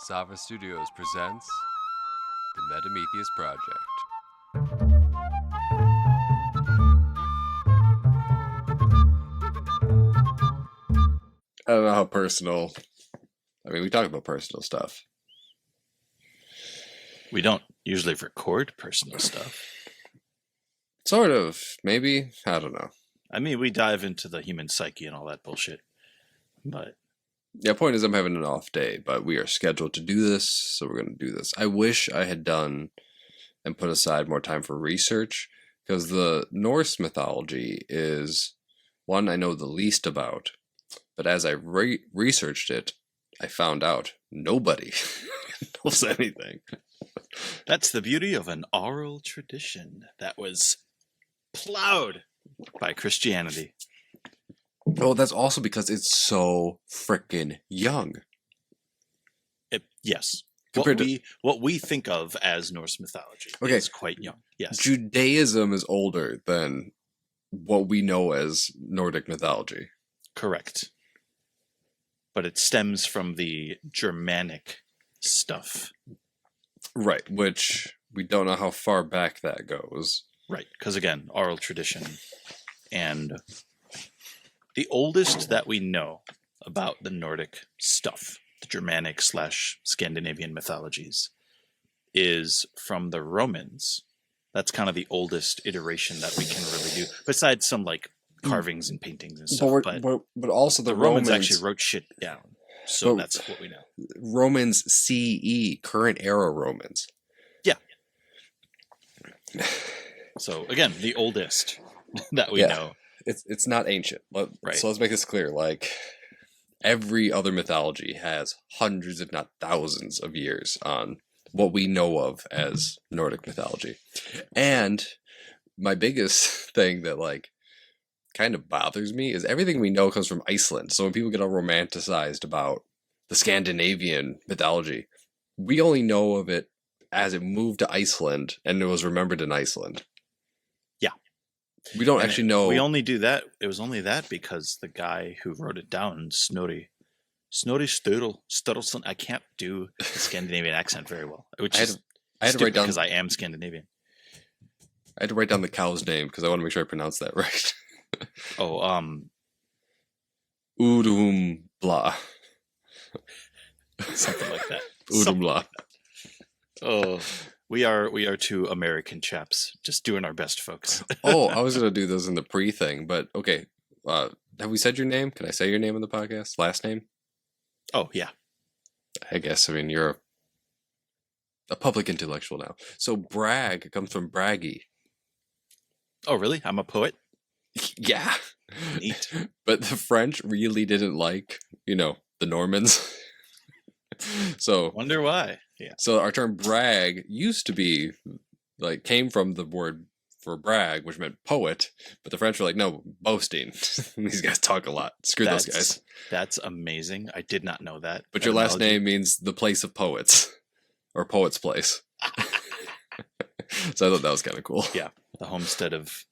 Sava Studios presents the Metametheus Project. I don't know how personal. I mean, we talk about personal stuff. We don't usually record personal stuff. Sort of. Maybe. I don't know. I mean, we dive into the human psyche and all that bullshit. But Yeah, point is I'm having an off day, but we are scheduled to do this, so we're going to do this. I wish I had done and put aside more time for research, because the Norse mythology is one I know the least about. But as I researched it, I found out nobody knows anything. that's the beauty of an oral tradition that was plowed by Christianity. Oh, that's also because it's so freaking young. Yes. Compared What we think of as Norse mythology is quite young. Yes. Judaism is older than what we know as Nordic mythology. Correct. But it stems from the Germanic stuff. Right, which we don't know how far back that goes. Right, because again, oral tradition. And the oldest that we know about the Nordic stuff, the Germanic / Scandinavian mythologies, is from the Romans. That's kind of the oldest iteration that we can really do, besides some like carvings and paintings and stuff. But also the Romans actually wrote shit down. So that's what we know. Romans CE, current era Romans. Yeah. So again, the oldest that we know. It's not ancient. Right. So let's make this clear. Like, every other mythology has hundreds, if not thousands, of years on what we know of as Nordic mythology. And my biggest thing that like kind of bothers me is everything we know comes from Iceland. So when people get all romanticized about the Scandinavian mythology, we only know of it as it moved to Iceland and it was remembered in Iceland. Yeah. We don't actually know. We only do that. It was only that because the guy who wrote it down, Snorri Sturluson. I can't do the Scandinavian accent very well, which I had to write down because I am Scandinavian. I had to write down the cow's name because I want to make sure I pronounce that right. Udum blah. Something like that. Udum blah. Oh, we are two American chaps just doing our best, folks. Oh, I was gonna do this in the pre thing, but okay. Have we said your name? Can I say your name on the podcast? Last name? Oh yeah. I guess. I mean, you're a public intellectual now. So brag comes from braggy. Oh really? I'm a poet. Yeah. Neat. But the French really didn't like, the Normans. So wonder why. Yeah. So our term brag used to be came from the word for brag, which meant poet, but the French were like, no, boasting. These guys talk a lot. Screw those guys. That's amazing. I did not know that. But your last name means the place of poets, or poet's place. So I thought that was kind of cool. Yeah, the homestead of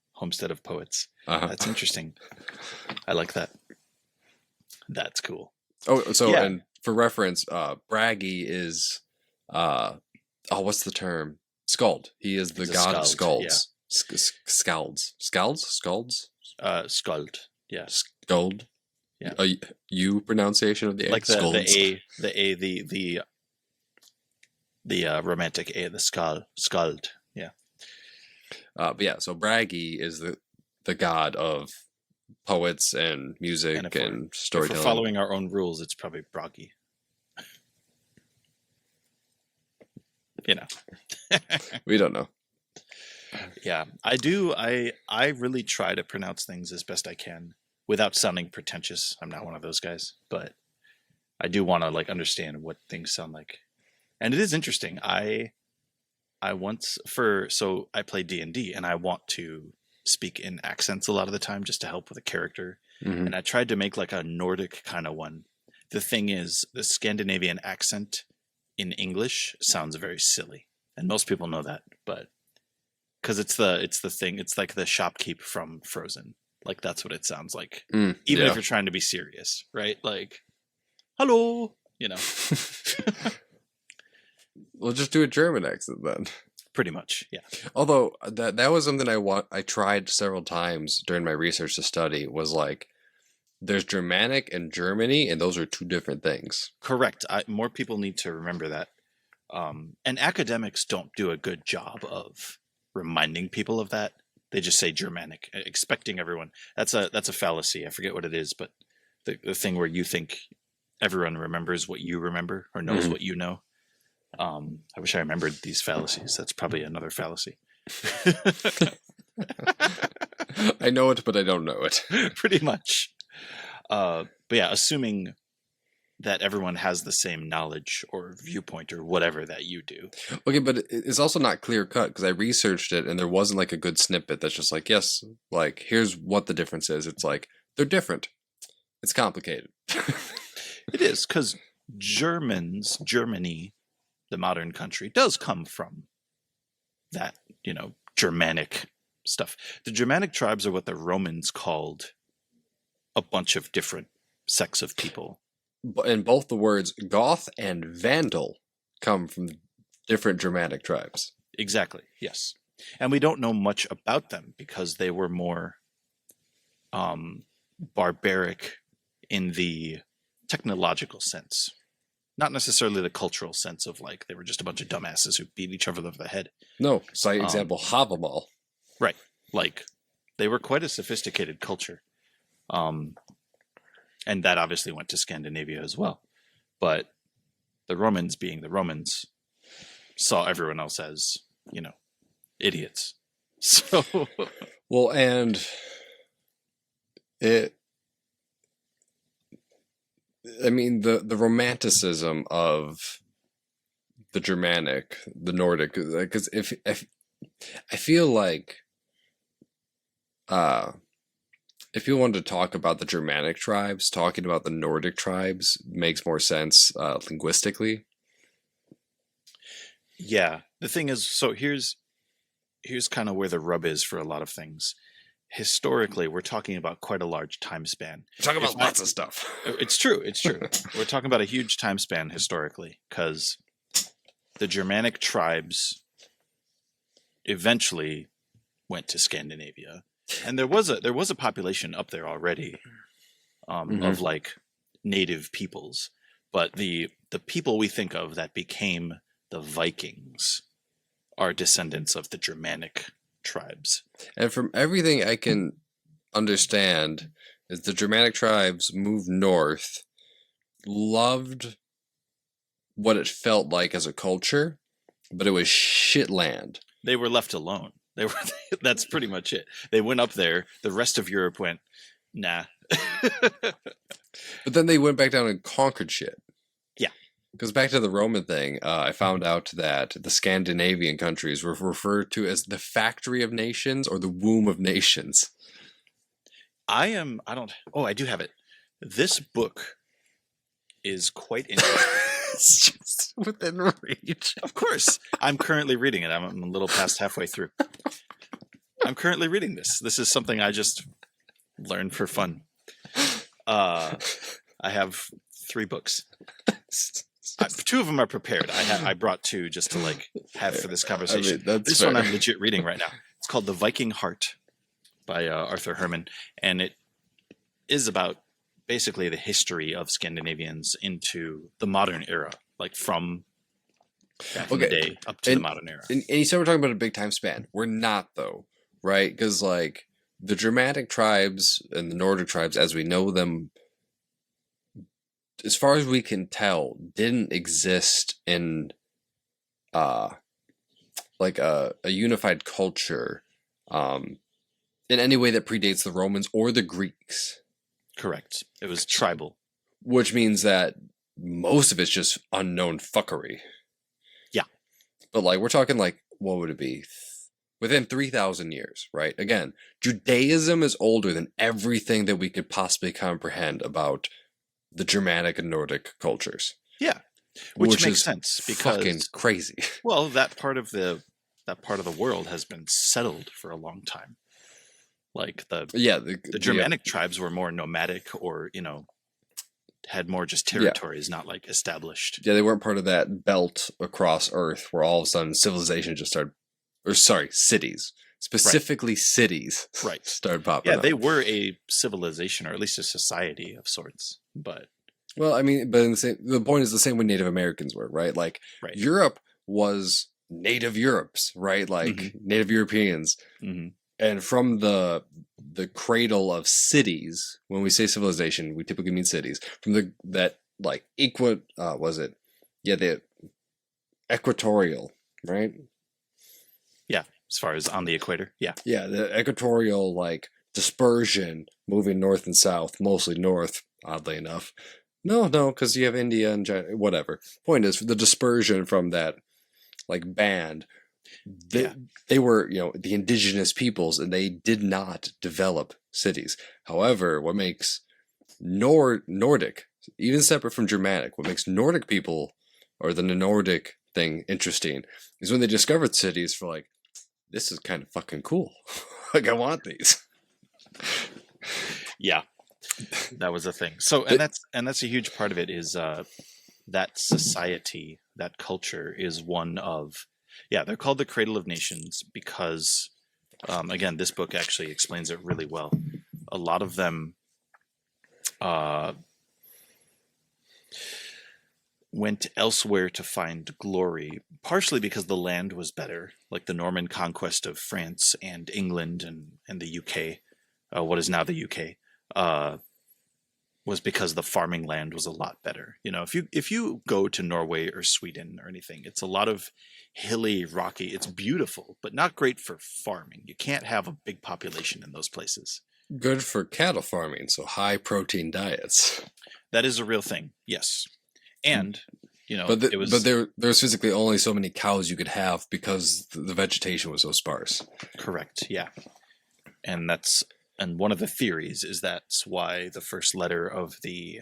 poets. Uh-huh. That's interesting. I like that. That's cool. Oh, so yeah. And for reference, braggy is, what's the term? Skald. He is the god of skalds. Yeah. Skald. Skald. Yeah. Skald. Yeah. A U pronunciation of the A. Like the romantic A, the skald. Yeah. But yeah, so braggy is the god of poets and music and storytelling. If we're following our own rules, it's probably braggy. We don't know. Yeah, I do. I really try to pronounce things as best I can without sounding pretentious. I'm not one of those guys, but I do want to understand what things sound like. And it is interesting. I play D&D and I want to speak in accents a lot of the time just to help with a character. Mm-hmm. And I tried to make a Nordic kind of one. The thing is, the Scandinavian accent in English sounds very silly. And most people know that, but because it's the thing, it's like the shopkeep from Frozen. Like that's what it sounds like. Even if you're trying to be serious, right? Like, hello, We'll just do a German accent then. Pretty much, yeah. Although that was something I tried several times during my research to study was like there's Germanic and Germany, and those are two different things. Correct. More people need to remember that. And academics don't do a good job of reminding people of that. They just say Germanic, expecting everyone. That's a fallacy. I forget what it is, but the thing where you think everyone remembers what you remember or knows what you know. I wish I remembered these fallacies. That's probably another fallacy. I know it, but I don't know it. Pretty much. But yeah, assuming that everyone has the same knowledge or viewpoint or whatever that you do. Okay, but it's also not clear cut because I researched it and there wasn't like a good snippet that's just like, yes, like here's what the difference is. It's like they're different. It's complicated. It is because Germany, the modern country, does come from that, Germanic stuff. The Germanic tribes are what the Romans called a bunch of different sects of people. And both the words Goth and Vandal come from different Germanic tribes. Exactly, yes. And we don't know much about them because they were more barbaric in the technological sense. Not necessarily the cultural sense of like they were just a bunch of dumbasses who beat each other over the head. No, by example, Havamal. Right. Like they were quite a sophisticated culture. And that obviously went to Scandinavia as well. But the Romans, being the Romans, saw everyone else as, idiots. So well, and the romanticism of the Germanic, the Nordic, because if I feel like if you wanted to talk about the Germanic tribes, talking about the Nordic tribes makes more sense linguistically. Yeah, the thing is, so here's kind of where the rub is for a lot of things. Historically, we're talking about quite a large time span. We're talking about lots of stuff. It's true. We're talking about a huge time span historically because the Germanic tribes eventually went to Scandinavia. And there was a population up there already of like native peoples, but the people we think of that became the Vikings are descendants of the Germanic tribes. And from everything I can understand, is the Germanic tribes moved north, loved what it felt like as a culture, but it was shit land. They were left alone. That's pretty much it. They went up there. The rest of Europe went, nah. But then they went back down and conquered shit. Yeah. Because back to the Roman thing, I found out that the Scandinavian countries were referred to as the factory of nations or the womb of nations. I do have it. This book is quite interesting. It's just within reach. Of course. I'm currently reading it. I'm a little past halfway through. I'm currently reading this. This is something I just learned for fun. I have 3 books. 2 of them are prepared. I brought 2 just to like have for this conversation. This fair. One I'm legit reading right now. It's called The Viking Heart by Arthur Herman. And it is about basically the history of Scandinavians into the modern era, like from back in the day up to the modern era. And you said we're talking about a big time span. We're not, though, right? Because like the Germanic tribes and the Nordic tribes, as we know them, as far as we can tell, didn't exist in like a unified culture in any way that predates the Romans or the Greeks. Correct. It was tribal. Which means that most of it's just unknown fuckery. Yeah. But like, we're talking like, what would it be? Within 3,000 years, right? Again, Judaism is older than everything that we could possibly comprehend about the Germanic and Nordic cultures. Yeah. Which makes sense because fucking crazy. Well, that part of the world has been settled for a long time. Like the Germanic tribes were more nomadic or, had more just territories, not like established. Yeah, they weren't part of that belt across Earth where all of a sudden civilization just started, or sorry, cities, specifically cities, Right. started popping Yeah, up. they were a civilization, or at least a society of sorts. But Well, I mean, but the point is the same way Native Americans were, right? Like right. Europe was Native Europes, right? Like Native Europeans. hmm And from the cradle of cities, when we say civilization, we typically mean cities. From that like was it? Yeah, the equatorial, right? Yeah, as far as on the equator. Yeah. Yeah, the equatorial like dispersion moving north and south, mostly north, oddly enough. No, because you have India and China, whatever. Point is, the dispersion from that like band, they were, the indigenous peoples, and they did not develop cities. However, what makes Nordic, even separate from Germanic, what makes Nordic people, or the Nordic thing, interesting is when they discovered cities for like, this is kind of fucking cool. Like, I want these. Yeah, that was a thing. So, and that's a huge part of it is that society, that culture is one of, they're called the Cradle of Nations because, again, this book actually explains it really well. A lot of them went elsewhere to find glory, partially because the land was better, like the Norman conquest of France and England and the UK, what is now the UK, was because the farming land was a lot better. If you go to Norway or Sweden or anything, it's a lot of hilly, rocky. It's beautiful, but not great for farming. You can't have a big population in those places. Good for cattle farming, so high protein diets. That is a real thing, yes. And but there's physically only so many cows you could have because the vegetation was so sparse. Correct. Yeah, and one of the theories is that's why the first letter of the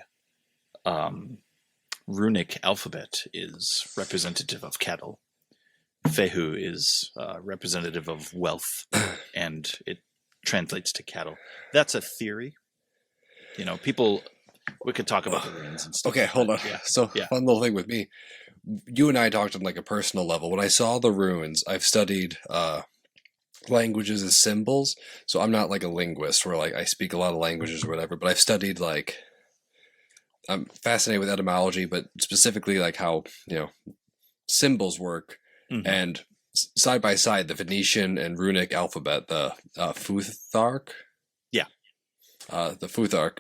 runic alphabet is representative of cattle. Fehu is representative of wealth, and it translates to cattle. That's a theory. People. We could talk about the runes and stuff. Okay, hold on. Yeah. So, fun little thing with me. You and I talked on like a personal level. When I saw the runes, I've studied languages as symbols. So I'm not like a linguist where like I speak a lot of languages or whatever, but I've studied like, I'm fascinated with etymology, but specifically like how, symbols work. Mm-hmm. And side by side, the Phoenician and runic alphabet, the Futhark. Yeah. The Futhark.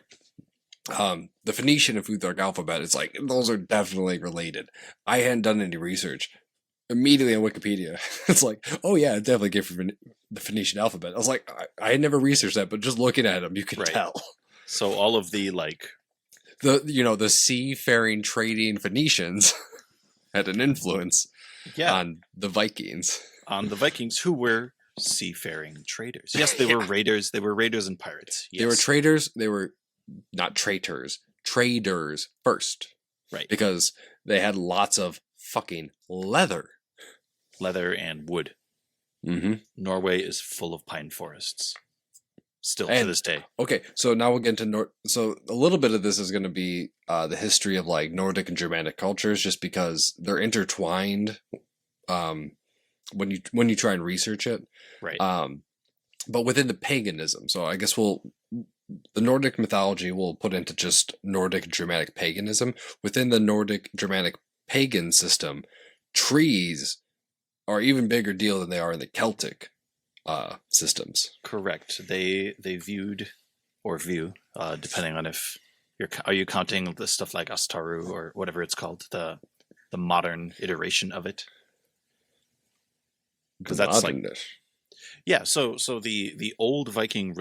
The Phoenician and Futhark alphabet, it's like, those are definitely related. I hadn't done any research. Immediately on Wikipedia, it's like, oh yeah, it definitely came from the Phoenician alphabet. I was like, I had never researched that, but just looking at them, you can tell. So all of the the seafaring trading Phoenicians had an influence on the Vikings. On the Vikings, who were seafaring traders. Yes, they were raiders. They were raiders and pirates. Yes. They were traders. They were not traitors. Traders first. Right. Because they had lots of fucking leather. Leather and wood. Mm-hmm. Norway is full of pine forests. Still to this day. Okay, so now we'll get into so a little bit of this is going to be the history of like Nordic and Germanic cultures, just because they're intertwined. When you try and research it, right? But within the paganism, so I guess the Nordic mythology will put into just Nordic Germanic paganism. Within the Nordic Germanic pagan system, trees are even bigger deal than they are in the Celtic systems. Correct. They viewed or view, depending on if are you counting the stuff like Astaru or whatever it's called, the modern iteration of it. Because that's like, yeah. So the old Viking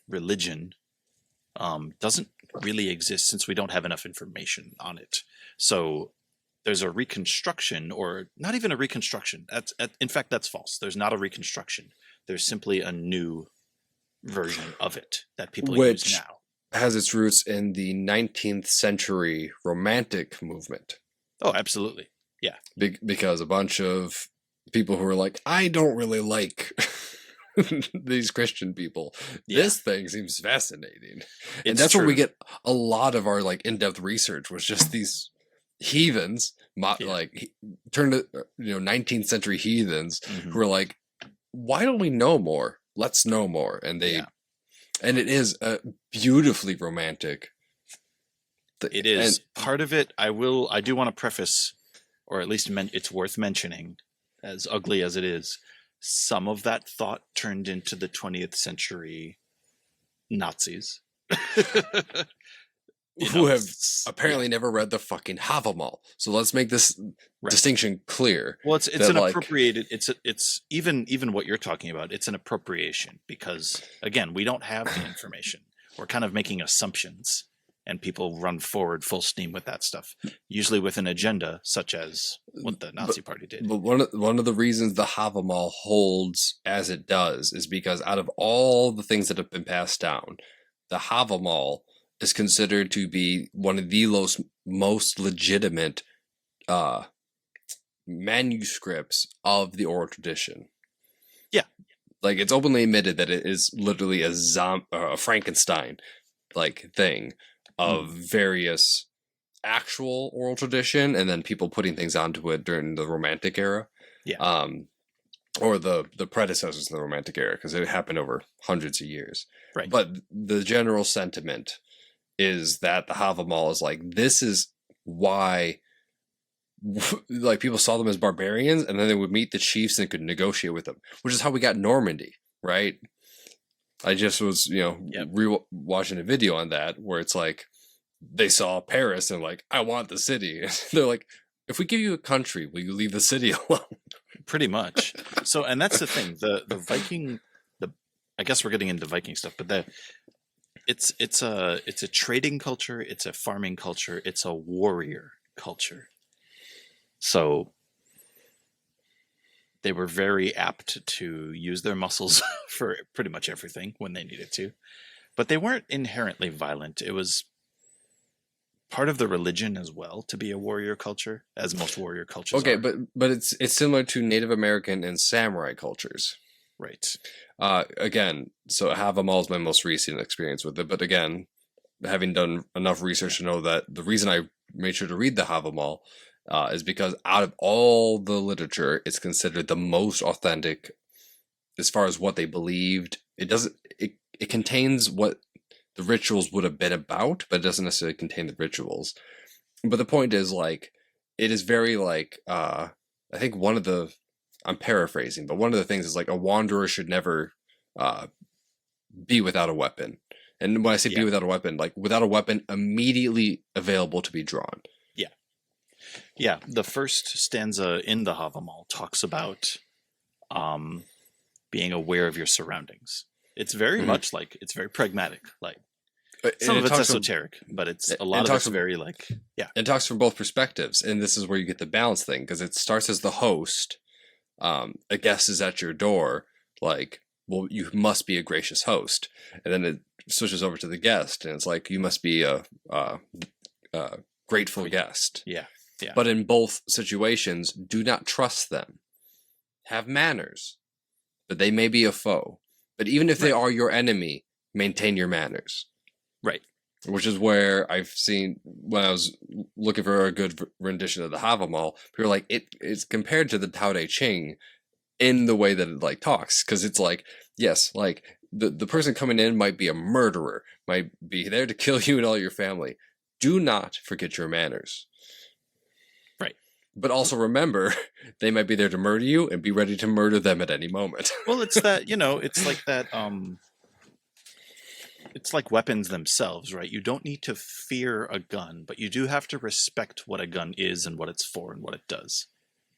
religion doesn't really exist since we don't have enough information on it. So there's a reconstruction, or not even a reconstruction. In fact, that's false. There's not a reconstruction. There's simply a new version of it that people use now. Has its roots in the 19th century Romantic movement. Oh, absolutely. Yeah. Because a bunch of people who were like, I don't really like these Christian people. Yeah. This thing seems fascinating. And It's that's where we true. get a lot of our like in-depth research was just these heathens, Yeah. turned to 19th century heathens Mhm. who are like, why don't we know more? Let's know more. And Yeah. and it is a beautifully romantic. It is part of it. I do want to preface, or at least it's worth mentioning, as ugly as it is, some of that thought turned into the 20th century Nazis. Who have apparently never read the fucking Havamal. So let's make this distinction clear. Well, it's an appropriated. It's even what you're talking about. It's an appropriation because again, we don't have the information. We're kind of making assumptions, and people run forward full steam with that stuff, usually with an agenda, such as what the Nazi Party did. But one of the reasons the Havamal holds as it does is because out of all the things that have been passed down, the Havamal is considered to be one of the most legitimate manuscripts of the oral tradition. Yeah. Like, it's openly admitted that it is literally a Frankenstein like thing of various actual oral tradition and then people putting things onto it during the Romantic era. Yeah. Or the predecessors of the Romantic era, because it happened over hundreds of years. Right. But the general sentiment is that the Havamal is like, this is why like people saw them as barbarians, and then they would meet the chiefs and could negotiate with them, which is how we got Normandy, right? I just was, watching a video on that where it's like they saw Paris and like, I want the city. They're like, if we give you a country, will you leave the city alone? Pretty much. So, and that's the thing. The Viking. I guess we're getting into Viking stuff, but it's a trading culture. It's a farming culture. It's a warrior culture. So they were very apt to use their muscles for pretty much everything when they needed to, but they weren't inherently violent. It was part of the religion as well to be a warrior culture, as most warrior cultures okay, are. but it's similar to Native American and samurai cultures. Right. Again, so Havamal is my most recent experience with it, but again, having done enough research to know that the reason I made sure to read the Havamal is because out of all the literature, it's considered the most authentic as far as what they believed. It contains what the rituals would have been about, but it doesn't necessarily contain the rituals. But the point is, like, it is very like, I think I'm paraphrasing, but one of the things is like a wanderer should never be without a weapon. And when I say be without a weapon, like without a weapon immediately available to be drawn. Yeah, the first stanza in the Havamal talks about being aware of your surroundings. It's very much like, it's very pragmatic. Like some of it's esoteric, but it's a lot of it's very like, It talks from both perspectives, and this is where you get the balance thing, because it starts as the host. A guest is at your door, like, well, you must be a gracious host, and then it switches over to the guest, and it's like, you must be a grateful guest. Yeah. But in both situations, do not trust them. Have manners, but they may be a foe. But even if they are your enemy, maintain your manners. Right. Which is where I've seen, when I was looking for a good rendition of the Havamal, people are like, it's compared to the Tao Te Ching in the way that it like talks. Because it's like, yes, like the person coming in might be a murderer, might be there to kill you and all your family. Do not forget your manners. Right. But also remember, they might be there to murder you, and be ready to murder them at any moment. Well, it's that, it's like that, it's like weapons themselves, right? You don't need to fear a gun, but you do have to respect what a gun is and what it's for and what it does.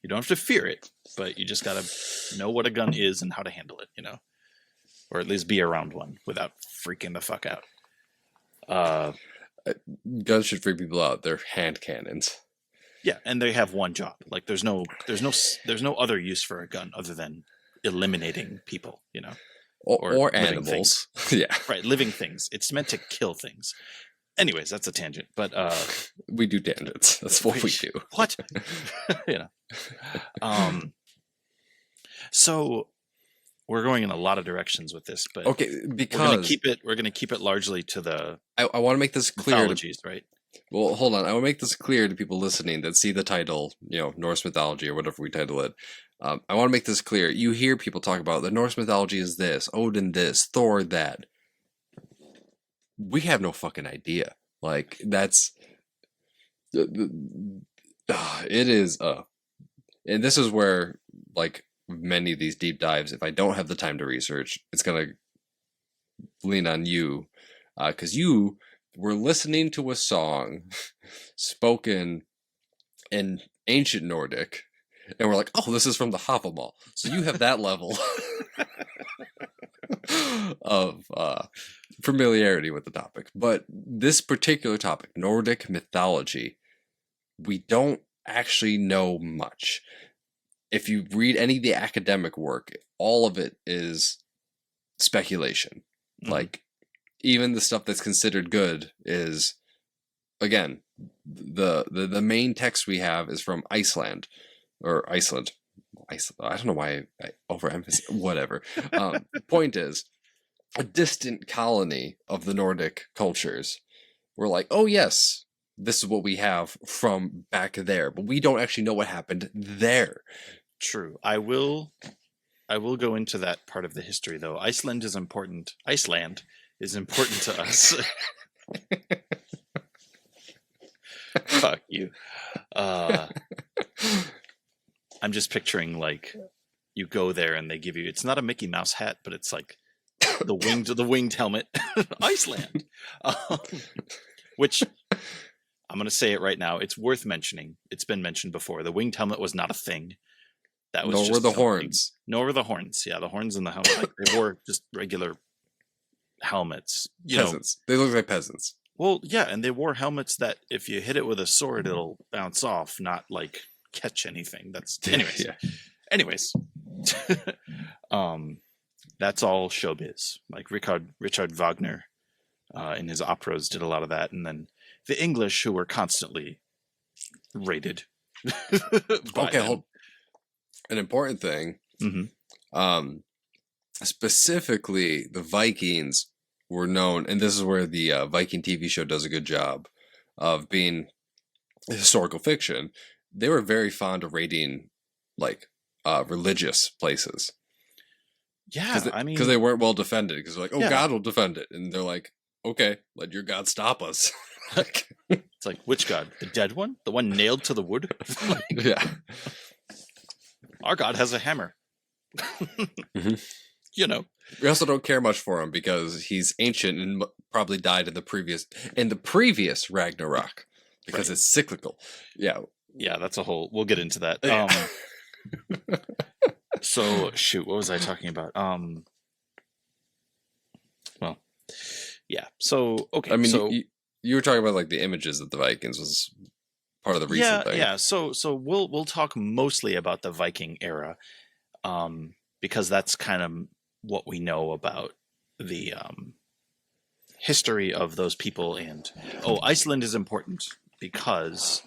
You don't have to fear it, but you just got to know what a gun is and how to handle it, or at least be around one without freaking the fuck out. Guns should freak people out. They're hand cannons. Yeah, and they have one job. Like there's no other use for a gun other than eliminating people, or animals. Yeah, right. Living things. It's meant to kill things. Anyways, that's a tangent. But we do tangents. That's what we do. What? So we're going in a lot of directions with this, but Okay, we're gonna because keep it largely to the I want to make this clear. mythologies, right? Well, hold on. I will make this clear to people listening that see the title, Norse mythology or whatever we title it. I want to make this clear. You hear people talk about the Norse mythology is this, Odin this, Thor that. We have no fucking idea. Like, that's... It is... And this is where, like, many of these deep dives, if I don't have the time to research, it's going to lean on you. Because you were listening to a song spoken in ancient Nordic, and we're like, oh, this is from the Havamal. So you have that level of familiarity with the topic. But this particular topic, Nordic mythology, we don't actually know much. If you read any of the academic work, all of it is speculation. Mhm. Like, even the stuff that's considered good is, again, the main text we have is from Iceland. I don't know why I overemphasize, whatever. Point is, a distant colony of the Nordic cultures were like, oh yes, this is what we have from back there, but we don't actually know what happened there. True. I will go into that part of the history, though. Iceland is important to us. Fuck you. I'm just picturing, like, you go there and they give you, it's not a Mickey Mouse hat, but it's like the winged helmet. Iceland. Which, I'm going to say it right now, it's worth mentioning. It's been mentioned before. The winged helmet was not a thing. That was Nor just were the something. horns. Nor were the horns. Yeah, the horns and the helmet. Like, they wore just regular helmets. Peasants. They look like peasants. Well, yeah, and they wore helmets that if you hit it with a sword, it'll bounce off, not like catch anything. That's anyways. Yeah. Anyways. That's all showbiz. Like Richard Wagner in his operas did a lot of that, and then the English, who were constantly raided. Okay, hold. An important thing. Mm-hmm. Specifically, the Vikings were known, and this is where the Viking TV show does a good job of being historical fiction. They were very fond of raiding, like, religious places. Yeah, because they weren't well defended. Because they're like, oh, Yeah. God will defend it, and they're like, okay, let your God stop us. it's like, which god? The dead one? The one nailed to the wood? Yeah. Our god has a hammer. Mhm. You know. We also don't care much for him because he's ancient and probably died in the previous Ragnarok because Right. it's cyclical. Yeah. Yeah, that's a whole. We'll get into that. Yeah. So shoot, what was I talking about? Well, yeah. So okay. I mean, so you were talking about like the images of the Vikings was part of the reason thing. yeah. So we'll talk mostly about the Viking era, because that's kind of what we know about the history of those people. And Iceland is important because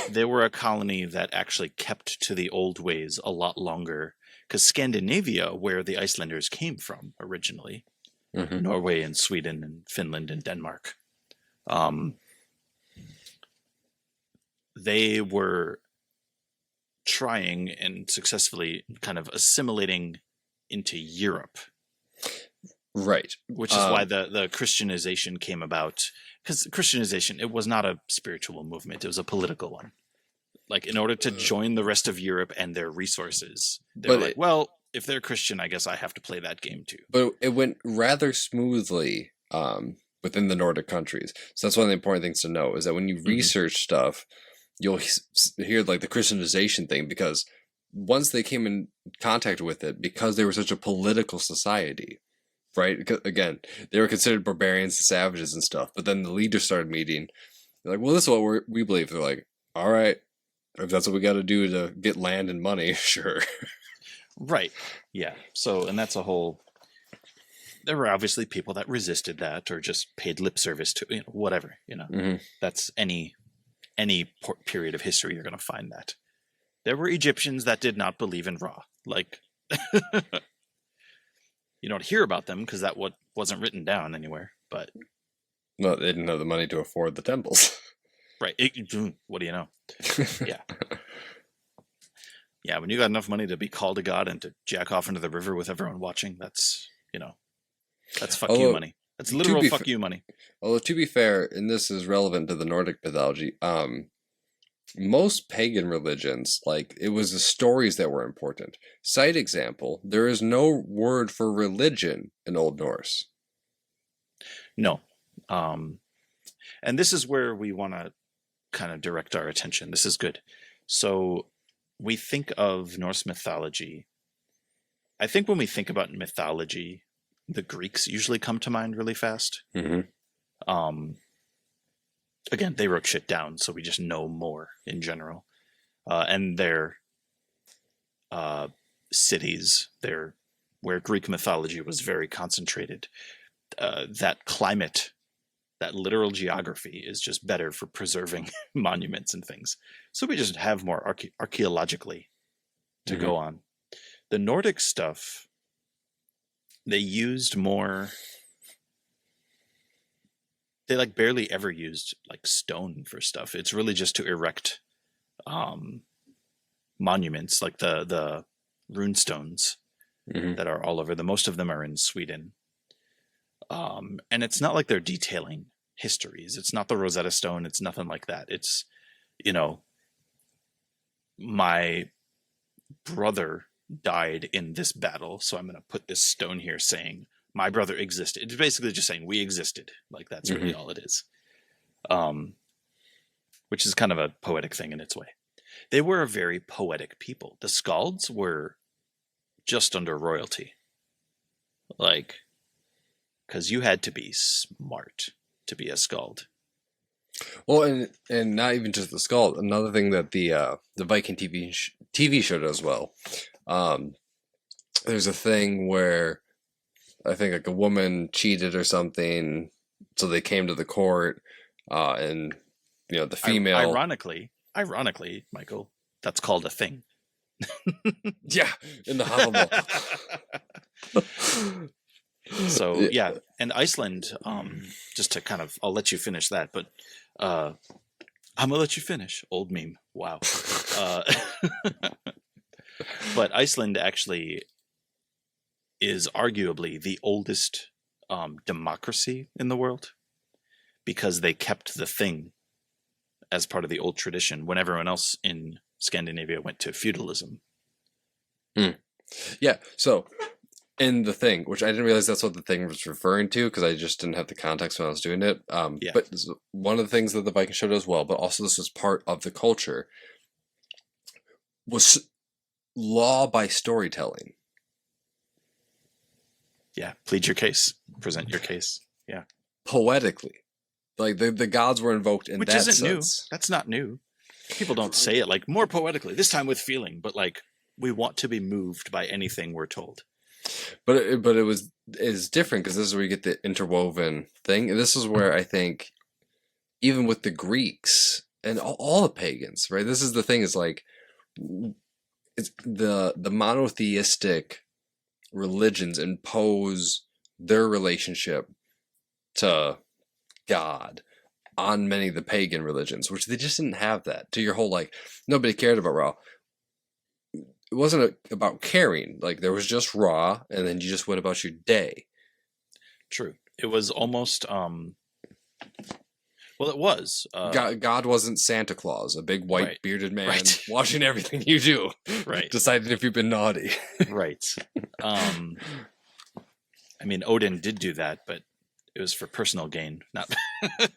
they were a colony that actually kept to the old ways a lot longer. Because Scandinavia, where the Icelanders came from originally, Mhm. Norway and Sweden and Finland and Denmark, they were trying and successfully kind of assimilating into Europe. Right. Which is why the Christianization came about. Because Christianization, it was not a spiritual movement. It was a political one. Like, in order to join the rest of Europe and their resources, they were like, well, if they're Christian, I guess I have to play that game too. But it went rather smoothly within the Nordic countries. So that's one of the important things to know is that when you research stuff, you'll hear like the Christianization thing, because once they came in contact with it, because they were such a political society, right? Again, they were considered barbarians and savages and stuff. But then the leaders started meeting. They're like, well, this is what we believe. They're like, all right, if that's what we got to do to get land and money, sure. Right. Yeah. So, and that's a whole. There were obviously people that resisted that or just paid lip service to, whatever. Mhm. That's any period of history you're going to find that. There were Egyptians that did not believe in Ra. Like, you don't hear about them because that wasn't written down anywhere. But No, they didn't have the money to afford the temples. right, what do you know? Yeah. Yeah, when you got enough money to be called a god and to jack off into the river with everyone watching, that's fuck you money. That's literal fuck you money. Although, to be fair, and this is relevant to the Nordic mythology, most pagan religions, like, it was the stories that were important. Side example, there is no word for religion in Old Norse. No. And this is where we want to kind of direct our attention. This is good. So we think of Norse mythology. I think when we think about mythology, the Greeks usually come to mind really fast. Mm-hmm. Again, they wrote shit down, so we just know more in general. And their cities, where Greek mythology was very concentrated, that climate, that literal geography is just better for preserving monuments and things. So we just have more archaeologically to go on. The Nordic stuff, they used more. They like barely ever used like stone for stuff. It's really just to erect monuments, like the rune stones that are all over. Most of them are in Sweden. And it's not like they're detailing histories. It's not the Rosetta Stone. It's nothing like that. It's, my brother died in this battle, so I'm going to put this stone here saying my brother existed. It's basically just saying we existed. Like, that's really all it is. Which is kind of a poetic thing in its way. They were a very poetic people. The Skalds were just under royalty. Like, because you had to be smart to be a Skald. Well, and not even just the Skald. Another thing that the Viking TV show does well. There's a thing where I think like a woman cheated or something, so they came to the court, and the female. Ironically, Michael, that's called a thing. Yeah, in the Havamal. So yeah, and Iceland. Just to kind of, I'll let you finish that, but I'm gonna let you finish. Old meme. Wow. But Iceland actually is arguably the oldest democracy in the world, because they kept the thing as part of the old tradition when everyone else in Scandinavia went to feudalism. Yeah, so in the thing, which I didn't realize that's what the thing was referring to, because I just didn't have the context when I was doing it. But one of the things that the Viking show does well, but also this was part of the culture, was law by storytelling. Yeah, plead your case, present your case. Yeah, poetically, like the gods were invoked in which that isn't sense. new. That's not new. People don't say it like more poetically, this time with feeling, but like we want to be moved by anything we're told. But it is different, because this is where you get the interwoven thing, and this is where I think even with the Greeks and all the pagans, right? This is the thing, is like it's the monotheistic religions impose their relationship to God on many of the pagan religions, which they just didn't have that. To your whole, like, nobody cared about Ra. It wasn't about caring. Like, there was just Ra, and then you just went about your day. True. It was almost well, it was God wasn't Santa Claus, a big white bearded man watching everything you do, deciding if you've been naughty. Right. I mean, Odin did do that, but it was for personal gain, not.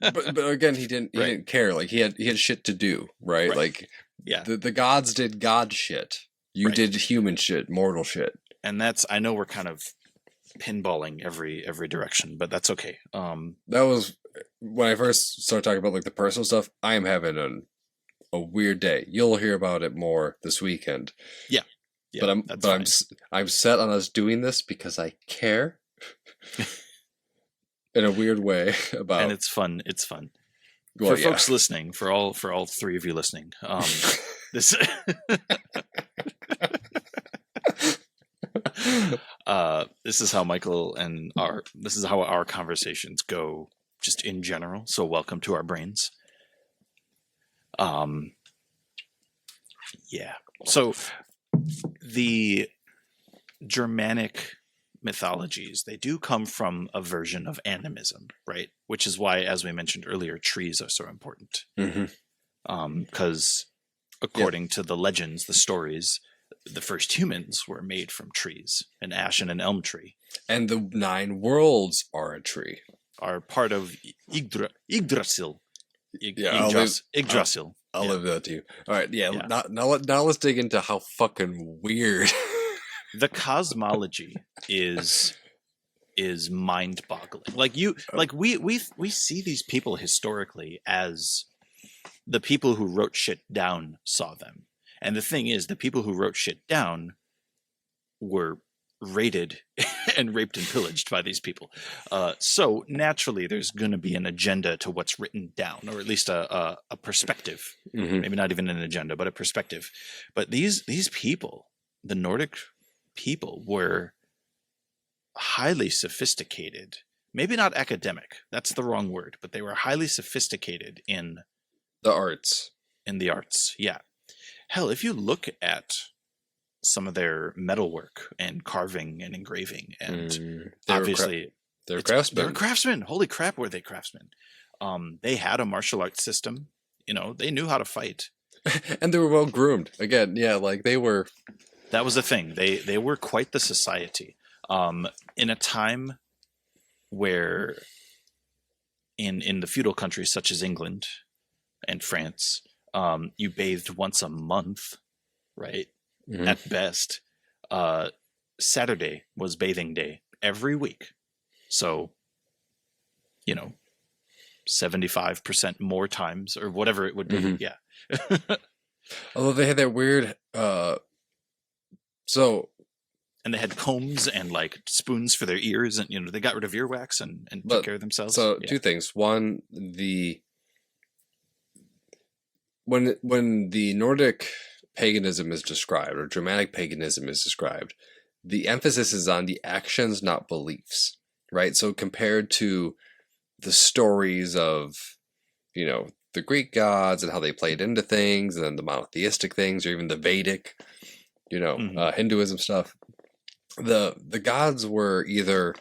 but again, he didn't care. Like, he had shit to do, right? Like, yeah, the gods did god shit. You did human shit, mortal shit. And I know we're kind of pinballing every direction, but that's okay. That was when I first started talking about like the personal stuff. I am having a weird day. You'll hear about it more this weekend. Yeah, but I'm set on us doing this because I care in a weird way about. And it's fun. It's fun. Well, for folks listening, for all three of you listening, this this is how this is how our conversations go just in general. So welcome to our brains. Yeah. So the Germanic mythologies, they do come from a version of animism, right? Which is why, as we mentioned earlier, trees are so important. Because according to the legends, the stories, the first humans were made from trees, an ash and an elm tree. And the 9 worlds are a tree. Are part of Yggdrasil. Yggdrasil. I'll leave that to you. All right, Now let's dig into how fucking weird. The cosmology is mind-boggling. We see these people historically as the people who wrote shit down saw them. And the thing is, the people who wrote shit down were raided and raped and pillaged by these people. So naturally, there's going to be an agenda to what's written down, or at least a perspective. Maybe not even an agenda, but a perspective. But these people, the Nordic people, were highly sophisticated. Maybe not academic. That's the wrong word. But they were highly sophisticated in the arts. Yeah. Hell, if you look at some of their metalwork and carving and engraving, and obviously they're craftsmen. They're craftsmen. Holy crap, were they craftsmen? They had a martial arts system. They knew how to fight, and they were well groomed. Again, they were. That was the thing. They were quite the society. In a time where, in the feudal countries such as England and France, you bathed once a month, right? At best. Saturday was bathing day every week. So, 75% more times, or whatever it would be. Yeah. Although they had that weird, and they had combs and spoons for their ears, and they got rid of earwax and took care of themselves. So 2 things. One, when the Nordic paganism is described, or Germanic paganism is described, the emphasis is on the actions, not beliefs, right? So compared to the stories of, the Greek gods and how they played into things, and then the monotheistic things, or even the Vedic, Hinduism stuff, the gods were either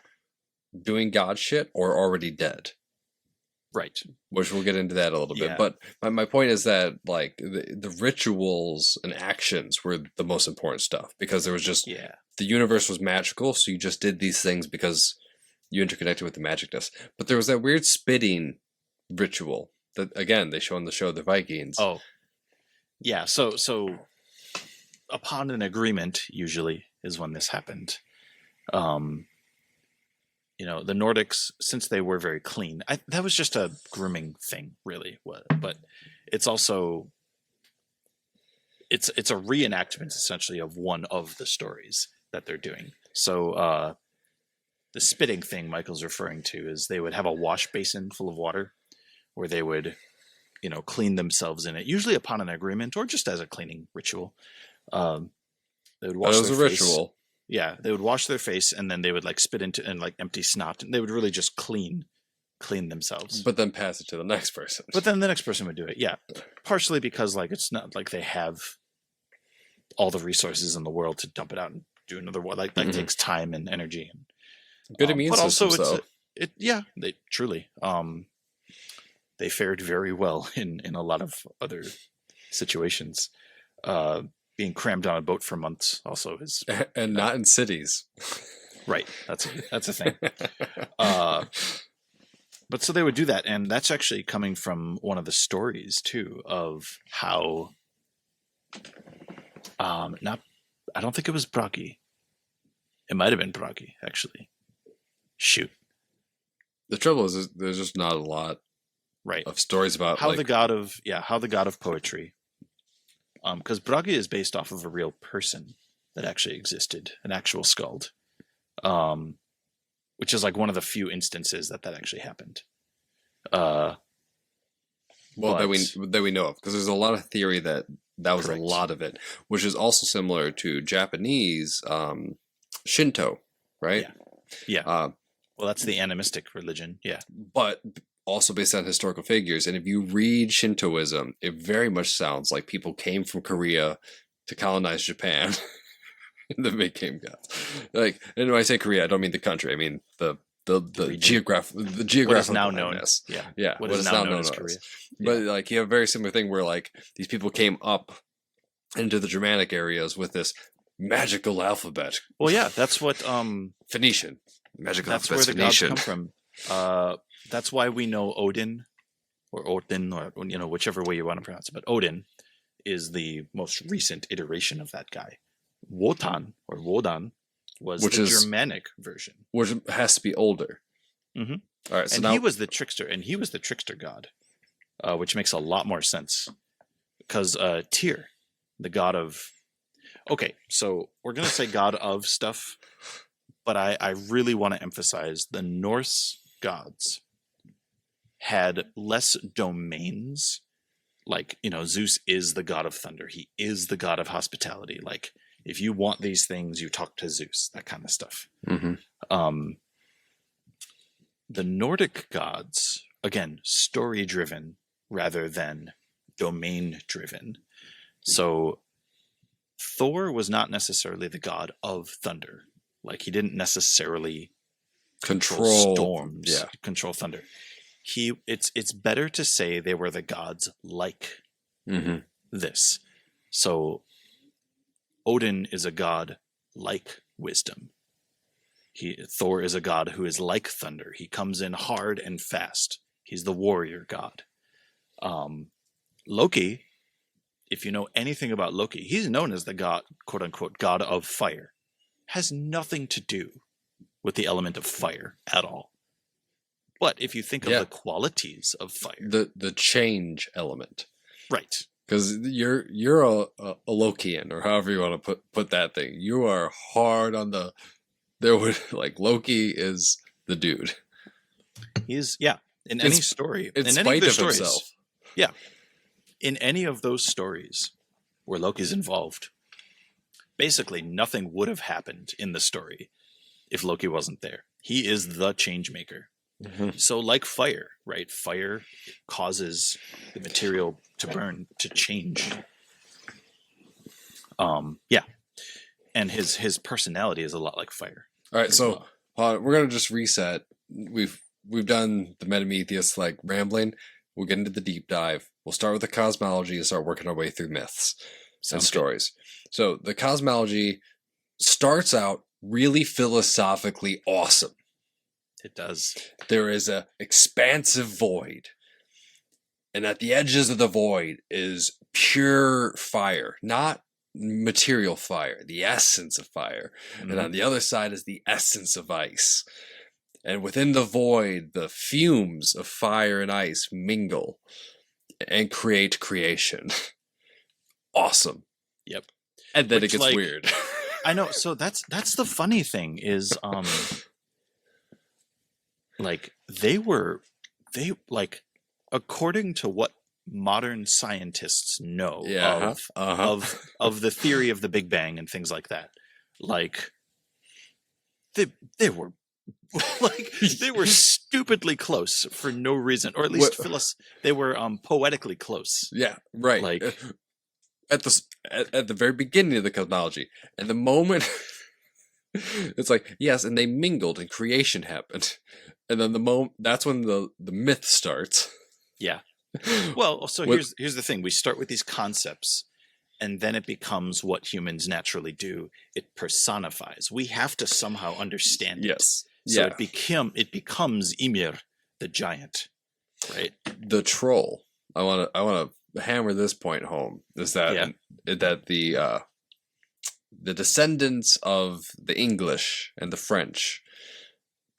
doing god shit or already dead. Right. Which we'll get into that a little bit. But my point is that the rituals and actions were the most important stuff, because there was just the universe was magical, so you just did these things because you interconnected with the magicness. But there was that weird spitting ritual that, again, they show in the show The Vikings. Oh, yeah. So upon an agreement, usually is when this happened. The Nordics, since they were very clean, that was just a grooming thing, really. But it's also it's a reenactment, essentially, of one of the stories that they're doing. So the spitting thing Michael's referring to is they would have a wash basin full of water, where they would, clean themselves in it, usually upon an agreement or just as a cleaning ritual. They would wash their face. Ritual. Yeah, they would wash their face, and then they would spit into and empty snot, and they would really just clean themselves. But then pass it to the next person. But then the next person would do it. Yeah, partially because it's not like they have all the resources in the world to dump it out and do another one. That takes time and energy. Good immune but systems, also though. They truly they fared very well in a lot of other situations. Being crammed on a boat for months also is, and not in cities, right? That's a thing. But so they would do that, and that's actually coming from one of the stories too of how. I don't think it was Bragi. It might have been Bragi, actually. Shoot. The trouble is there's just not a lot, right, of stories about how the god of poetry. Because Bragi is based off of a real person that actually existed, an actual skald, which is one of the few instances that actually happened. That we know of, because there's a lot of theory that was Correct. A lot of it, which is also similar to Japanese Shinto, right? Yeah. Yeah. Well, that's the animistic religion. Yeah. But also based on historical figures. And if you read Shintoism, it very much sounds like people came from Korea to colonize Japan and then became gods. Like, and when I say Korea, I don't mean the country. I mean the geographical What is now known. landmass. Yeah. Yeah, What is now known as Korea. But like you have a very similar thing where like these people came up into the Germanic areas with this magical alphabet. Well, yeah, that's what Phoenician. Magical that's where alphabet the gods Phoenician. come from. That's why we know Odin or Odin, or whichever way you want to pronounce it. But Odin is the most recent iteration of that guy. Wotan or Wodan was the Germanic version, which has to be older. Mhm. All right, so and now he was the trickster god, which makes a lot more sense because Tyr, the god of. Okay, so we're gonna say god of stuff, but I really want to emphasize the Norse gods had less domains. Like, Zeus is the god of thunder. He is the god of hospitality. Like, if you want these things, you talk to Zeus, that kind of stuff. Mm-hmm. The Nordic gods, again, story-driven rather than domain-driven. So Thor was not necessarily the god of thunder. Like, he didn't necessarily control storms, control thunder. It's better to say they were the gods like this. So Odin is a god like wisdom. Thor is a god who is like thunder. He comes in hard and fast. He's the warrior god. Loki, if you know anything about Loki, he's known as the god, quote unquote, god of fire. Has nothing to do with the element of fire at all. But if you think of the qualities of fire, the change element, right? Because you're a Lokian, or however you want to put that thing. You are hard on the. There would like Loki is the dude. He's in any story, in any spite of, of stories, himself. Yeah, in any of those stories where Loki's involved, basically nothing would have happened in the story if Loki wasn't there. He is the change maker. Mm-hmm. So like fire, right? Fire causes the material to burn, to change. And his personality is a lot like fire. All right, so we're gonna just reset. We've done the Metametheus like rambling. We'll get into the deep dive. We'll start with the cosmology and start working our way through myths and stories. So the cosmology starts out really philosophically awesome. It does. There is a expansive void. And at the edges of the void is pure fire, not material fire, the essence of fire. Mm-hmm. And on the other side is the essence of ice. And within the void, the fumes of fire and ice mingle and create creation. Awesome. Yep. And then it gets weird. I know. So that's the funny thing is, according to what modern scientists know of the theory of the Big Bang and things like that, like they were they were stupidly close for no reason, or at least they were poetically close. Yeah, right. Like at the very beginning of the cosmology, and the moment it's like yes, and they mingled and creation happened, and then that's when the myth starts. Yeah. Well, so here's the thing: we start with these concepts, and then it becomes what humans naturally do. It personifies. We have to somehow understand it. Yes. So it becomes Ymir, the giant, right? The troll. I want to hammer this point home. Is that the descendants of the English and the French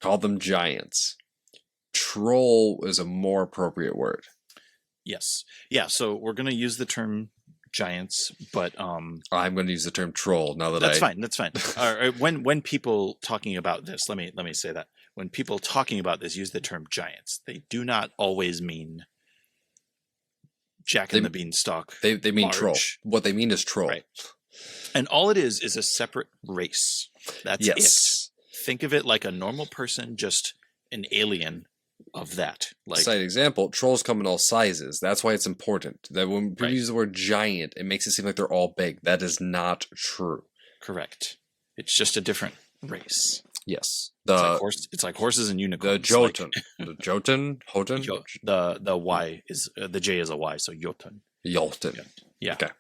call them giants. Troll is a more appropriate word. Yes. Yeah. So we're going to use the term giants, but I'm going to use the term troll now that that's fine. That's fine. When people talking about this, let me say that when people talking about this use the term giants, they do not always mean Jack and the Beanstalk. They mean Marge. troll. What they mean is troll. Right. And all it is a separate race. That's it. think of it like a normal person, just an alien of that. Like, Side example, trolls come in all sizes. That's why it's important. That when people Right. use the word giant, it makes it seem like they're all big. That is not true. correct. It's just a different race. Yes. It's like horses and The unicorns. Jotun. The Jotun? Hotun? The Y is the J is a Y, so Jotun. Jotun. Yeah. Okay.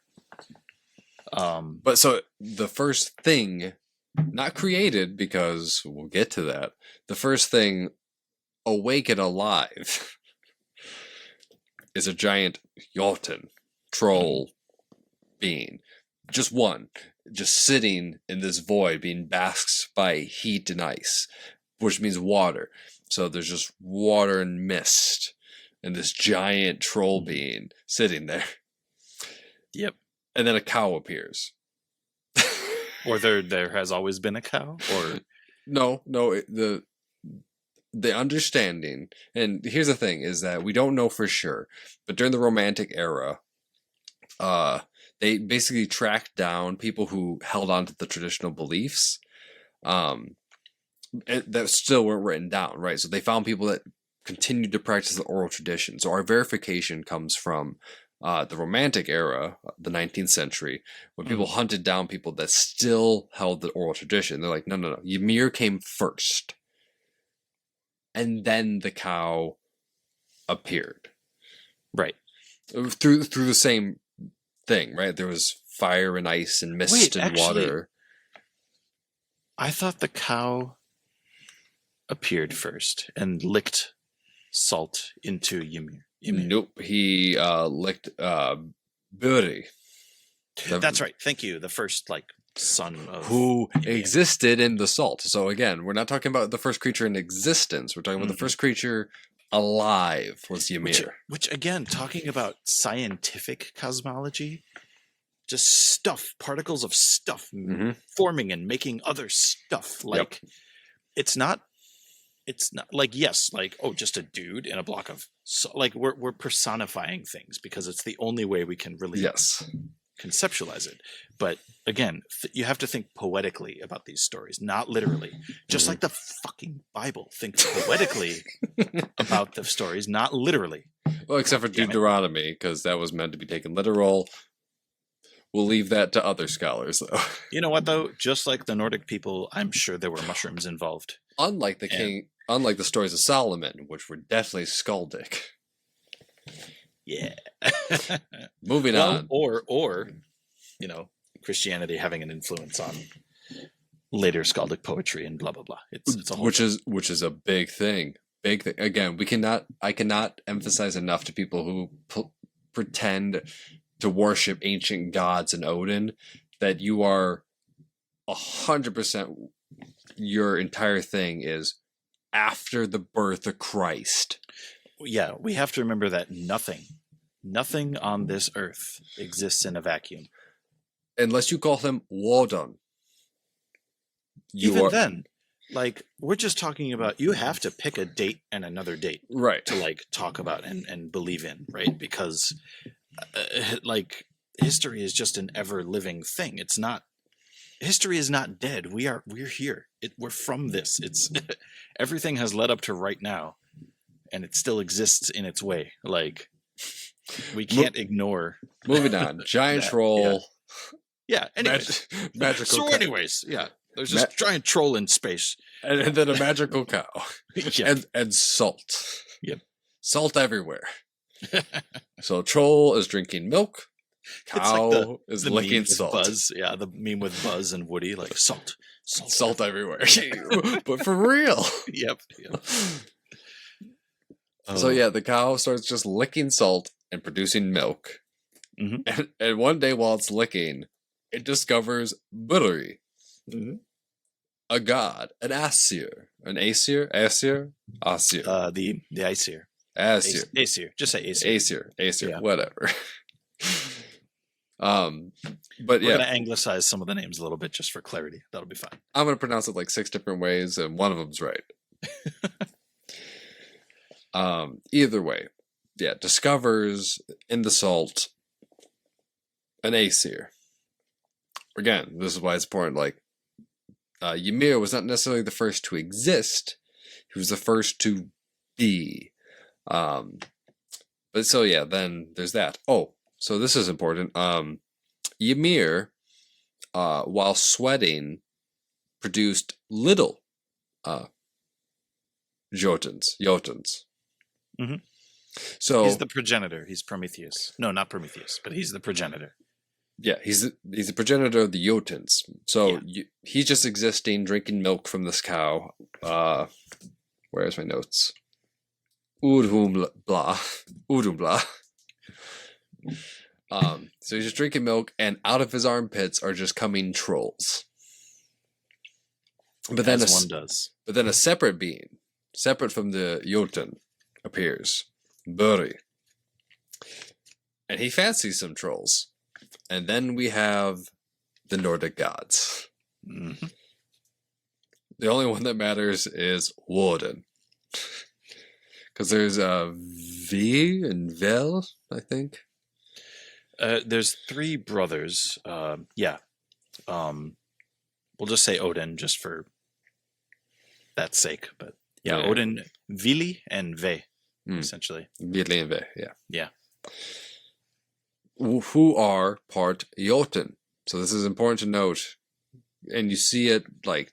Um, But so the first thing, not created, because we'll get to that, the first thing awake and alive is a giant Jotun troll being. Just one. Just sitting in this void, being basked by heat and ice, which means water. So there's just water and mist, and this giant troll being sitting there. Yep. And then a cow appears. Or there has always been a cow, or No, the understanding, and here's the thing, is that we don't know for sure, but during the Romantic era, they basically tracked down people who held on to the traditional beliefs, that still weren't written down, right? So they found people that continued to practice the oral tradition. So our verification comes from the Romantic era, the 19th century, when people hunted down people that still held the oral tradition. They're like, no. Ymir came first. And then the cow appeared. right. Through the same thing, right? There was fire and ice and mist Wait, and actually, water. I thought the cow appeared first and licked salt into Ymir. Nope. He licked Buri. That's right. Thank you. The first son of Who Ymir. existed in the salt. So again, we're not talking about the first creature in existence. We're talking about the first creature alive was Ymir. Which again, talking about scientific cosmology, just stuff, particles of stuff forming and making other stuff. Like it's not like, yes, like, oh, just a dude in a block of like we're personifying things because it's the only way we can really conceptualize it. But again, you have to think poetically about these stories, not literally. Just like the fucking Bible, think poetically about the stories, not literally. Well, except for Deuteronomy, because that was meant to be taken literal. We'll leave that to other scholars, though. You know what, though? Just like the Nordic people, I'm sure there were mushrooms involved. Unlike the stories of Solomon, which were definitely skaldic. Yeah. Moving on. Or, Christianity having an influence on later skaldic poetry and blah blah blah. It's a whole which is a big thing. Big thing. Again, I cannot emphasize enough to people who pretend to worship ancient gods and Odin that you are 100%. Your entire thing is after the birth of Christ. Yeah, we have to remember that nothing on this earth exists in a vacuum. Unless you call him Woden. Then, like, we're just talking about, you have to pick a date and another date. Right. To, talk about and believe in, right? Because, history is just an ever-living thing. It's not, history is not dead. We're here. We're from this. It's, everything has led up to right now, and it still exists in its way. Like, we can't ignore. Moving on. Giant troll. Yeah. Anyways. Magical. So, anyways, yeah. There's this giant troll in space, and then a magical cow. and salt. Yep. Salt everywhere. So troll is drinking milk. Cow is licking salt. Buzz. Yeah, the meme with Buzz and Woody, like salt everywhere. But for real. Yep. So yeah, the cow starts just licking salt and producing milk. Mm-hmm. And one day while it's licking, it discovers Buri, a god, an Aesir, the Aesir. The Aesir. Aesir. Just say Aesir. Aesir. Yeah. Whatever. But We're gonna anglicize some of the names a little bit just for clarity. That'll be fine. I'm gonna pronounce it like 6 different ways, and one of them's right. Either way, yeah, discovers in the salt an Aesir. Again, this is why it's important. Like, Ymir was not necessarily the first to exist. He was the first to be. But so yeah, then there's that. Oh, so this is important. Ymir, while sweating, produced little Jotuns. Mhm. So He's the progenitor. He's Prometheus. No, not Prometheus, but he's the progenitor. yeah, he's the progenitor of the Jotuns. So Yeah. he's just existing, drinking milk from this cow. Where's my notes? Udhum blah. Udum blah. So he's just drinking milk, and out of his armpits are just coming trolls. But then As one does. But then a separate being, separate from the Jotun, appears. Buri. And he fancies some trolls. And then we have the Nordic gods. Mhm. The only one that matters is Woden. Because there's V and Vel, I think. There's three brothers. Yeah. We'll just say Odin, just for that sake. But yeah, Yeah. Odin, Vili, and Ve, Mm. essentially. Vili and Ve, yeah. Yeah. Who are part Jotun. So this is important to note. And you see it like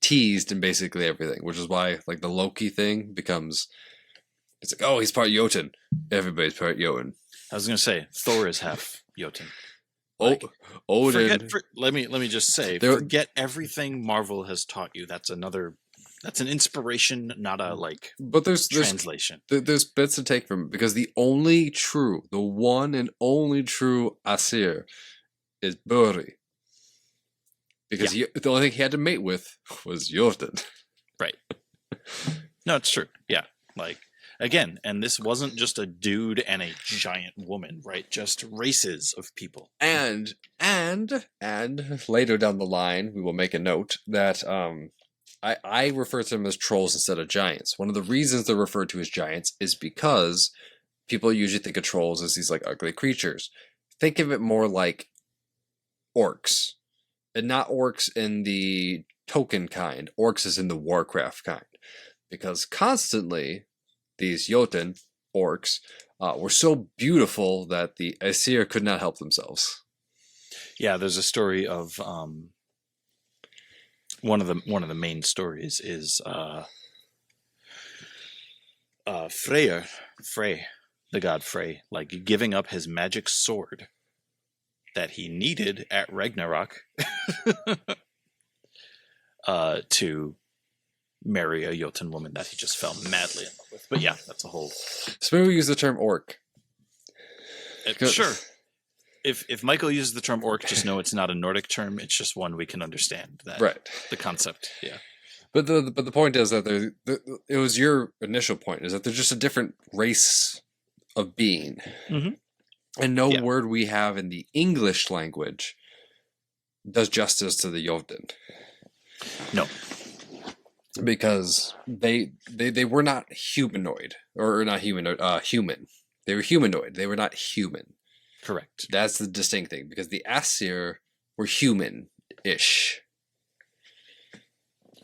teased in basically everything, which is why like the Loki thing becomes, it's like, oh, he's part Jotun. Everybody's part Jotun. I was gonna say Thor is half Jotun. Oh, Like, Odin. let me just say, There- forget everything Marvel has taught you. That's an inspiration, not a like But there's translation. there's bits to take from it, because the one and only true Asir is Buri. Because the only thing he had to mate with was Jotun. No, it's true. Yeah. Like, again, and this wasn't just a dude and a giant woman, right? Just races of people. And later down the line, we will make a note that I refer to them as trolls instead of giants. One of the reasons they're referred to as giants is because people usually think of trolls as these like ugly creatures. Think of it more like orcs, and not orcs in the token kind. Orcs is in the Warcraft kind, because constantly these Jotun orcs were so beautiful that the Aesir could not help themselves. Yeah, there's a story of one of the main stories is Frey, the god Frey, like giving up his magic sword that he needed at Ragnarok to marry a Jotun woman that he just fell madly in love with. But yeah, that's a whole. So maybe we use the term orc. Sure. If Michael uses the term orc, just know it's not a Nordic term. It's just one we can understand. That Right. the concept. Yeah. But the point is that it was your initial point, is that they're just a different race of being. Mhm. And no Yeah. word we have in the English language does justice to the Jotun. No. Because they were not humanoid, or not humanoid, human. They were humanoid. They were not human. Correct. That's the distinct thing, because the Aesir were human-ish.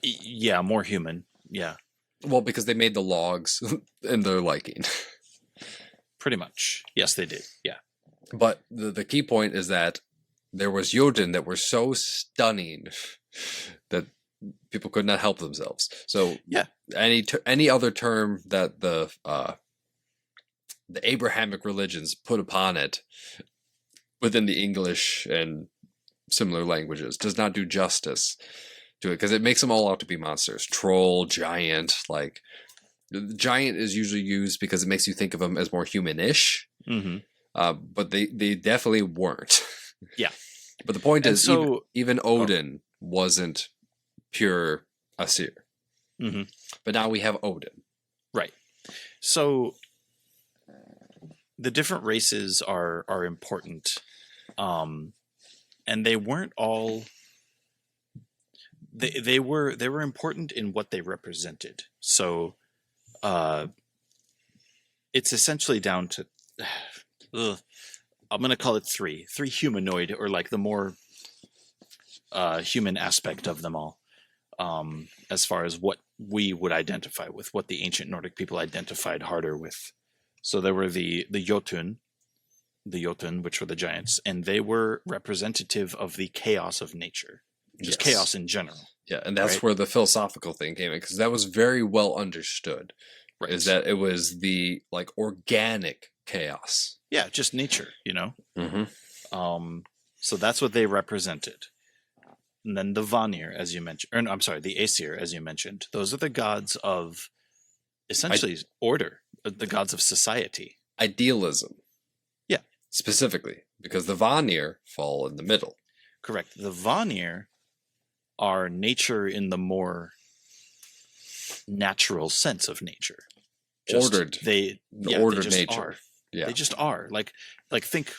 Yeah, more human. Yeah, Well, because they made the logs in their liking. pretty much. Yes, they did. Yeah. But the key point is that there was Jotun that were so stunning that people could not help themselves. So Yeah. any other term that the Abrahamic religions put upon it within the English and similar languages does not do justice to it, because it makes them all out to be monsters. Troll, giant, like the giant is usually used because it makes you think of them as more human-ish. Mm-hmm. But they definitely weren't. Yeah. But the point And is, so- even Odin wasn't pure Asir. Mm-hmm. But now we have Odin. Right. So the different races are important, and they weren't all. They were important in what they represented. So, it's essentially down to. I'm gonna call it three humanoid, or like the more human aspect of them all, as far as what we would identify with, what the ancient Nordic people identified harder with. So there were the Jotun, which were the giants, and they were representative of the chaos of nature, just Yes. chaos in general. Yeah, and that's Right. where the philosophical thing came in, because that was very well understood. Right. Is that it was the like organic chaos. Yeah, just nature, you know. Mm-hmm. So that's what they represented. And then the Vanir, as you mentioned, or no, I'm sorry, the Aesir, as you mentioned. Those are the gods of essentially order, the gods of society. Idealism. Yeah. Specifically, because the Vanir fall in the middle. Correct. The Vanir are nature in the more natural sense of nature. Ordered. Ordered they just nature. Are. Yeah. They just are. Like think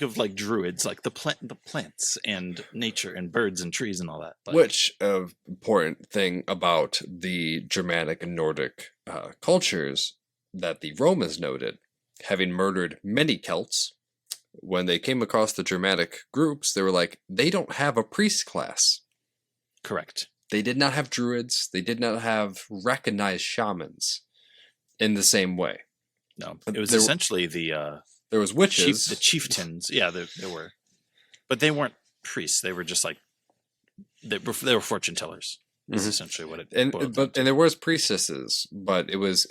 of like druids, like the plants and nature and birds and trees and all that. Like, Which important thing about the Germanic and Nordic cultures that the Romans noted, having murdered many Celts, when they came across the Germanic groups, they were like, they don't have a priest class. correct. They did not have druids. They did not have recognized shamans in the same way. No, it was There- essentially the There was witches. the chieftains. Yeah, there were, but they weren't priests. They were just like they were fortune tellers. Is Mhm. essentially what it and boiled down to. there was priestesses, but it was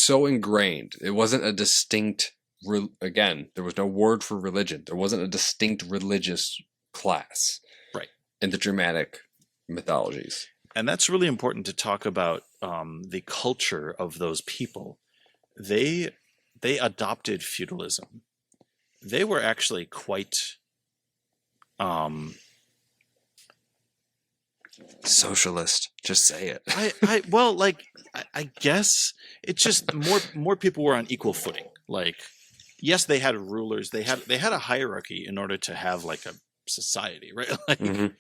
so ingrained. It wasn't a distinct. Again, there was no word for religion. There wasn't a distinct religious class, Right. in the Germanic mythologies. And that's really important to talk about the culture of those people. They adopted feudalism. They were actually quite Socialist, just say it. I guess it's just more people were on equal footing. Like, yes, they had rulers. They had a hierarchy in order to have like a society, right? Like, Mhm.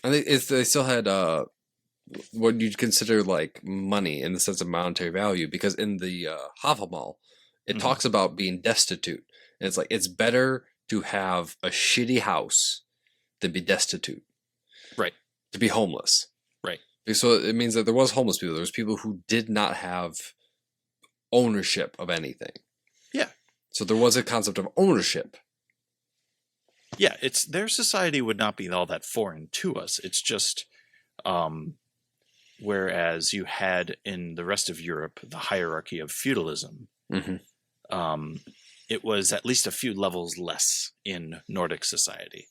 I think they still had what you'd consider like money in the sense of monetary value, because in the Havamal, it Mhm. talks about being destitute, and it's like it's better to have a shitty house than be destitute, Right. to be homeless, Right. So it means that there was homeless people. There was people who did not have ownership of anything. Yeah. So there was a concept of ownership. Yeah, it's their society would not be all that foreign to us. It's just whereas you had in the rest of Europe the hierarchy of feudalism, Mm-hmm. it was at least a few levels less in Nordic society.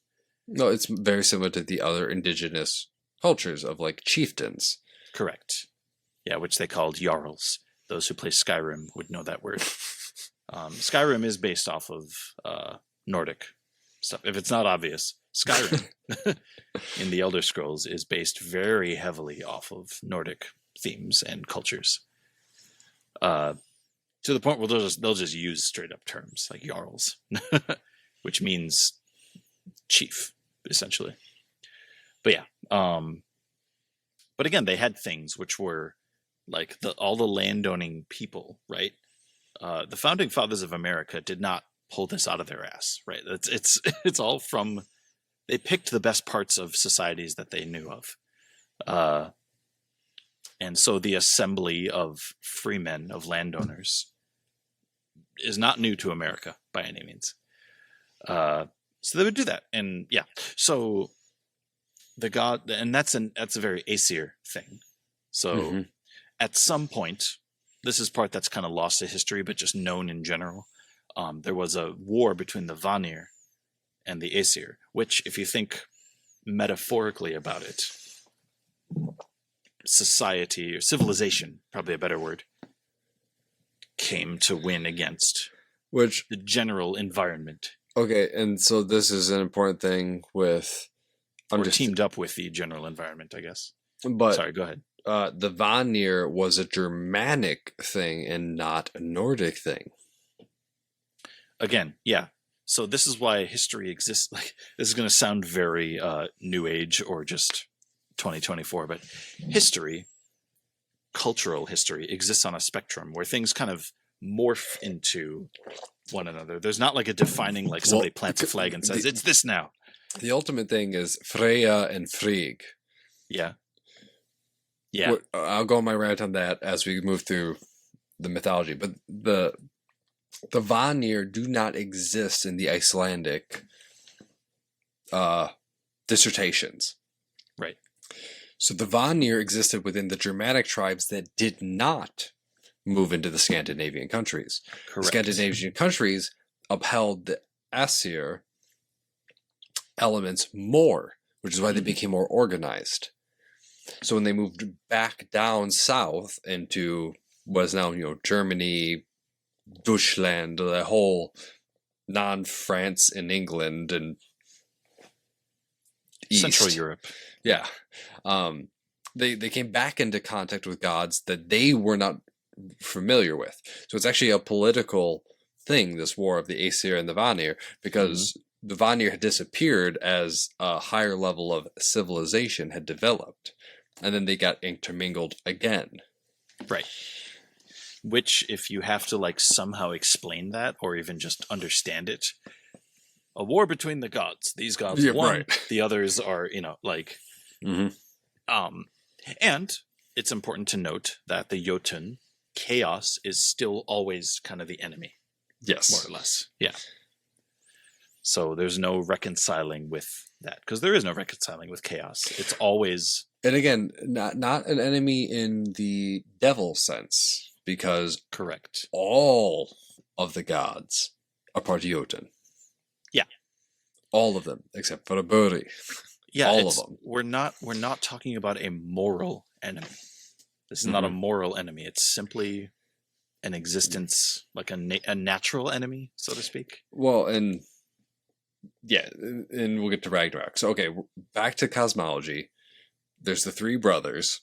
No, it's very similar to the other indigenous cultures of like chieftains. Correct. Yeah, which they called jarls. Those who play Skyrim would know that word. Skyrim is based off of Nordic stuff. If it's not obvious, Skyrim in the Elder Scrolls is based very heavily off of Nordic themes and cultures. To the point where they'll just use straight up terms like jarls, which means chief, essentially. But yeah, but again, they had things which were like all the landowning people, right? The founding fathers of America did not pull this out of their ass, right? It's all from, they picked the best parts of societies that they knew of. And so the assembly of freemen, of landowners, is not new to America by any means. So they would do that. And yeah, so the god, and that's a very Aesir thing. So Mhm. at some point, this is part that's kind of lost to history, but just known in general. There was a war between the Vanir and the Aesir, which, if you think metaphorically about it, society or civilization, probably a better word, came to win against Which, the general environment, okay, and so this is an important thing with or teamed up with the general environment, I guess. but Sorry, go ahead. the Vanir was a Germanic thing and not a Nordic thing. Again, yeah. So this is why history exists. Like, this is going to sound very new age or just 2024, but history, cultural history, exists on a spectrum where things kind of morph into one another. There's not like a defining, like somebody plants a flag and says, it's this now. The ultimate thing is Freya and Frigg. Yeah. Yeah. I'll go on my rant on that as we move through the mythology. But the Vanir do not exist in the Icelandic dissertations. Right. So the Vanir existed within the Germanic tribes that did not move into the Scandinavian countries. Correct. Scandinavian countries upheld the Aesir elements more, which is why they became more organized. So when they moved back down south into what is now, Germany, Deutschland, the whole non-France and England and East. Central Europe. Yeah. They came back into contact with gods that they were not familiar with. So it's actually a political thing, this war of the Aesir and the Vanir, because the Vanir had disappeared as a higher level of civilization had developed. And then they got intermingled again. Right. Which, if you have to somehow explain that or even just understand it, a war between the gods. These gods won. Right. The others are, Mm-hmm. And it's important to note that the Jotun, chaos, is still always kind of the enemy. Yes. More or less. Yeah. So there's no reconciling with that, because there is no reconciling with chaos. It's always... And again, not an enemy in the devil sense, because correct, all of the gods are part of Jotun. Yeah. All of them, except for the Buri. Yeah, all of them. We're not talking about a moral enemy. This is not a moral enemy. It's simply an existence, like a natural enemy, so to speak. Well, and we'll get to Ragnarok. So, okay, back to cosmology. There's the three brothers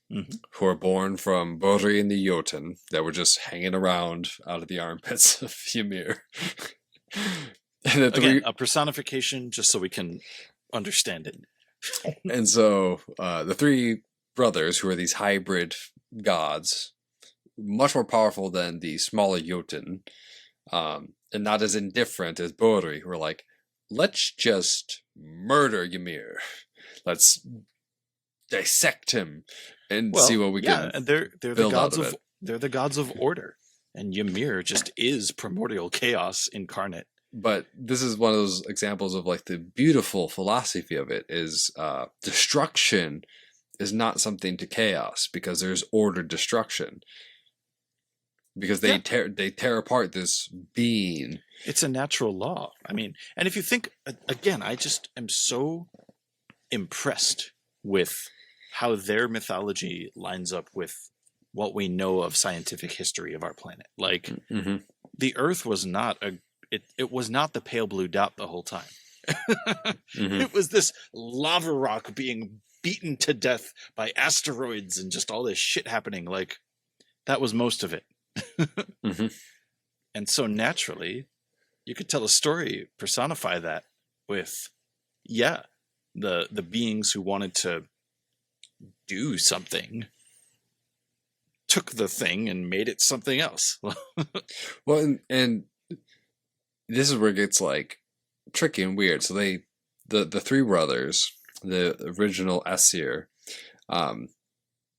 who are born from Buri and the Jotun that were just hanging around out of the armpits of Ymir. And Again, a personification, just so we can understand it. And so the three brothers, who are these hybrid gods, much more powerful than the smaller Jotun, and not as indifferent as Buri, who are like, let's just murder Ymir. Let's dissect him and see what we can. And they're the gods of order, and Ymir just is primordial chaos incarnate. But this is one of those examples of the beautiful philosophy of it is destruction is not something to chaos, because there's ordered destruction. Because they tear apart this being. It's a natural law. I mean, and if you think again, I just am so impressed with how their mythology lines up with what we know of scientific history of our planet. The Earth was not it was not the pale blue dot the whole time. It was this lava rock being beaten to death by asteroids and just all this shit happening. That was most of it. And so naturally, you could tell a story, personify that with, the beings who wanted to do something took the thing and made it something else. Well, and this is where it gets tricky and weird. So the three brothers, the original Aesir,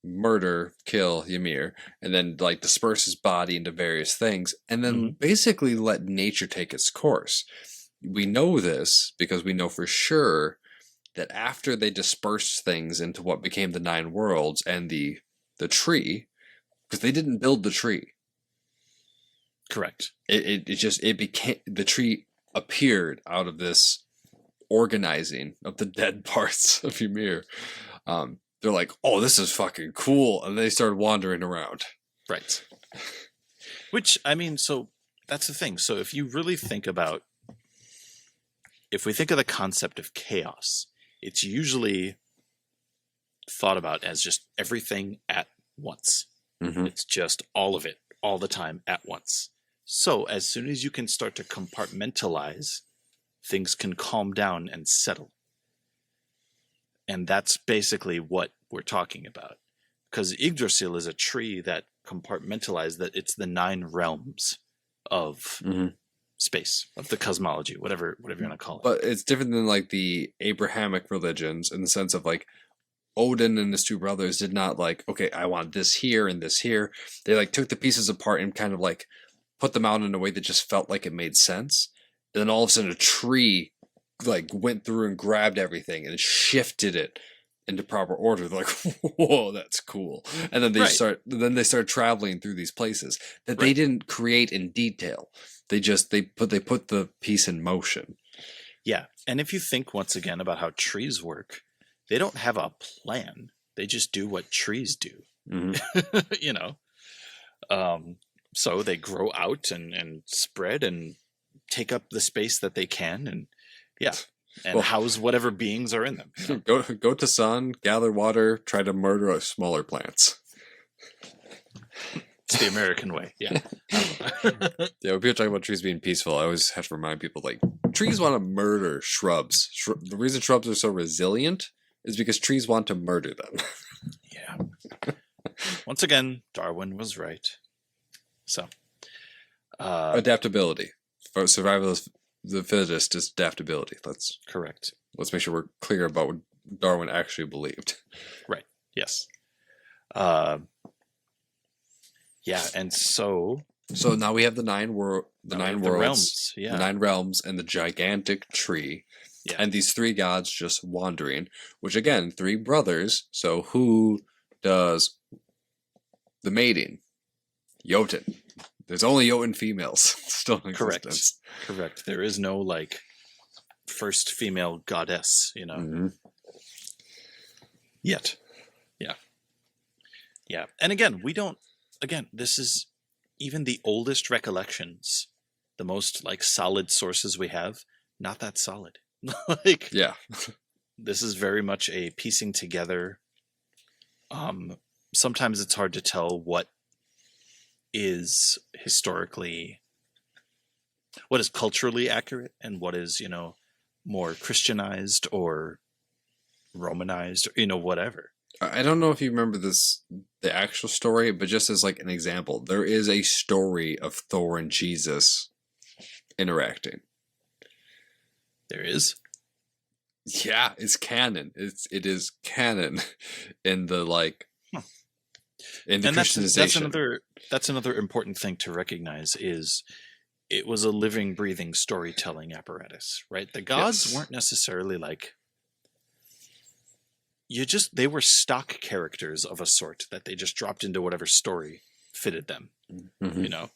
murder, kill Ymir, and then disperse his body into various things, and then basically let nature take its course. We know this because we know for sure that after they dispersed things into what became the 9 worlds and the tree, because they didn't build the tree. Correct. It became, the tree appeared out of this organizing of the dead parts of Ymir. They're like, oh, this is fucking cool. And they started wandering around. Right. Which, I mean, so that's the thing. So if you really think about, if we think of the concept of chaos, it's usually thought about as just everything at once. It's just all of it, all the time at once. So as soon as you can start to compartmentalize, things can calm down and settle. And that's basically what we're talking about. Because Yggdrasil is a tree that compartmentalized, that it's the 9 realms of space, of the cosmology, whatever you want to call it. But it's different than like the Abrahamic religions in the sense of like Odin and his two brothers did not like, okay, I want this here and this here. They like took the pieces apart and kind of like put them out in a way that just felt like it made sense. And then all of a sudden a tree like went through and grabbed everything and shifted it into proper order. They're like, whoa, that's cool. And then they start traveling through these places that they didn't create in detail. They put the piece in motion. Yeah. And if you think once again about how trees work, they don't have a plan. They just do what trees do. Mm-hmm. You know? So they grow out and spread and take up the space that they can, and house whatever beings are in them. You know? Go to sun, gather water, try to murder smaller plants. It's the American way. Yeah. Yeah, when people talk about trees being peaceful, I always have to remind people like trees want to murder shrubs. The reason shrubs are so resilient is because trees want to murder them. Yeah. Once again, Darwin was right. So, adaptability. For survival of the fittest is adaptability. Correct. Let's make sure we're clear about what Darwin actually believed. Right. Yes. Yeah, and so now we have the nine worlds, yeah. the 9 realms, and the gigantic tree, and these 3 gods just wandering. Which again, 3 brothers. So who does the mating? Jotun. There's only Jotun females still in existence. Correct. There is no like first female goddess, you know. Mm-hmm. Yet. Yeah. Yeah. And again, this is even the oldest recollections, the most like solid sources we have, not that solid. Like, yeah. This is very much a piecing together. Sometimes it's hard to tell what is culturally accurate and what is, you know, more Christianized or Romanized, or, you know, whatever. I don't know if you remember the actual story, but just as like an example, there is a story of Thor and Jesus interacting. There is? Yeah, it's canon. It is canon in the like in the and Christianization. That's another important thing to recognize is it was a living, breathing storytelling apparatus, right? The gods weren't necessarily like they were stock characters of a sort that they just dropped into whatever story fitted them. Mm-hmm. You know,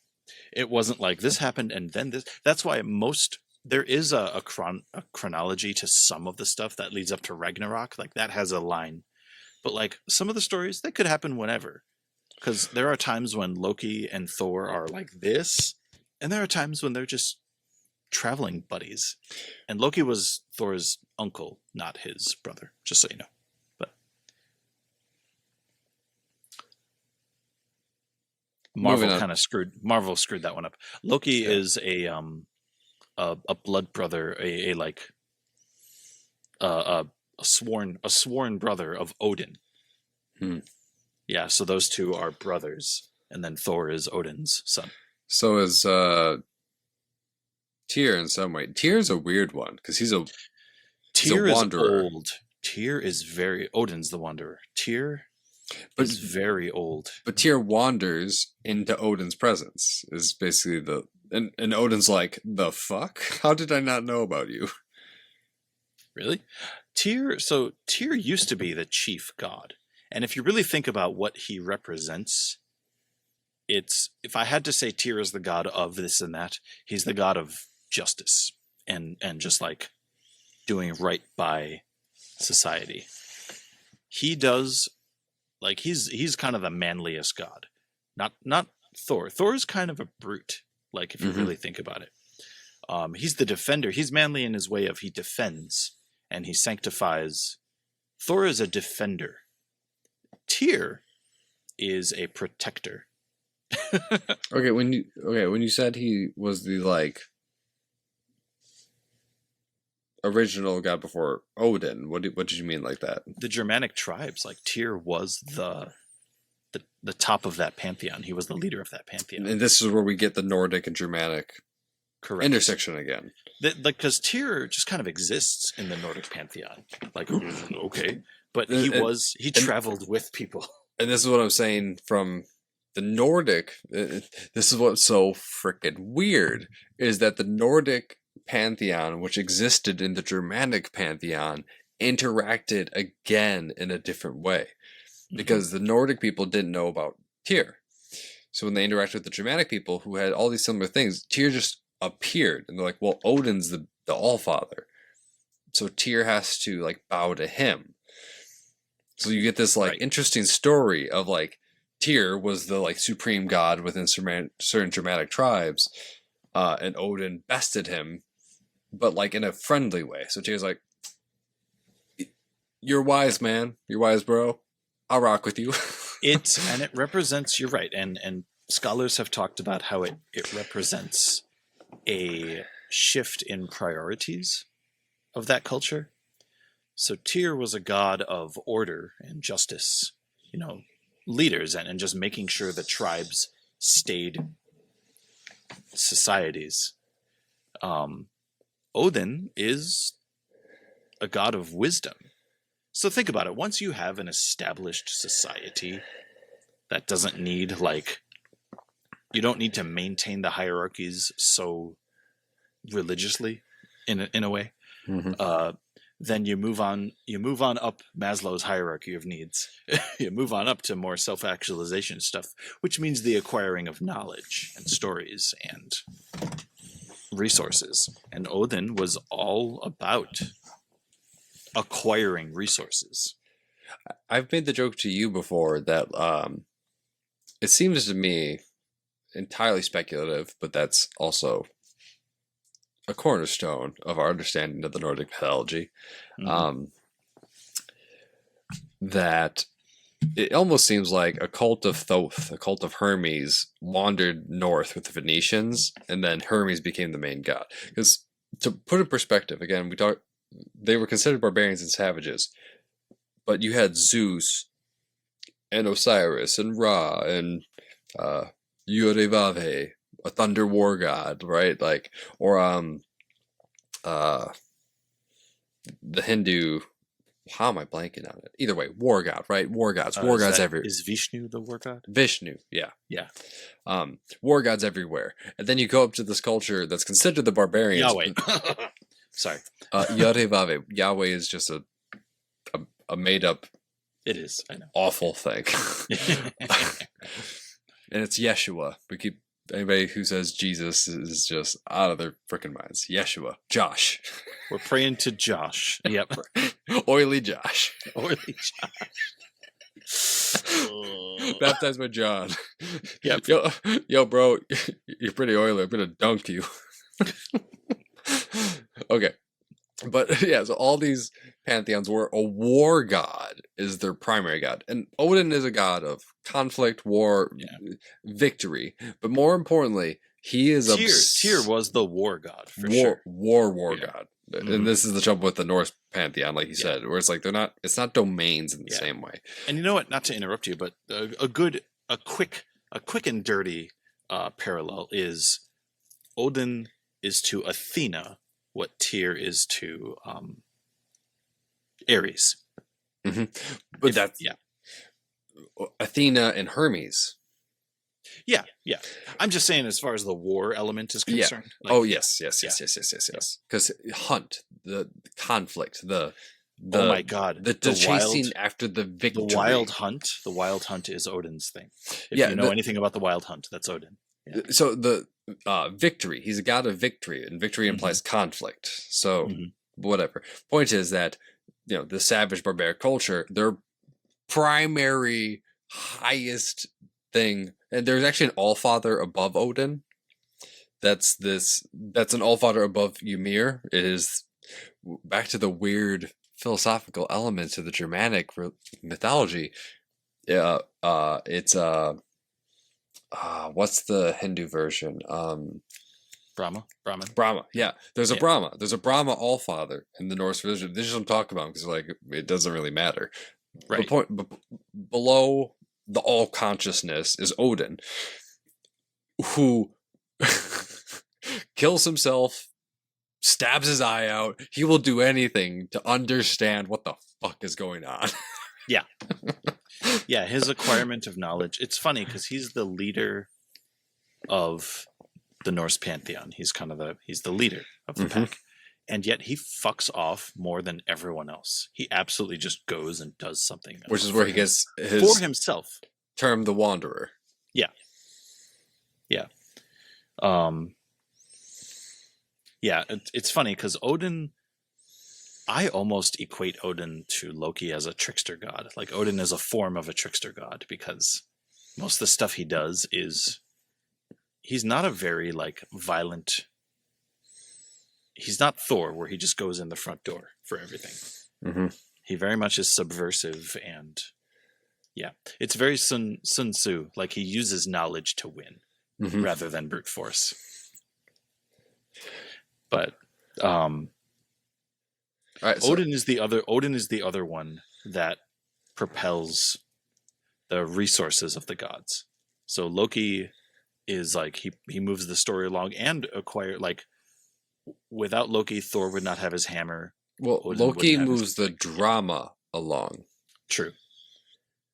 it wasn't like this happened and then this. That's why there is a chronology to some of the stuff that leads up to Ragnarok. Like that has a line, but like some of the stories, they could happen whenever. Because there are times when Loki and Thor are like this, and there are times when they're just traveling buddies. And Loki was Thor's uncle, not his brother, just so you know. But Marvel screwed that one up. Loki is a blood brother, a sworn brother of Odin. Yeah, so those two are brothers, and then Thor is Odin's son. So is Tyr in some way. Tyr's a weird one because he's a wanderer. Is old. Tyr is Odin's the wanderer. Tyr is very old. But Tyr wanders into Odin's presence. Is basically and Odin's like, the fuck? How did I not know about you? Really? Tyr used to be the chief god. And if you really think about what he represents, if I had to say Tyr is the god of this and that, he's the god of justice and just like doing right by society. He does like he's kind of the manliest god. Not Thor. Thor's kind of a brute, like if you really think about it. He's the defender. He's manly in his way of he defends and he sanctifies. Thor is a defender. Tyr is a protector. Okay, when you said he was the like original god before Odin, what did you mean like that? The Germanic tribes, like Tyr was the top of that pantheon. He was the leader of that pantheon. And this is where we get the Nordic and Germanic Correct. intersection again. Because Tyr just kind of exists in the Nordic pantheon. Like, okay, but he traveled with people. And this is what I'm saying from the Nordic. This is what's so freaking weird is that the Nordic pantheon, which existed in the Germanic pantheon, interacted again in a different way because the Nordic people didn't know about Tyr. So when they interacted with the Germanic people who had all these similar things, Tyr just appeared and they're like, well, Odin's the Allfather. So Tyr has to like bow to him. So you get this like interesting story of like Tyr was the like supreme god within certain Germanic tribes, and Odin bested him, but like in a friendly way. So Tyr's like, "You're wise, man. You're wise, bro. I'll rock with you." It represents. You're right, and scholars have talked about how it represents a shift in priorities of that culture. So Tyr was a god of order and justice, leaders and just making sure the tribes stayed societies. Odin is a god of wisdom. So think about it. Once you have an established society that doesn't need you don't need to maintain the hierarchies so religiously in a way. Mm-hmm. Then you move on up Maslow's hierarchy of needs. You move on up to more self-actualization stuff, which means the acquiring of knowledge and stories and resources. And Odin was all about acquiring resources. I've made the joke to you before that it seems to me entirely speculative, but that's also a cornerstone of our understanding of the Nordic mythology. Mm-hmm. That it almost seems like a cult of Thoth, a cult of Hermes, wandered north with the Phoenicians, and then Hermes became the main god. Because to put in perspective, again, they were considered barbarians and savages, but you had Zeus and Osiris and Ra and Yorevave, a thunder war god, right? The Hindu. How am I blanking on it? Either way, war god, right? War gods everywhere. Is Vishnu the war god? Vishnu, yeah. War gods everywhere, and then you go up to this culture that's considered the barbarians. Yahweh. Sorry. Yorevave. Yahweh is just a made up. It is. I know. Awful thing. And it's Yeshua. Anybody who says Jesus is just out of their freaking minds. Yeshua. Josh. We're praying to Josh. Yep. Oily Josh. Oily Josh. Baptized by John. Yep. Yo, bro, you're pretty oily. I'm going to dunk you. Okay. But yeah, so all these pantheons were a war god is their primary god. And Odin is a god of conflict, war, victory. But more importantly, he is Tyr was the war god for sure. War god. Mm-hmm. And this is the trouble with the Norse pantheon, like you said, where it's like it's not domains in the same way. And you know what, not to interrupt you, but a quick and dirty parallel is Odin is to Athena what Tyr is to Ares. Mm-hmm. But Athena and Hermes. Yeah. I'm just saying, as far as the war element is concerned. Yeah. Yes. Because hunt, the conflict, oh my god, the chasing after the victory. The wild hunt is Odin's thing. If you know anything about the wild hunt, that's Odin. Yeah. So the victory, he's a god of victory, and victory implies conflict. So whatever. Point is that the savage barbaric culture, their primary highest thing, and there's actually an Allfather above Odin. That's an Allfather above Ymir. It is back to the weird philosophical elements of the Germanic mythology. It's what's the Hindu version? Brahman. Brahma. Yeah, there's a Brahma. There's a Brahma Allfather in the Norse religion. This is what I'm talking about because it doesn't really matter. Right. Below the all consciousness is Odin, who kills himself, stabs his eye out. He will do anything to understand what the fuck is going on. Yeah, his acquirement of knowledge. It's funny because he's the leader of the Norse pantheon. He's kind of he's the leader of the pack. And yet he fucks off more than everyone else. He absolutely just goes and does something. Which is where he gets for his himself. term, the Wanderer. Yeah. It's funny because Odin, I almost equate Odin to Loki as a trickster god. Like Odin is a form of a trickster god because most of the stuff he does is, he's not a very like violent, he's not Thor where he just goes in the front door for everything. He very much is subversive and it's very Sun Tzu. Like he uses knowledge to win rather than brute force. But All right, so Odin is the other one that propels the resources of the gods. So Loki is like he moves the story along and acquire, like, without Loki, Thor would not have his hammer. well, Odin Loki wouldn't have moves his- the drama along, True.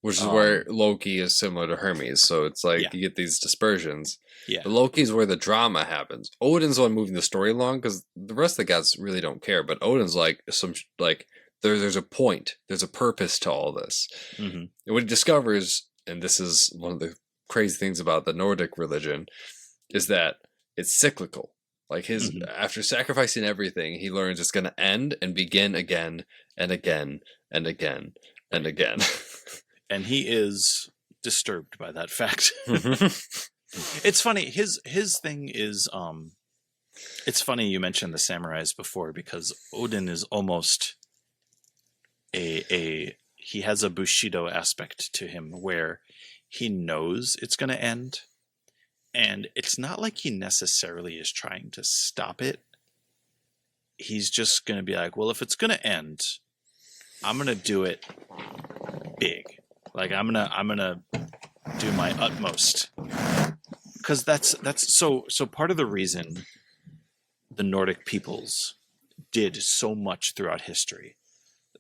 which is where Loki is similar to Hermes. So it's like you get these dispersions. Yeah. But Loki's where the drama happens. Odin's the one moving the story along because the rest of the gods really don't care. But Odin's like there's a point, there's a purpose to all this. Mm-hmm. And what he discovers, and this is one of the crazy things about the Nordic religion, is that it's cyclical. Like his after sacrificing everything, he learns it's going to end and begin again and again and again and again. And he is disturbed by that fact. It's funny. His thing is it's funny you mentioned the samurais before because Odin is almost he has a Bushido aspect to him where he knows it's going to end, and it's not like he necessarily is trying to stop it. He's just going to be like, well, if it's going to end, I'm going to do it big. Like I'm going to do my utmost. Because that's so part of the reason the Nordic peoples did so much throughout history.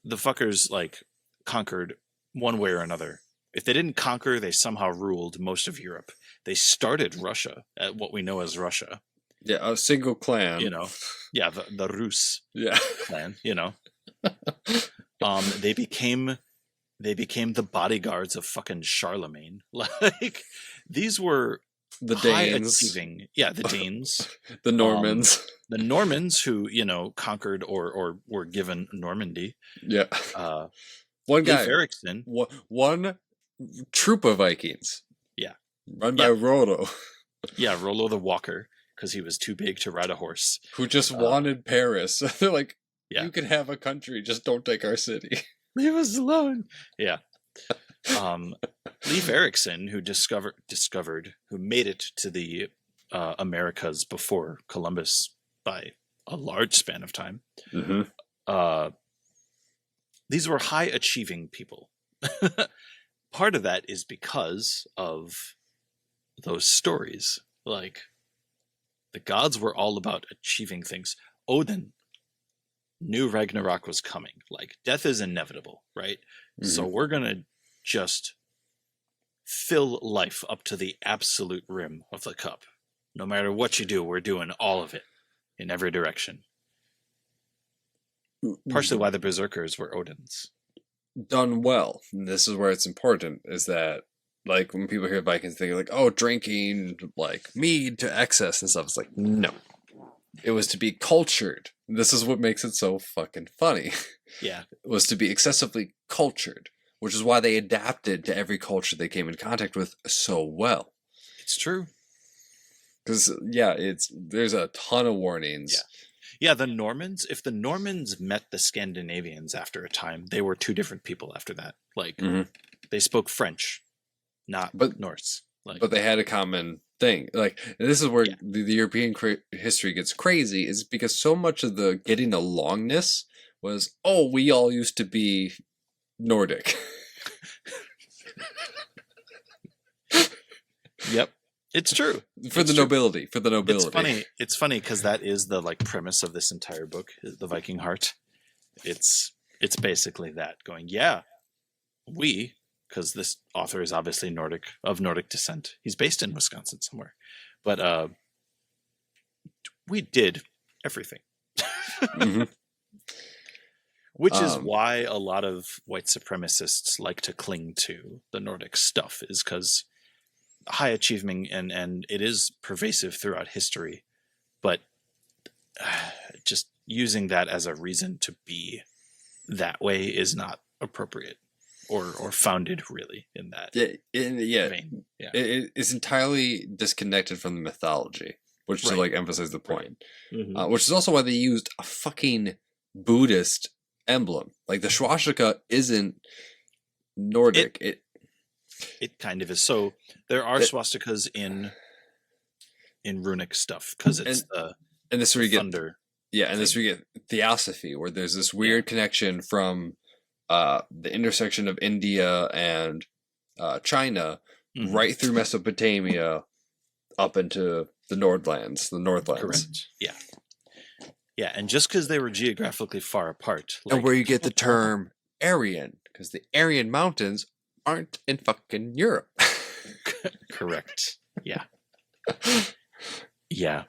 The fuckers like conquered one way or another. If they didn't conquer, they somehow ruled most of Europe. They started Russia at what we know as Russia. Yeah, a single clan. You know, yeah, the Rus Yeah. clan. You know, they became the bodyguards of fucking Charlemagne. Like these were The high Danes, achieving, the Danes, the Normans. the Normans who conquered or were given Normandy. Yeah. Uh, One guy. Leif Erikson. One troop of Vikings. Yeah. Run by Rollo, Yeah, Rollo the Walker, because he was too big to ride a horse. who just wanted Paris. They're like, Yeah. you can have a country, just don't take our city. Leave us alone. Yeah. Leif Erikson, who who made it to the Americas before Columbus by a large span of time. These were high achieving people. Part of that is because of those stories. Like the gods were all about achieving things. Odin knew Ragnarok was coming. Like death is inevitable, right? So we're going to just fill life up to the absolute rim of the cup. No matter what you do, we're doing all of it in every direction. Partially why the berserkers were Odin's. Done well. And this is where it's important, is that, like, when people hear Vikings, they think, like, oh, drinking, like, mead to excess and stuff. It's like, no. It was to be cultured. This is what makes it so fucking funny. Yeah. It was to be excessively cultured, which is why they adapted to every culture they came in contact with so well. It's true. Because, there's a ton of warnings. Yeah, the Normans, if the Normans met the Scandinavians after a time, they were two different people after that. Like, they spoke French, not Norse. Like, But they had a common thing. Like, and this is where the European history gets crazy, is because so much of the getting alongness was, oh, we all used to be Nordic. Yep. It's true. For the nobility. For the nobility. It's funny because that is the like premise of this entire book, the Viking Heart. It's basically that going, yeah, because this author is obviously of Nordic descent. He's based in Wisconsin somewhere, but we did everything, Mhm. which is why a lot of white supremacists like to cling to the Nordic stuff, is because high achieving and it is pervasive throughout history, but just using that as a reason to be that way is not appropriate or founded really in that vein. Yeah. It's entirely disconnected from the mythology, which to like emphasize the point, which is also why they used a fucking Buddhist emblem. Like the swastika isn't Nordic. It kind of is. So there are swastikas in runic stuff because it's and this is where you thunder. And this we get theosophy, where there's this weird connection from the intersection of India and China, right through Mesopotamia, up into the Northlands. Correct. Yeah. Yeah, and just because they were geographically far apart, and where you get the term Aryan, because the Aryan Mountains aren't in fucking Europe. Correct. Yeah. Yeah.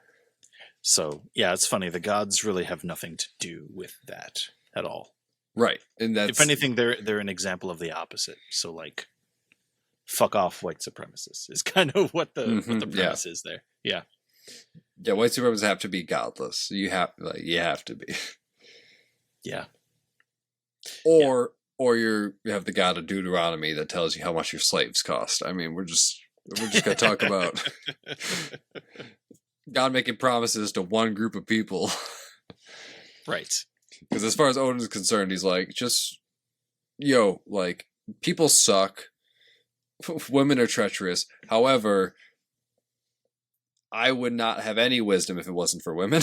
So, yeah, it's funny. The gods really have nothing to do with that at all. Right. And that's, if anything, they're an example of the opposite. So, like, fuck off white supremacists is kind of what the premise is there. Yeah. Yeah, white supremacists have to be godless. You have to be. Yeah. Or you have the god of Deuteronomy that tells you how much your slaves cost. I mean, we're just gonna talk about God making promises to one group of people. Right. Because as far as Odin is concerned, he's like, like, people suck. Women are treacherous. However, I would not have any wisdom if it wasn't for women.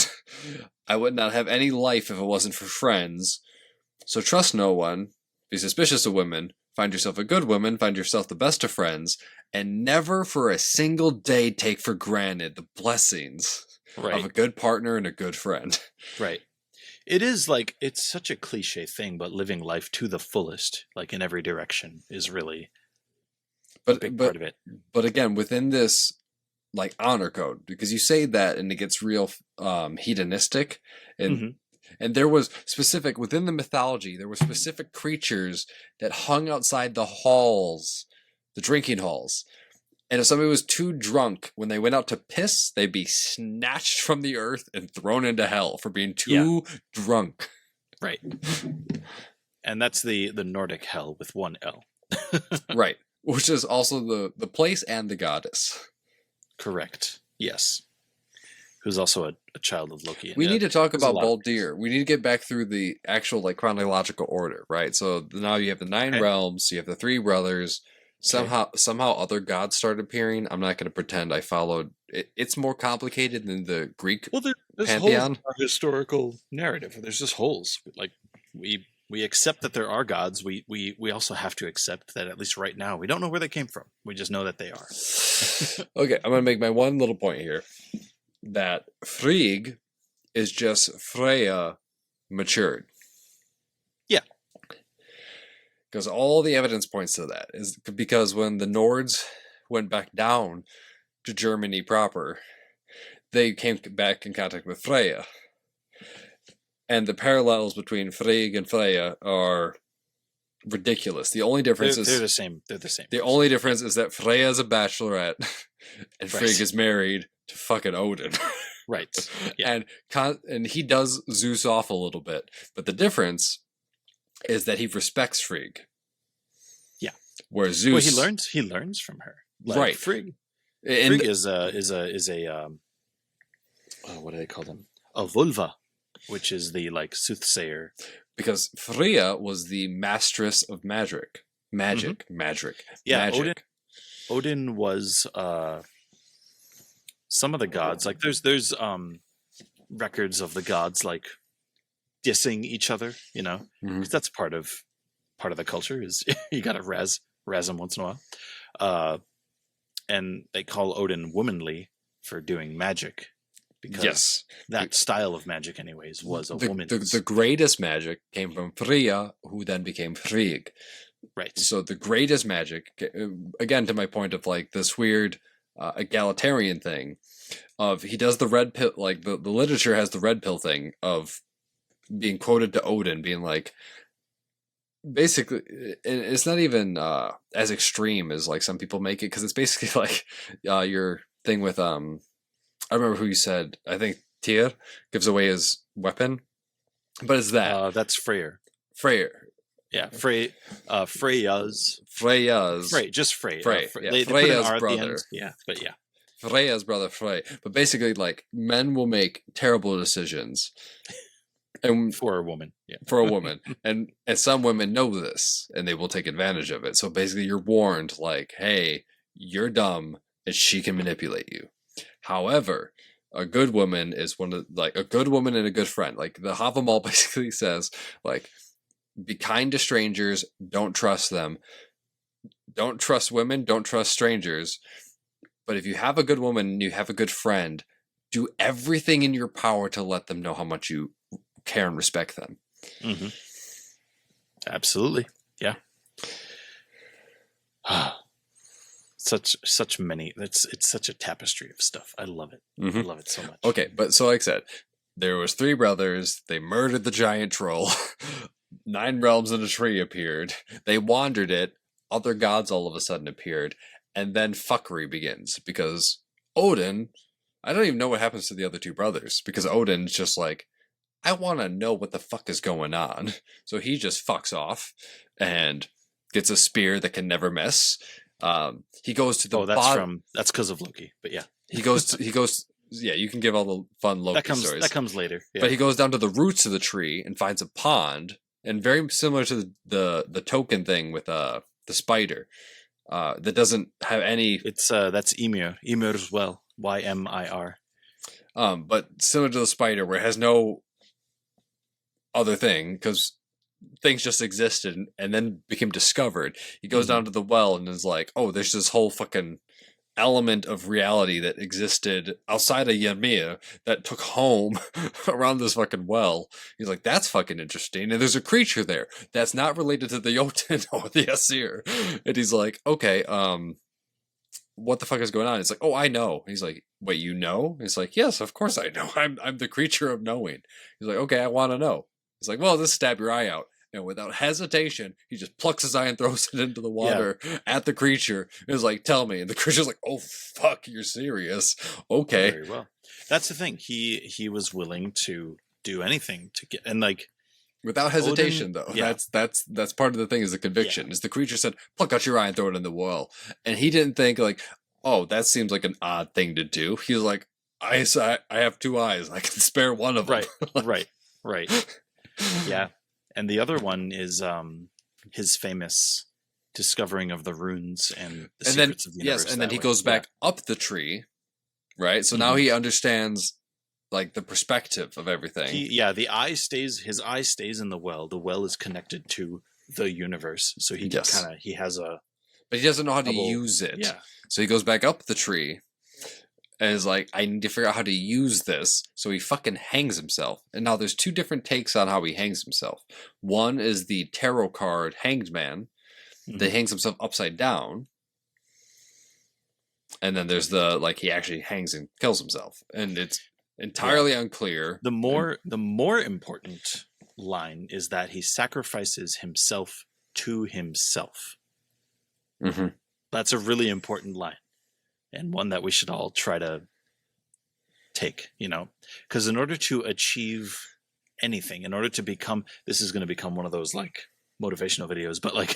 I would not have any life if it wasn't for friends. So trust no one. Be suspicious of women. Find yourself a good woman. Find yourself the best of friends. And never for a single day take for granted the blessings of a good partner and a good friend. Right. It is like, it's such a cliche thing, but living life to the fullest, like in every direction, is really a big part of it. But again, within this, like, honor code, because you say that and it gets real hedonistic, and there was specific, within the mythology, there were specific creatures that hung outside the halls, the drinking halls. And if somebody was too drunk, when they went out to piss, they'd be snatched from the earth and thrown into hell for being too drunk. Right. And that's the Nordic hell with one L. Right. Which is also the place and the goddess. Correct. Yes. Who's also a child of Loki. We need to talk about Baldur. We need to get back through the actual, like, chronological order, right? So now you have the 9 realms, you have the 3 brothers. Somehow other gods started appearing. I'm not going to pretend I followed. It's more complicated than the Greek pantheon. Holes in our historical narrative. There's just holes. Like, we accept that there are gods. We also have to accept that, at least right now, we don't know where they came from. We just know that they are. Okay, I'm going to make my one little point here. That Frigg is just Freya matured. Yeah. Because all the evidence points to that. Is because when the Nords went back down to Germany proper, they came back in contact with Freya. And the parallels between Frigg and Freya are ridiculous. The only difference is they're the same. They're the same. The only difference is that Freya is a bachelorette and Frigg is married to fucking Odin. Right. Yeah. And he does Zeus off a little bit, but the difference is that he respects Frigg. Yeah. Where Zeus, well, he learns from her. Like, right. Frigg is a what do they call them? A vulva, which is the, like, soothsayer. Because Freya was the mistress of magic. Magic. Yeah, magic. Odin was some of the gods. Like, there's records of the gods, like, dissing each other, you know? Because that's part of the culture, is you gotta razz them once in a while. and they call Odin womanly for doing magic, because Yes. that style of magic, anyways, was a woman's. The greatest magic came from Freya, who then became Frigg. Right. So the greatest magic, again, to my point of like this weird egalitarian thing of he does the red pill, like the literature has the red pill thing of being quoted to Odin being like, basically, it's not even as extreme as like some people make it, because it's basically like your thing with I remember who you said, I think Tyr gives away his weapon, but it's that That's Freyr. Freyr. Yeah, Freya's. Just Frey. Frey, yeah, They put an Freya's R at the brother. end. Yeah, but yeah. Freya's brother Frey. But basically, like, men will make terrible decisions. And For a woman. Yeah. for a woman. and some women know this and they will take advantage of it. So basically you're warned, like, hey, you're dumb and she can manipulate you. However, a good woman is a good woman and a good friend. Like the Havamal basically says, like, be kind to strangers, don't trust them. Don't trust women, don't trust strangers. But if you have a good woman and you have a good friend, do everything in your power to let them know how much you care and respect them. Mm-hmm. Absolutely. Yeah. Such many. It's such a tapestry of stuff. I love it. I love it so much. Okay, but so like I said, there was 3 brothers. They murdered the giant troll. 9 realms in a tree appeared. They wandered it. Other gods all of a sudden appeared. And then fuckery begins. Because Odin, I don't even know what happens to the other 2 brothers. Because Odin's just like, I want to know what the fuck is going on. So he just fucks off. And gets a spear that can never miss. He goes to the that's because of Loki. But yeah. He goes, yeah, you can give all the fun Loki stories. That comes later. Yeah. But he goes down to the roots of the tree and finds a pond, and very similar to the token thing with the spider, that doesn't have any. It's that's Ymir. Ymir's well. Ymir. But similar to the spider, where it has no other thing, because things just existed and then became discovered. He goes down to the well and is like, oh, there's this whole fucking element of reality that existed outside of Ymir that took home around this fucking well. He's like, that's fucking interesting. And there's a creature there that's not related to the Jotun or the Asir. And he's like, okay, what the fuck is going on? It's like, oh, I know. He's like, wait, you know? He's like, yes, of course I know. I'm the creature of knowing. He's like, okay, I want to know. He's like, well, just stab your eye out. And without hesitation, he just plucks his eye and throws it into the water at the creature. He's like, tell me. And the creature's like, oh, fuck, you're serious. Okay. Very well. That's the thing. He was willing to do anything to get, and like, without hesitation, Odin, though. yeah. That's part of the thing, is the conviction. Is the creature said, pluck out your eye and throw it in the well. And he didn't think like, oh, that seems like an odd thing to do. He was like, I have 2 eyes. I can spare one of them. Right. Yeah. And the other one is his famous discovering of the runes and the secrets of the universe. Yes, and then he goes back up the tree, right? So now he understands like the perspective of everything. His eye stays in the well. The well is connected to the universe. So he he has a, but he doesn't know how to use it. Yeah. So he goes back up the tree and is like, I need to figure out how to use this. So he fucking hangs himself. And now there's 2 different takes on how he hangs himself. One is the tarot card Hanged Man that hangs himself upside down. And then there's the, like, he actually hangs and kills himself. And it's entirely unclear. The more important line is that he sacrifices himself to himself. Mm-hmm. That's a really important line. And one that we should all try to take, because in order to achieve anything, in order to become, this is going to become one of those like motivational videos, but like,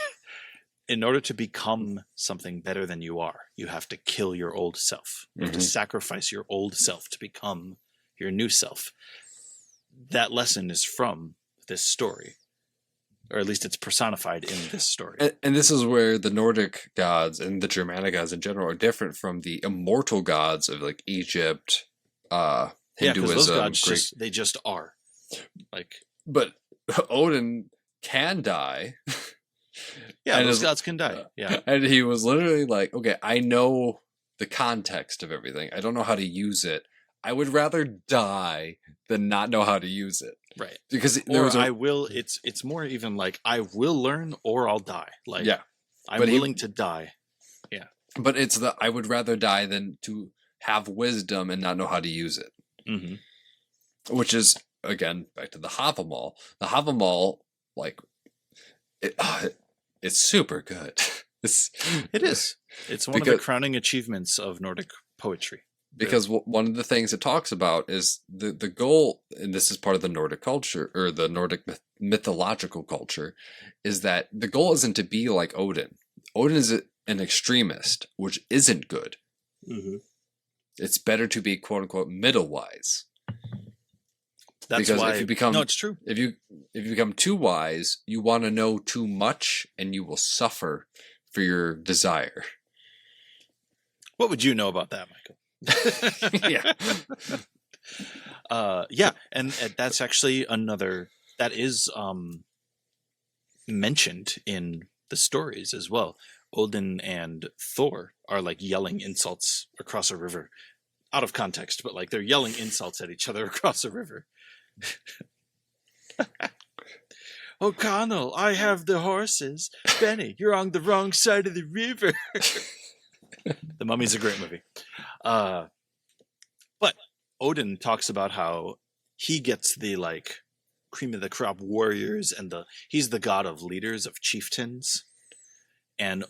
in order to become something better than you are, you have to kill your old self. You have to sacrifice your old self to become your new self. That lesson is from this story. Or at least it's personified in this story. And this is where the Nordic gods and the Germanic gods in general are different from the immortal gods of like Egypt, Hinduism. Those gods they just are. Like, but Odin can die. Yeah, those gods can die. Yeah. And he was literally like, okay, I know the context of everything. I don't know how to use it. I would rather die than not know how to use it. Right. Because there Or was I will. It's more even like I will learn or I'll die. Like yeah, I'm but willing to die. but it's the I would rather die than to have wisdom and not know how to use it. Mm-hmm. Which is again back to the Havamal. The Havamal, like it's super good. It is. It's one of the crowning achievements of Nordic poetry. Because one of the things it talks about is the goal, and this is part of the Nordic culture or the Nordic mythological culture, is that the goal isn't to be like Odin. Odin is an extremist, which isn't good. Mm-hmm. It's better to be quote unquote middle wise. That's because why. if you become No, it's true. If you become too wise, you want to know too much, and you will suffer for your desire. What would you know about that, Michael? Yeah. Yeah, and that's actually another that is mentioned in the stories as well. Odin and Thor are like yelling insults across a river, out of context, but like they're yelling insults at each other across a river. O'Connell, I have the horses. Benny, you're on the wrong side of the river. The Mummy's a great movie. But Odin talks about how he gets the like cream of the crop warriors and he's the god of leaders, of chieftains. And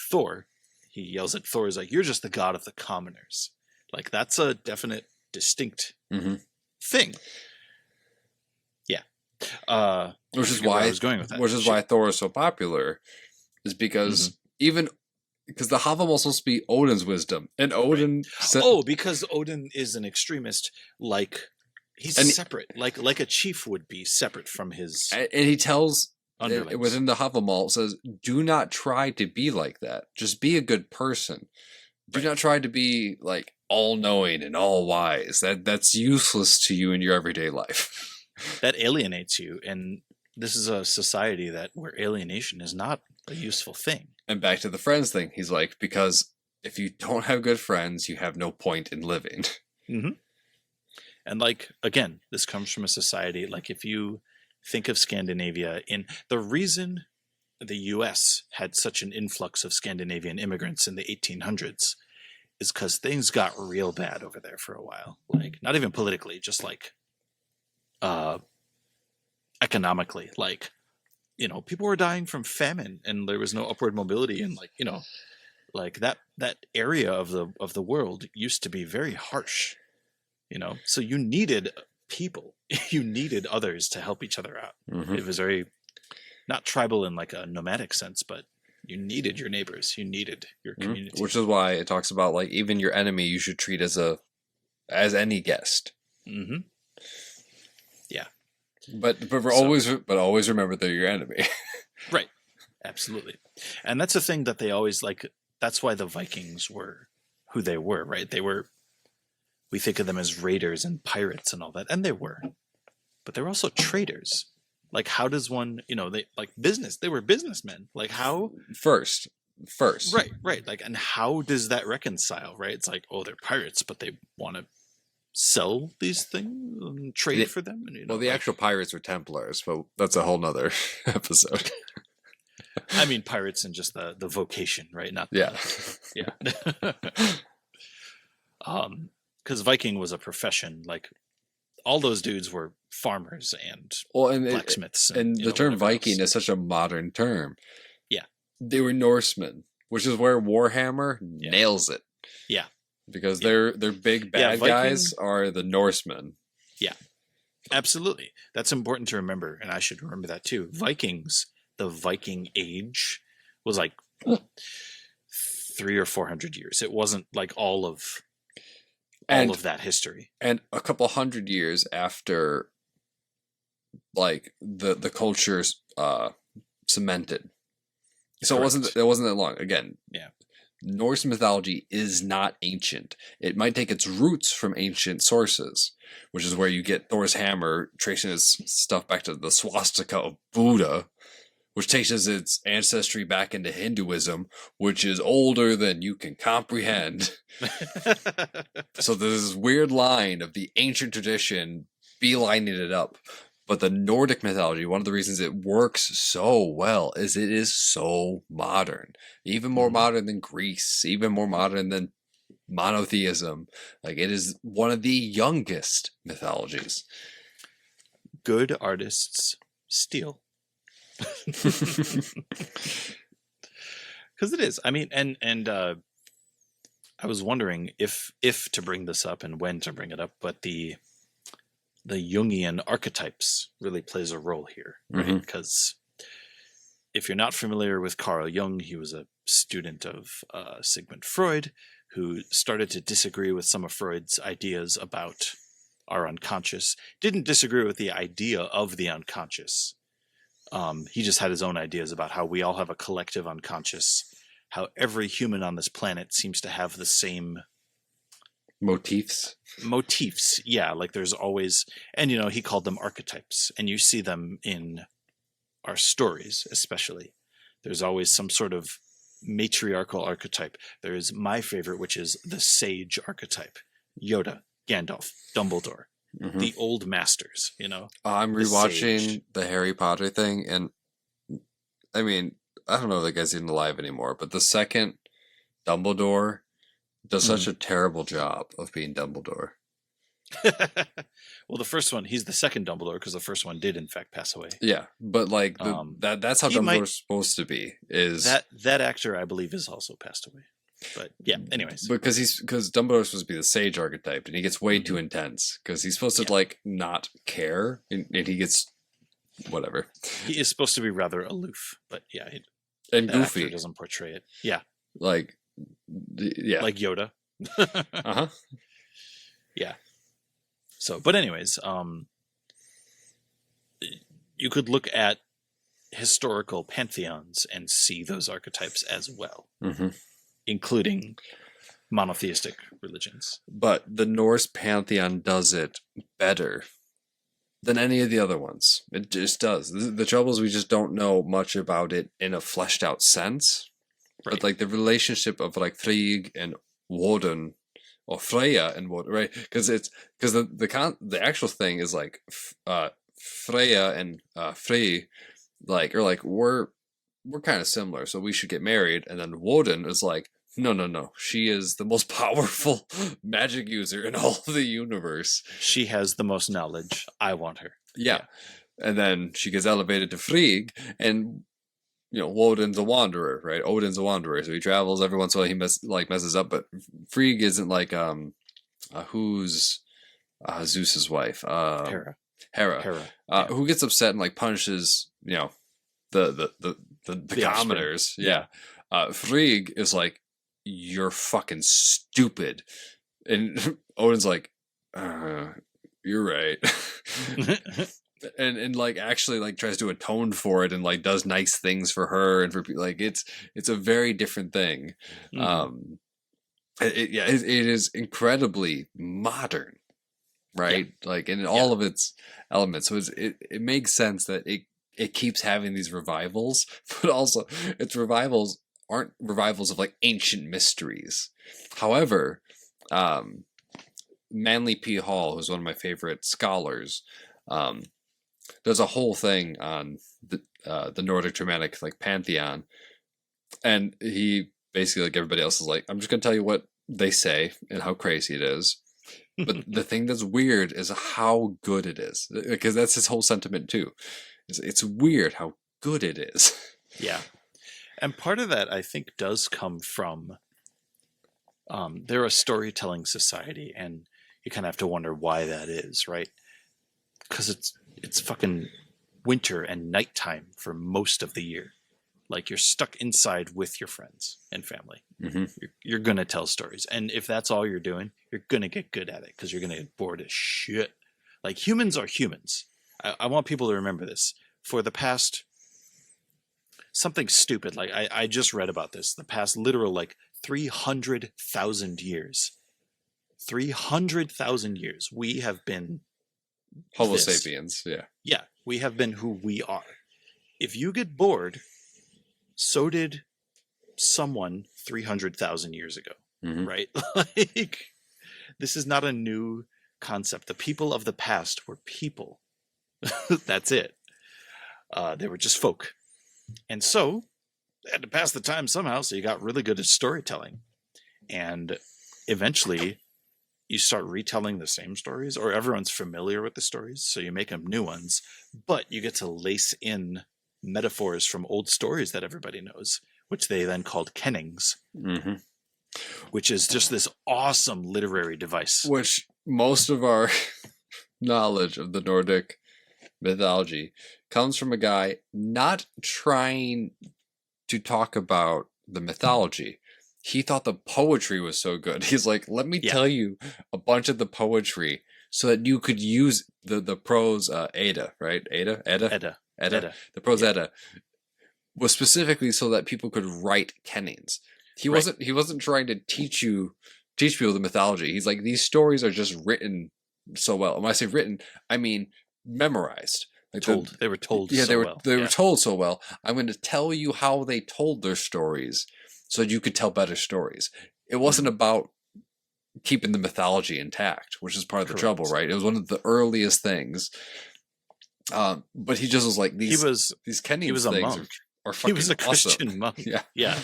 Thor, he yells at Thor, is like, you're just the god of the commoners. Like that's a definite distinct thing. Yeah. Which is why I was going with that. Which is why Thor is so popular, is because because the Havamal is supposed to be Odin's wisdom, and Odin. Because Odin is an extremist, like he's separate, like a chief would be separate from his. And he tells underlings. Within the Havamal says, "Do not try to be like that. Just be a good person. Do not try to be like all knowing and all wise. That's useless to you in your everyday life. That alienates you, and this is a society where alienation is not a useful thing." And back to the friends thing, he's like, because if you don't have good friends, you have no point in living. Mm-hmm. And like, again, this comes from a society, like if you think of Scandinavia, the reason the US had such an influx of Scandinavian immigrants in the 1800s is because things got real bad over there for a while. Like, not even politically, just like economically, like, people were dying from famine and there was no upward mobility, and like that area of the world used to be very harsh, so you needed people, you needed others to help each other out. It was very not tribal in like a nomadic sense, but you needed your neighbors, you needed your community. Which is why it talks about like even your enemy you should treat as any guest. Yeah. But always remember they're your enemy. Right. Absolutely. And that's the thing that they always like. That's why the Vikings were who they were, right? We think of them as raiders and pirates and all that, and they were, but they were also traders. Like, how does one, they were businessmen. Like how first. Right. Like, and how does that reconcile, right? It's like, oh, they're pirates, but they want to sell these things and trade for them. And, the actual pirates were Templars, but that's a whole nother episode. I mean, pirates and just the vocation, right? Not yeah. Because Viking was a profession. Like all those dudes were farmers and blacksmiths. And the term Viking is such a modern term. Yeah, they were Norsemen, which is where Warhammer nails it. Yeah. Because their big bad guys are the Norsemen. Yeah, absolutely. That's important to remember, and I should remember that too. Vikings, the Viking Age, was like 300 or 400 years. It wasn't like all of that history. And a couple hundred years after, like the culture's cemented. So Correct. It wasn't that long. Again, Norse mythology is not ancient. It might take its roots from ancient sources, which is where you get Thor's hammer tracing his stuff back to the swastika of Buddha, which takes its ancestry back into Hinduism, which is older than you can comprehend. So there's this weird line of the ancient tradition beelining it up. But the Nordic mythology, one of the reasons it works so well is it is so modern. Even more modern than Greece, even more modern than monotheism. Like, it is one of the youngest mythologies. Good artists steal. Because it is. I mean, and I was wondering if to bring this up and when to bring it up, but the Jungian archetypes really plays a role here, right? Because if you're not familiar with Carl Jung, he was a student of Sigmund Freud, who started to disagree with some of Freud's ideas about our unconscious. Didn't disagree with the idea of the unconscious. He just had his own ideas about how we all have a collective unconscious, how every human on this planet seems to have the same Motifs. Yeah, like there's always, and he called them archetypes, and you see them in our stories especially. There's always some sort of matriarchal archetype. There's my favorite, which is the sage archetype. Yoda, Gandalf, Dumbledore, the old masters, I'm rewatching the Harry Potter thing, and I mean, I don't know if the guy's even alive anymore, but the second Dumbledore does such a terrible job of being Dumbledore. Well, the first one, he's the second Dumbledore because the first one did in fact pass away. Yeah, but like that's how Dumbledore's supposed to be. Is that actor, I believe, is also passed away. But yeah, anyways, because Dumbledore's supposed to be the sage archetype, and he gets way too intense because he's supposed to like not care, and he gets whatever. He is supposed to be rather aloof, but yeah, and goofy. Actor doesn't portray it. Yeah, like Yoda. Yeah. So, but anyways, you could look at historical pantheons and see those archetypes as well, including monotheistic religions. But the Norse pantheon does it better than any of the other ones. It just does. The trouble is we just don't know much about it in a fleshed out sense. Right. But like the relationship of like Frigg and Woden, or Freya and Woden, right? Because the actual thing is like Freya and Frey, we're kind of similar, so we should get married. And then Woden is like, no, she is the most powerful magic user in all of the universe. She has the most knowledge. I want her. Yeah. And then she gets elevated to Frigg, and Woden's a wanderer, right? Odin's a wanderer, so he travels every once in a while. He messes up, but Frigg isn't like who's Zeus's wife? Hera. Who gets upset and like punishes the commoners. Yeah. Frigg is like, you're fucking stupid, and Odin's like, you're right. And like actually like tries to atone for it and like does nice things for her and for like it's a very different thing. It is incredibly modern, right? Like in all of its elements. So it makes sense that it keeps having these revivals, but also its revivals aren't revivals of like ancient mysteries. However, Manly P. Hall, who's one of my favorite scholars, does a whole thing on the Nordic Germanic like pantheon, and he basically, like everybody else, is like, I'm just gonna tell you what they say and how crazy it is. But the thing that's weird is how good it is, because that's his whole sentiment too. It's weird how good it is. Yeah, and part of that I think does come from they're a storytelling society, and you kind of have to wonder why that is, right? Because it's fucking winter and nighttime for most of the year. Like, you're stuck inside with your friends and family. You're going to tell stories. And if that's all you're doing, you're going to get good at it because you're going to get bored as shit. Like, humans are humans. I want people to remember this. For the past, something stupid, like I just read about this, the past literal, like, 300,000 years. 300,000 years. We have been Homo sapiens, yeah. Yeah, we have been who we are. if you get bored, so did someone 300,000 years ago, Mhm. right? Like, this is not a new concept. The people of the past were people. That's it. They were just folk. And so they had to pass the time somehow. So you got really good at storytelling. And eventually you start retelling the same stories, or everyone's familiar with the stories. So you make them new ones, but you get to lace in metaphors from old stories that everybody knows, which they then called kennings, Mm-hmm. which is just this awesome literary device. Which most of our knowledge of the Nordic mythology comes from a guy not trying to talk about the mythology. He thought the poetry was so good. He's like, let me tell you a bunch of the poetry so that you could use the prose Edda, right? Edda. The prose Edda was specifically so that people could write kennings. He wasn't trying to teach people the mythology. He's like, these stories are just written so well. And when I say written, I mean memorized. Like they were told. Yeah, so they were told so well. I'm going to tell you how they told their stories, so you could tell better stories. It wasn't about keeping the mythology intact, which is part of the trouble, right? It was one of the earliest things. But he just was like, these Kenny he was a things monk. are fucking He was a Christian awesome. monk. Yeah.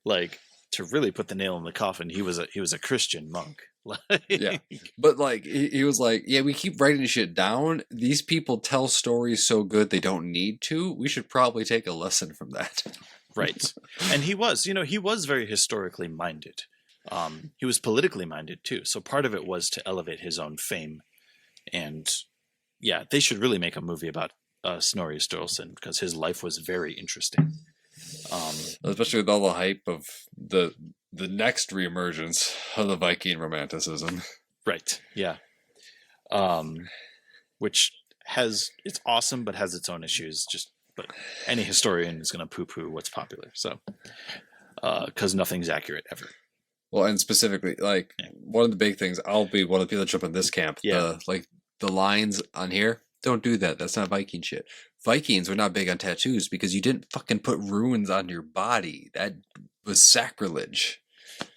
Like, to really put the nail in the coffin, he was a Christian monk. Yeah. But like he was like, yeah, we keep writing shit down. These people tell stories so good they don't need to. We should probably take a lesson from that. Right. And he was very historically minded. He was politically minded too. So part of it was to elevate his own fame. And yeah, they should really make a movie about Snorri Sturluson, because his life was very interesting. Especially with all the hype of the next reemergence of the Viking romanticism. Right. Yeah. Which it's awesome, but has its own issues. But any historian is going to poo-poo what's popular. So, because nothing's accurate ever. Well, and specifically, like, one of the big things, I'll be one of the people that jump in this camp. Yeah. The lines on here, don't do that. That's not Viking shit. Vikings were not big on tattoos because you didn't fucking put runes on your body. That was sacrilege.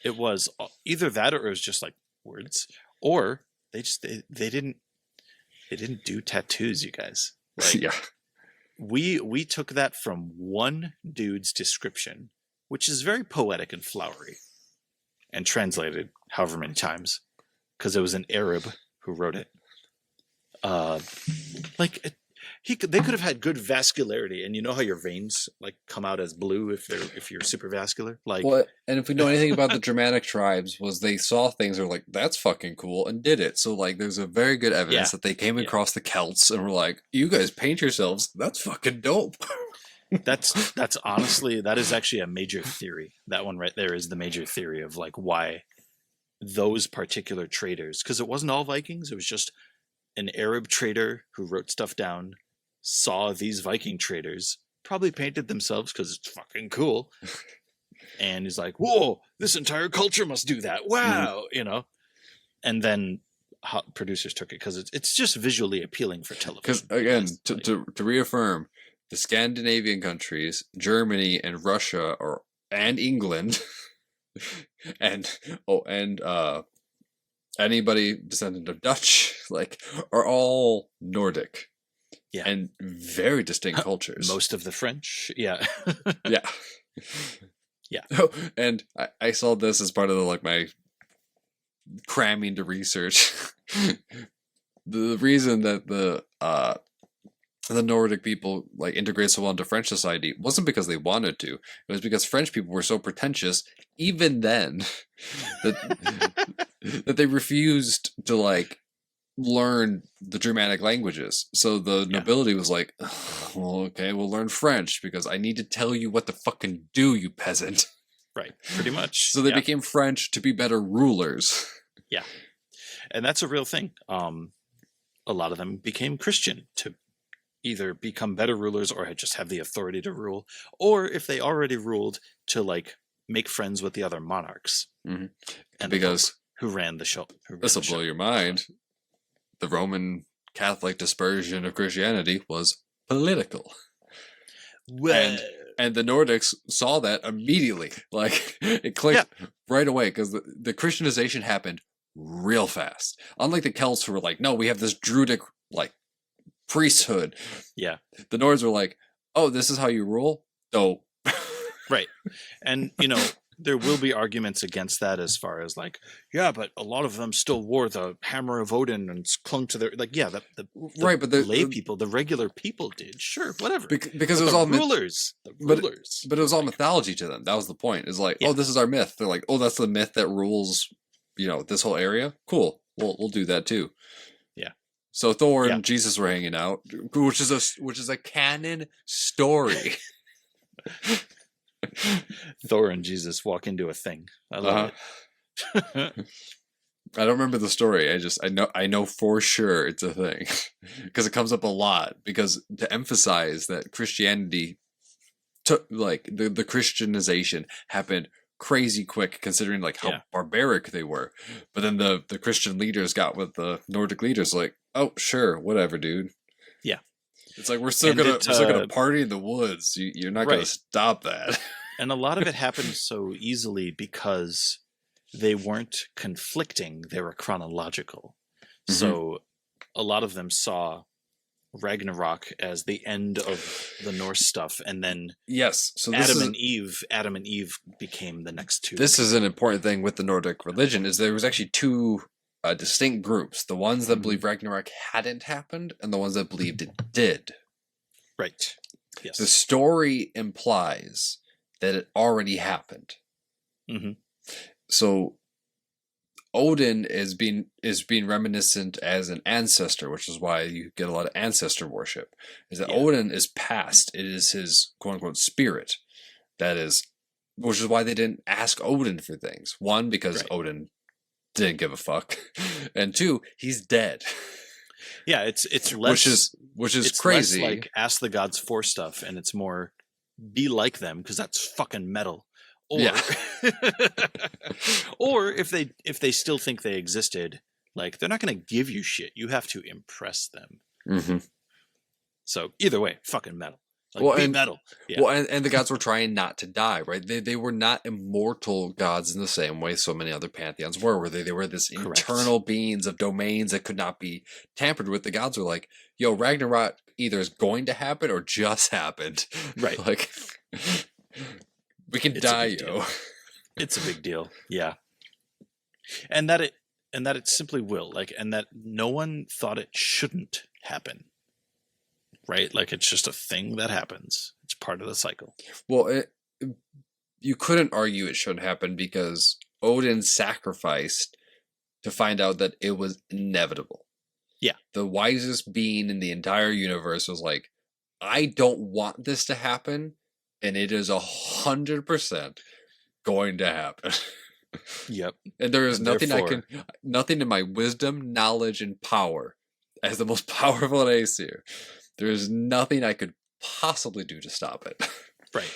It was either that, or it was just like words, or they didn't do tattoos, you guys. Like, yeah. We took that from one dude's description, which is very poetic and flowery, and translated however many times, because it was an Arab who wrote it. They could have had good vascularity, and you know how your veins like come out as blue if you're super vascular. Like, well, and if we know anything about the Germanic tribes, was they saw things and were like, that's fucking cool, and did it. So like, there's a very good evidence that they came across the Celts and were like, you guys paint yourselves. That's fucking dope. That's honestly, that is actually a major theory. That one right there is the major theory of like why those particular traders, because it wasn't all Vikings, it was just an Arab trader who wrote stuff down, saw these Viking traders, probably painted themselves because it's fucking cool, and he's like, whoa, this entire culture must do that. Wow. And then producers took it because it's just visually appealing for television. Because again, to reaffirm, the Scandinavian countries, Germany and Russia, and England, and anybody descendant of Dutch, like, are all Nordic. Yeah. And very distinct cultures. Most of the French. Yeah. Yeah. Yeah. Oh, and I saw this as part of my cramming to research. The reason that the Nordic people like integrated so well into French society wasn't because they wanted to. It was because French people were so pretentious, even then, that they refused to like learn the Germanic languages. So the nobility was like, well, okay, we'll learn French because I need to tell you what to fucking do, you peasant. Right, pretty much. So they became French to be better rulers. Yeah. And that's a real thing. A lot of them became Christian to either become better rulers or just have the authority to rule, or if they already ruled, to like make friends with the other monarchs. Mm-hmm. And because who ran the show. This will blow your mind. The Roman Catholic dispersion of Christianity was political. And the Nordics saw that immediately. Like, it clicked right away because the Christianization happened real fast. Unlike the Celts who were like, no, we have this Druidic, like, priesthood. Yeah. The Nords were like, oh, this is how you rule? Dope. Right. And, there will be arguments against that as far as like, yeah, but a lot of them still wore the hammer of Odin and clung to their, like, yeah, the right, but lay people, the regular people did. Sure, whatever. Because it was all rulers. The rulers. But it was all mythology to them. That was the point. It's like, Yeah. oh, this is our myth. They're like, oh, that's the myth that rules, this whole area. Cool. We'll do that too. Yeah. So Thor and Jesus were hanging out, which is a canon story. Thor and Jesus walk into a thing. I love it. I don't remember the story. I know for sure it's a thing because it comes up a lot. Because to emphasize that Christianity took, like, the Christianization happened crazy quick, considering like how barbaric they were. But then the Christian leaders got with the Nordic leaders, like, oh sure, whatever, dude. Yeah. It's like we're still gonna party in the woods. You're not gonna stop that. And a lot of it happened so easily because they weren't conflicting; they were chronological. Mm-hmm. So a lot of them saw Ragnarok as the end of the Norse stuff, and then so Adam and Eve became the next two. This is an important thing with the Nordic religion: is there was actually two distinct groups, the ones that believe Ragnarok hadn't happened and the ones that believed it did. Right. Yes. The story implies that it already happened. Mm-hmm. So Odin is being reminiscent as an ancestor, which is why you get a lot of ancestor worship. Is that Odin is past. It is his quote unquote spirit. That is, which is why they didn't ask Odin for things. One, because Odin didn't give a fuck, and two, he's dead. Yeah, it's less, which is crazy. Less like ask the gods for stuff, and it's more be like them because that's fucking metal. Or, or if they still think they existed, like they're not going to give you shit. You have to impress them. Mm-hmm. So either way, fucking metal. Like, metal. Yeah. Well, and the gods were trying not to die, right? They were not immortal gods in the same way so many other pantheons were they? They were this eternal beings of domains that could not be tampered with. The gods were like, yo, Ragnarok either is going to happen or just happened. Right. Like, we can die, yo. It's a big deal. Yeah. And that it simply will, like, and that no one thought it shouldn't happen. Right? Like, it's just a thing that happens. It's part of the cycle. Well, you couldn't argue it shouldn't happen because Odin sacrificed to find out that it was inevitable. Yeah. The wisest being in the entire universe was like, I don't want this to happen, and it is 100% going to happen. Yep. And there is nothing in my wisdom, knowledge, and power as the most powerful Aesir. There is nothing I could possibly do to stop it. Right.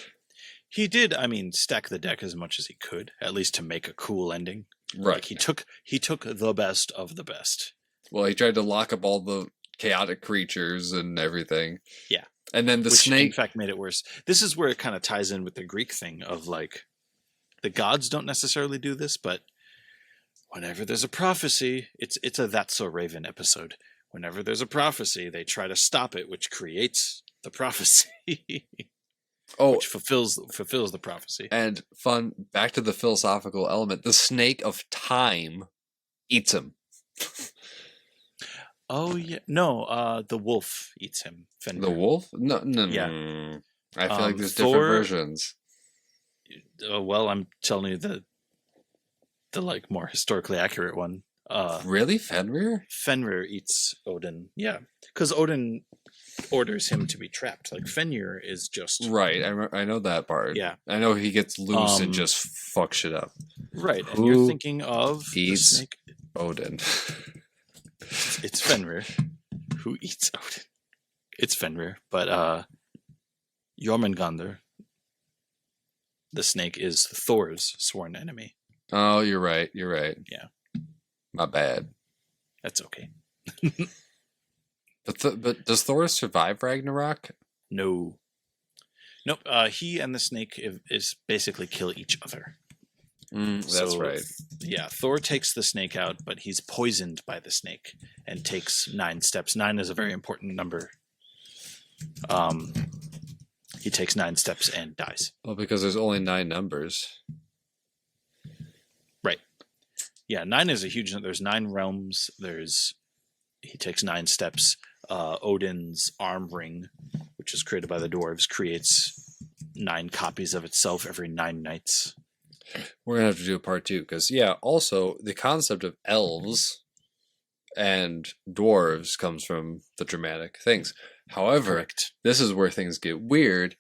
He did, stack the deck as much as he could, at least to make a cool ending. Right. Like he took the best of the best. Well, he tried to lock up all the chaotic creatures and everything. Yeah. And then the snake, in fact, made it worse. This is where it kind of ties in with the Greek thing of like, the gods don't necessarily do this, but whenever there's a prophecy, it's a That's So Raven episode. Whenever there's a prophecy, they try to stop it, which creates the prophecy. Which fulfills the prophecy. And fun, back to the philosophical element, the snake of time eats him. Oh, yeah. No, the wolf eats him. Fenrir. The wolf? No. Yeah. I feel like there's different versions. Well, I'm telling you the like more historically accurate one. Really? Fenrir? Fenrir eats Odin. Yeah. Because Odin orders him to be trapped. Like, Fenrir is just... Right. I know that part. Yeah. I know he gets loose and just fucks shit up. Right. And you're thinking of eats the snake. Odin. It's Fenrir who eats Odin. It's Fenrir. But Jormungandr, the snake, is Thor's sworn enemy. Oh, you're right. Yeah. My bad. That's okay. But does Thor survive Ragnarok? No. Nope. He and the snake is basically kill each other. That's So, right. Yeah, Thor takes the snake out, but he's poisoned by the snake and takes 9 steps. 9 is a very important number. He takes 9 steps and dies. Well, because there's only 9 numbers. Right. Yeah, 9 is a huge number. There's 9 realms. He takes 9 steps. Odin's arm ring, which is created by the dwarves, creates 9 copies of itself every 9 nights. We're going to have to do a part 2, because, also, the concept of elves and dwarves comes from the Germanic things. However, Correct. this is where things get weird.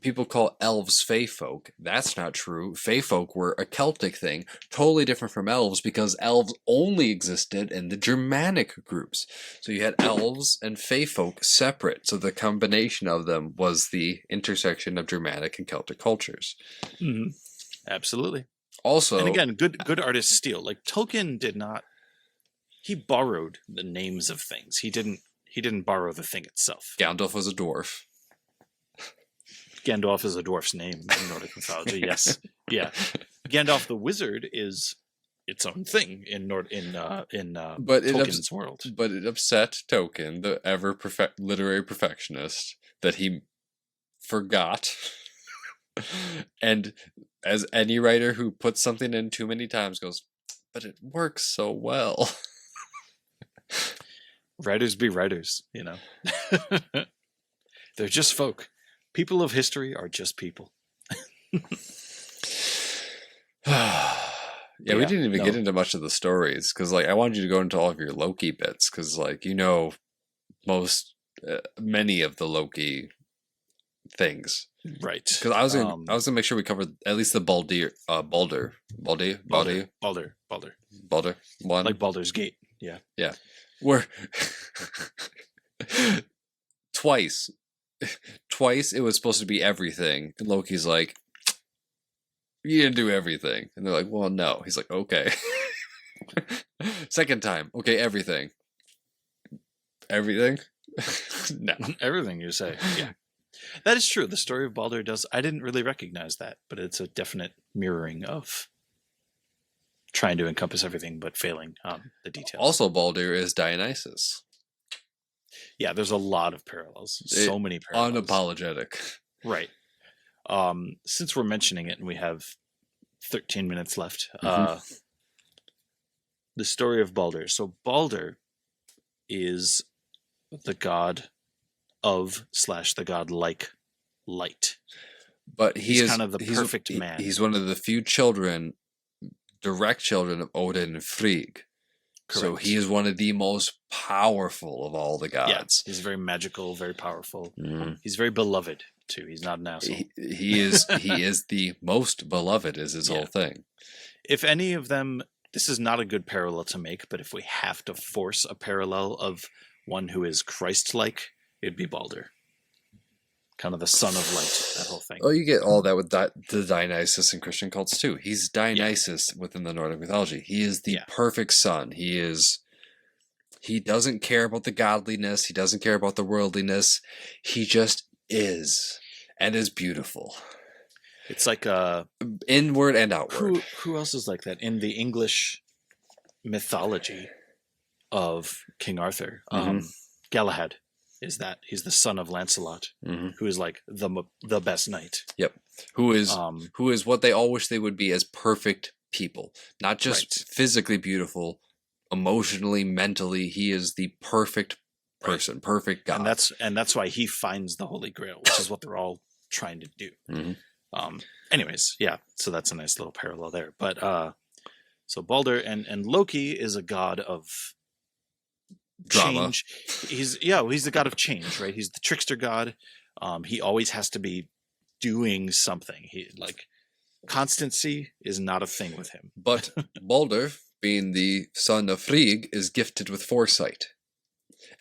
People call elves fae folk. That's not true. Fae folk were a Celtic thing, totally different from elves, because elves only existed in the Germanic groups. So you had elves and fae folk separate. So the combination of them was the intersection of Germanic and Celtic cultures. Mm-hmm. Absolutely. Also, and again, good artists steal. Like Tolkien did not. He borrowed the names of things. He didn't borrow the thing itself. Gandalf was a dwarf. Gandalf is a dwarf's name in Nordic mythology. Yes, yeah. Gandalf the wizard is its own thing in Tolkien's world. But it upset Tolkien, the literary perfectionist, that he forgot. And as any writer who puts something in too many times goes, but it works so well. Writers be writers, They're just folk. People of history are just people. We didn't even get into much of the stories, because I wanted you to go into all of your Loki bits, because many of the Loki things, right? Because I was gonna make sure we covered at least the Baldur one, like Baldur's Gate. Yeah. Where twice it was supposed to be everything, and Loki's like, you didn't do everything, and they're like, well, no. He's like, okay. Second time, okay, everything no. Everything you say. Yeah, that is true. The story of Baldur does. I didn't really recognize that, but it's a definite mirroring of trying to encompass everything but failing on the details. Also, Baldur is Dionysus. Yeah, there's a lot of parallels. So many parallels. Unapologetic. Right. Since we're mentioning it and we have 13 minutes left, the story of Baldur. So Baldur is the god of / the god like light. But he's kind of the perfect man. He's one of the few direct children of Odin and Frigg. Correct. So he is one of the most powerful of all the gods. Yeah, he's very magical, very powerful. He's very beloved too. He's not an asshole. He is the most beloved is his whole thing. If any of them, this is not a good parallel to make, but if we have to force a parallel of one who is Christ-like, it'd be Baldur. Kind of the son of light, that whole thing. Oh, you get all that with the Dionysus and Christian cults too. He's Dionysus within the Nordic mythology. He is the perfect son. He doesn't care about the godliness. He doesn't care about the worldliness. He just is, and is beautiful. It's like inward and outward. Who else is like that in the English mythology of King Arthur? Galahad is that. He's the son of Lancelot, who is like the best knight. Yep. Who is what they all wish they would be as perfect people. Not just physically beautiful, emotionally, mentally. He is the perfect person, perfect god. And that's why he finds the Holy Grail, which is what they're all trying to do. Anyways, yeah, so that's a nice little parallel there. But so Baldur and Loki is a god of drama. Change. He's the god of change, right? He's the trickster god. He always has to be doing something. He constancy is not a thing with him. But Baldur, being the son of Frigg, is gifted with foresight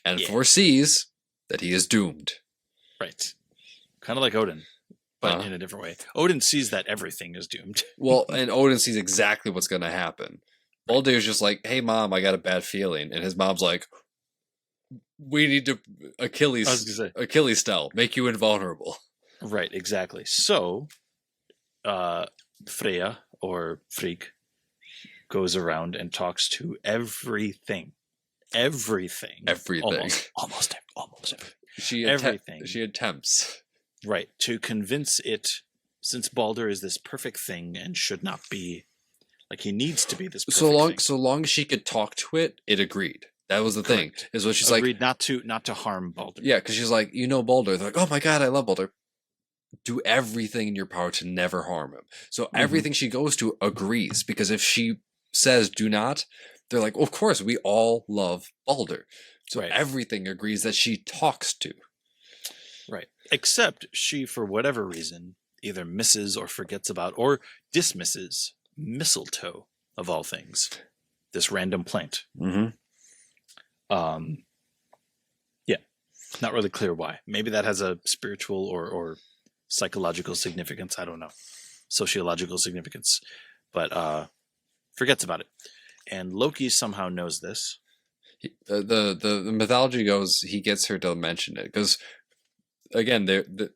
and foresees that he is doomed. Right. Kind of like Odin, but in a different way. Odin sees that everything is doomed. Well, and Odin sees exactly what's going to happen. Baldur's just like, hey, Mom, I got a bad feeling. And his mom's like, we need to Achilles style, make you invulnerable. Right, exactly. So, Freya or Frigg goes around and talks to everything. Everything. Everything. Almost everything. She Everything. She attempts. Right, to convince it, since Balder is this perfect thing and should not be, like, he needs to be this perfect thing. So long as she could talk to it, it agreed. That was the thing. Is what she's Agreed like. not to harm Balder. Yeah, because she's like, you know Balder. They're like, oh my god, I love Balder. Do everything in your power to never harm him. So everything she goes to agrees, because if she says do not, they're like, of course, we all love Balder. So everything agrees that she talks to. Right. Except she, for whatever reason, either misses or forgets about or dismisses mistletoe, of all things. This random plant. Mm-hmm. Yeah. Not really clear why. Maybe that has a spiritual or psychological significance. I don't know. Sociological significance. But forgets about it. And Loki somehow knows this. The mythology goes, he gets her to mention it. Because, again, the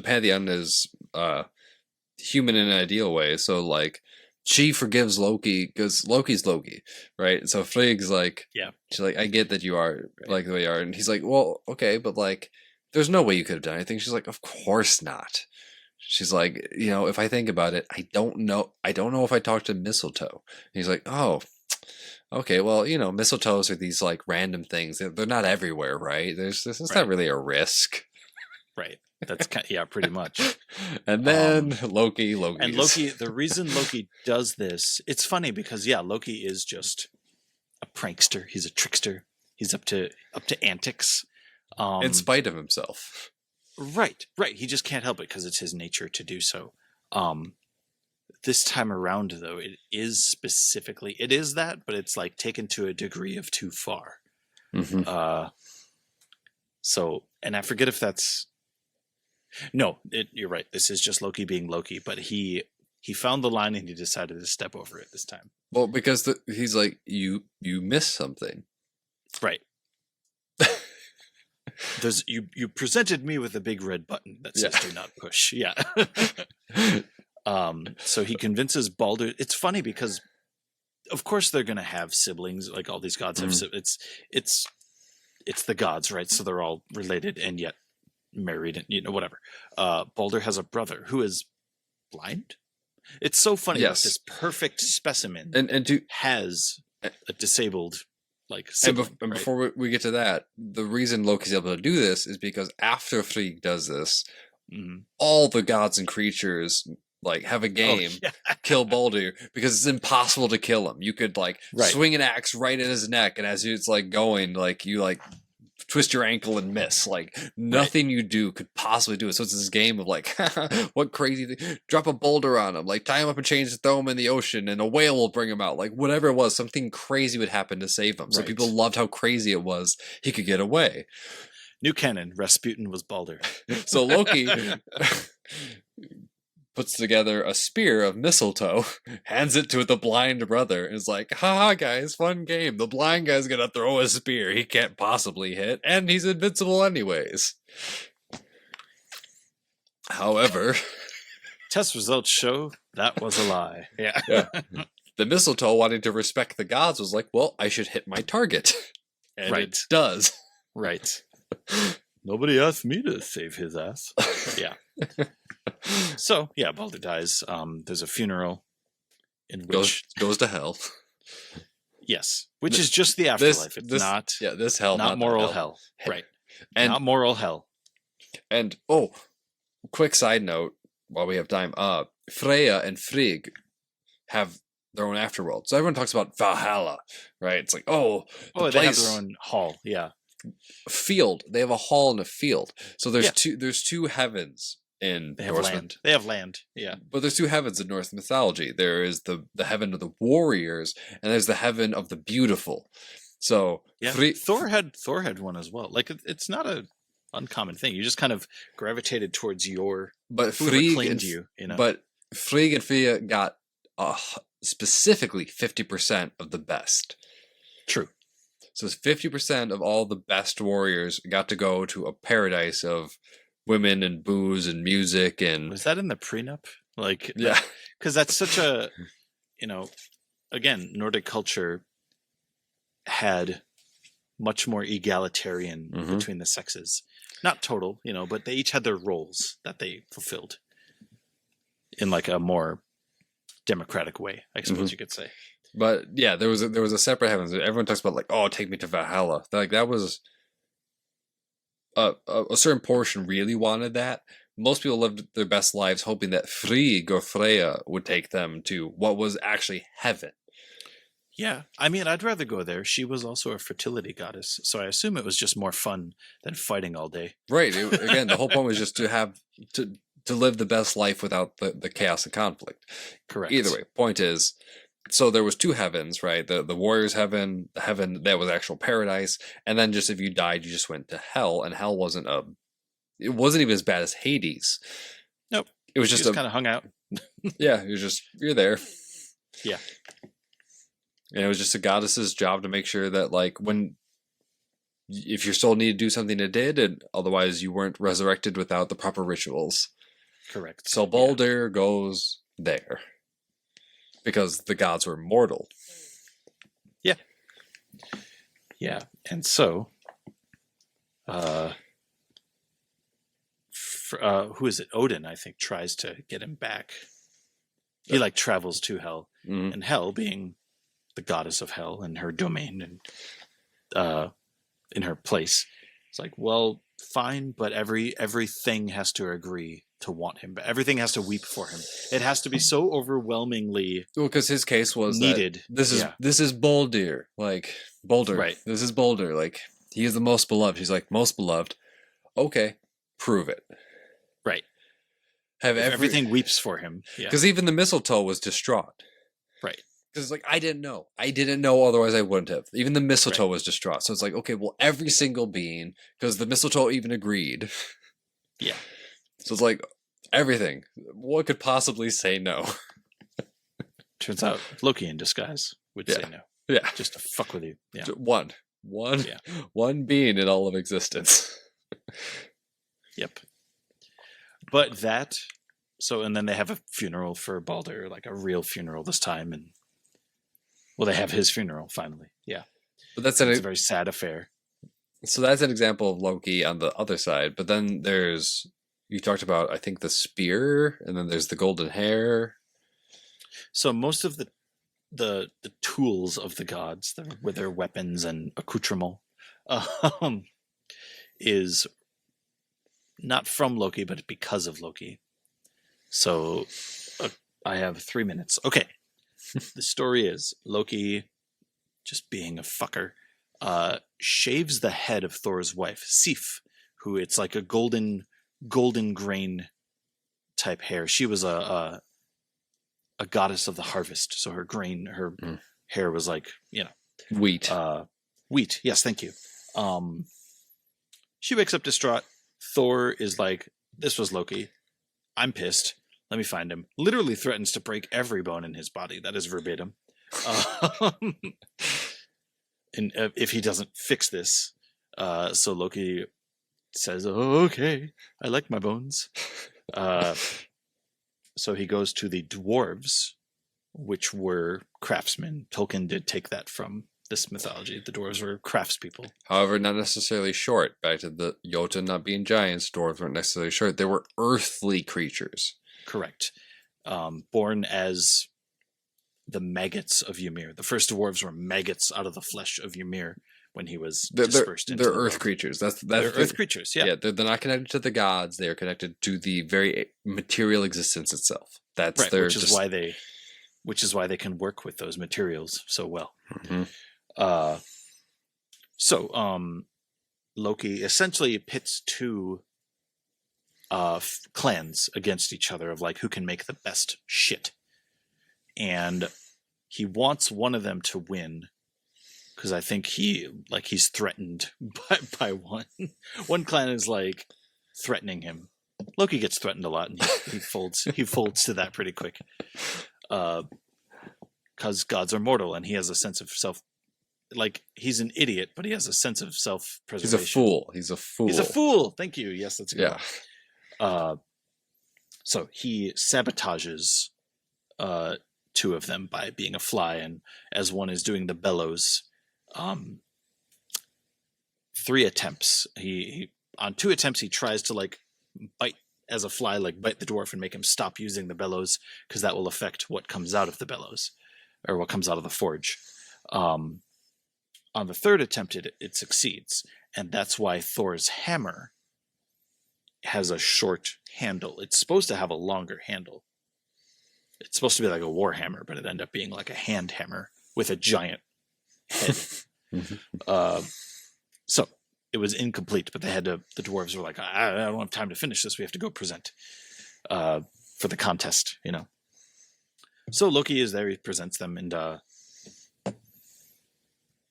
pantheon is human in an ideal way. So, like, she forgives Loki because Loki's Loki, right? So Frigg's like, yeah, she's like, I get that you are like the way you are, and he's like, well, okay, but like, there's no way you could have done anything. She's like, of course not. She's like, you know, if I think about it, I don't know if I talked to mistletoe. And he's like, oh, okay, well, you know, mistletoes are these like random things. They're not everywhere, right? There's this is not really a risk, right? That's kind of, yeah, pretty much. And then Loki. And Loki, the reason Loki does this, it's funny because Loki is just a prankster. He's a trickster. He's up to antics. In spite of himself. Right. He just can't help it because it's his nature to do so. This time around, though, it is that, but it's like taken to a degree of too far. Mm-hmm. So, and I forget if that's. No, you're right. This is just Loki being Loki, but he found the line and he decided to step over it this time. Well, because he's like, you missed something. Right. You presented me with a big red button that says do not push. Yeah. So he convinces Balder. It's funny because of course they're going to have siblings, like all these gods have it's the gods, right? So they're all related and yet married and whatever. Balder has a brother who is blind. It's so funny that this perfect specimen has a disabled sibling, and before we get to that, the reason Loki's able to do this is because after Frigg does this, all the gods and creatures have a game, kill Baldur, because it's impossible to kill him. You could swing an axe right at his neck, and as it's going, you twist your ankle and miss. Nothing you do could possibly do it. So it's this game of what crazy thing? Drop a boulder on him, tie him up and chains, throw him in the ocean, and a whale will bring him out. Whatever it was, something crazy would happen to save him. So people loved how crazy it was. He could get away. New canon: Rasputin was Baldur. So Loki puts together a spear of mistletoe, hands it to the blind brother, and is like, haha guys, fun game. The blind guy's gonna throw a spear he can't possibly hit, and he's invincible anyways. However, test results show that was a lie. Yeah. The mistletoe, wanting to respect the gods, was like, well, I should hit my target. And it does. Right. Nobody asked me to save his ass. Yeah. So, Baldur dies. There's a funeral in which goes to hell. Yes, which is just the afterlife. This hell, not moral hell. Right. And not moral hell. And quick side note while we have time, Freya and Frigg have their own afterworld. So everyone talks about Valhalla, right? It's they have their own hall. Yeah. Field. They have a hall and a field. So there's two heavens in Norse. They have land. Yeah. But there's two heavens in Norse mythology. There is the heaven of the warriors, and there's the heaven of the beautiful. So Thor had one as well. It's not a uncommon thing. You just kind of gravitated towards your but Frigg claimed you know. But Frigg and Freya got specifically 50% of the best. True. So 50% of all the best warriors got to go to a paradise of women and booze and music and Was that in the prenup? Like, yeah. because that's such a, again, Nordic culture had much more egalitarian Mhm. between the sexes. Not total, but they each had their roles that they fulfilled in like a more democratic way, I suppose Mhm. you could say. But yeah, there was a separate heavens. Everyone talks about like, oh, take me to Valhalla. Like that was a certain portion really wanted that. Most people lived their best lives hoping that Frigg or Freya would take them to what was actually heaven. Yeah, I mean, I'd rather go there. She was also a fertility goddess, so I assume it was just more fun than fighting all day. Right. Again, the whole point was just to have to live the best life without the chaos and conflict. Correct. Either way, point is, so there was two heavens, right? The warriors' heaven, the heaven that was actual paradise, and then just if you died, you just went to hell, and hell wasn't even as bad as Hades. Nope. It was She just kind of hung out. yeah, you're there. Yeah. And it was just a goddess's job to make sure that like if your soul needed to do something, it did, and otherwise you weren't resurrected without the proper rituals. Correct. So Baldur goes there because the gods were mortal. Yeah. Yeah. And so, who is it? Odin, I think, tries to get him back. He like travels to hell, Mhm. and hell being the goddess of hell and her domain and in her place. It's like, well, fine, but everything has to agree to want him, but everything has to weep for him. It has to be so overwhelmingly Well, because his case was needed. That this is Baldur, like Baldur. Right. This is Baldur. Like he is the most beloved. He's like most beloved. Okay, prove it. Right. Have Everything weeps for him. Yeah. Because even the mistletoe was distraught. Right. Because like I didn't know, otherwise I wouldn't have. Even the mistletoe was distraught. So it's like, okay, well, every single being, because the mistletoe even agreed. Yeah. So it's like everything. What could possibly say no? Turns out Loki in disguise would say no, Yeah, just to fuck with you. Yeah. one, Yeah. one being in all of existence. Yep. But and then they have a funeral for Baldur, like a real funeral this time, and they have his funeral finally. Yeah. But that's It's a very sad affair. So that's an example of Loki on the other side. But then you talked about, I think, the spear, and then there's the golden hair. So most of the tools of the gods, with their weapons and accoutrement, is not from Loki, but because of Loki. So I have 3 minutes. Okay. The story is Loki, just being a fucker, shaves the head of Thor's wife, Sif, who it's like a golden grain type hair. She was a goddess of the harvest, so her hair was like Wheat. Wheat. Yes, thank you. She wakes up distraught. Thor is like, "This was Loki. I'm pissed. Let me find him." Literally threatens to break every bone in his body. That is verbatim. And if he doesn't fix this, so Loki says, "Oh, okay, I like my bones." So he goes to the dwarves, which were craftsmen. Tolkien did take that from this mythology. The dwarves were craftspeople. However, not necessarily short. Back to the Jotun not being giants, dwarves weren't necessarily short. They were earthly creatures. Correct. Born as the maggots of Ymir. The first dwarves were maggots out of the flesh of Ymir when he was dispersed into they're the earth world. creatures. They're Earth creatures, yeah. Yeah, they're not connected to the gods. They are connected to the very material existence itself. That's Right, their which is why they can work with those materials so well. Mhm. Loki essentially pits two clans against each other of like who can make the best shit, and he wants one of them to win because I think he's threatened by one clan is like threatening him. Loki gets threatened a lot, and he folds to that pretty quick. Because gods are mortal, and he has a sense of self. Like, he's an idiot, but he has a sense of self-preservation. He's a fool. He's a fool. Thank you. Yes, that's good. Yeah. So he sabotages two of them by being a fly, and as one is doing the bellows, 3 attempts. He on 2 attempts he tries to like bite as a fly, like bite the dwarf and make him stop using the bellows, because that will affect what comes out of the bellows or what comes out of the forge. On the 3rd attempt, it succeeds, and that's why Thor's hammer has a short handle. It's supposed to have a longer handle. It's supposed to be like a war hammer, but it ended up being like a hand hammer with a giant head. So it was incomplete, but they had to. The dwarves were like, I don't have time to finish this. We have to go present for the contest, you know. So Loki is there. He presents them, and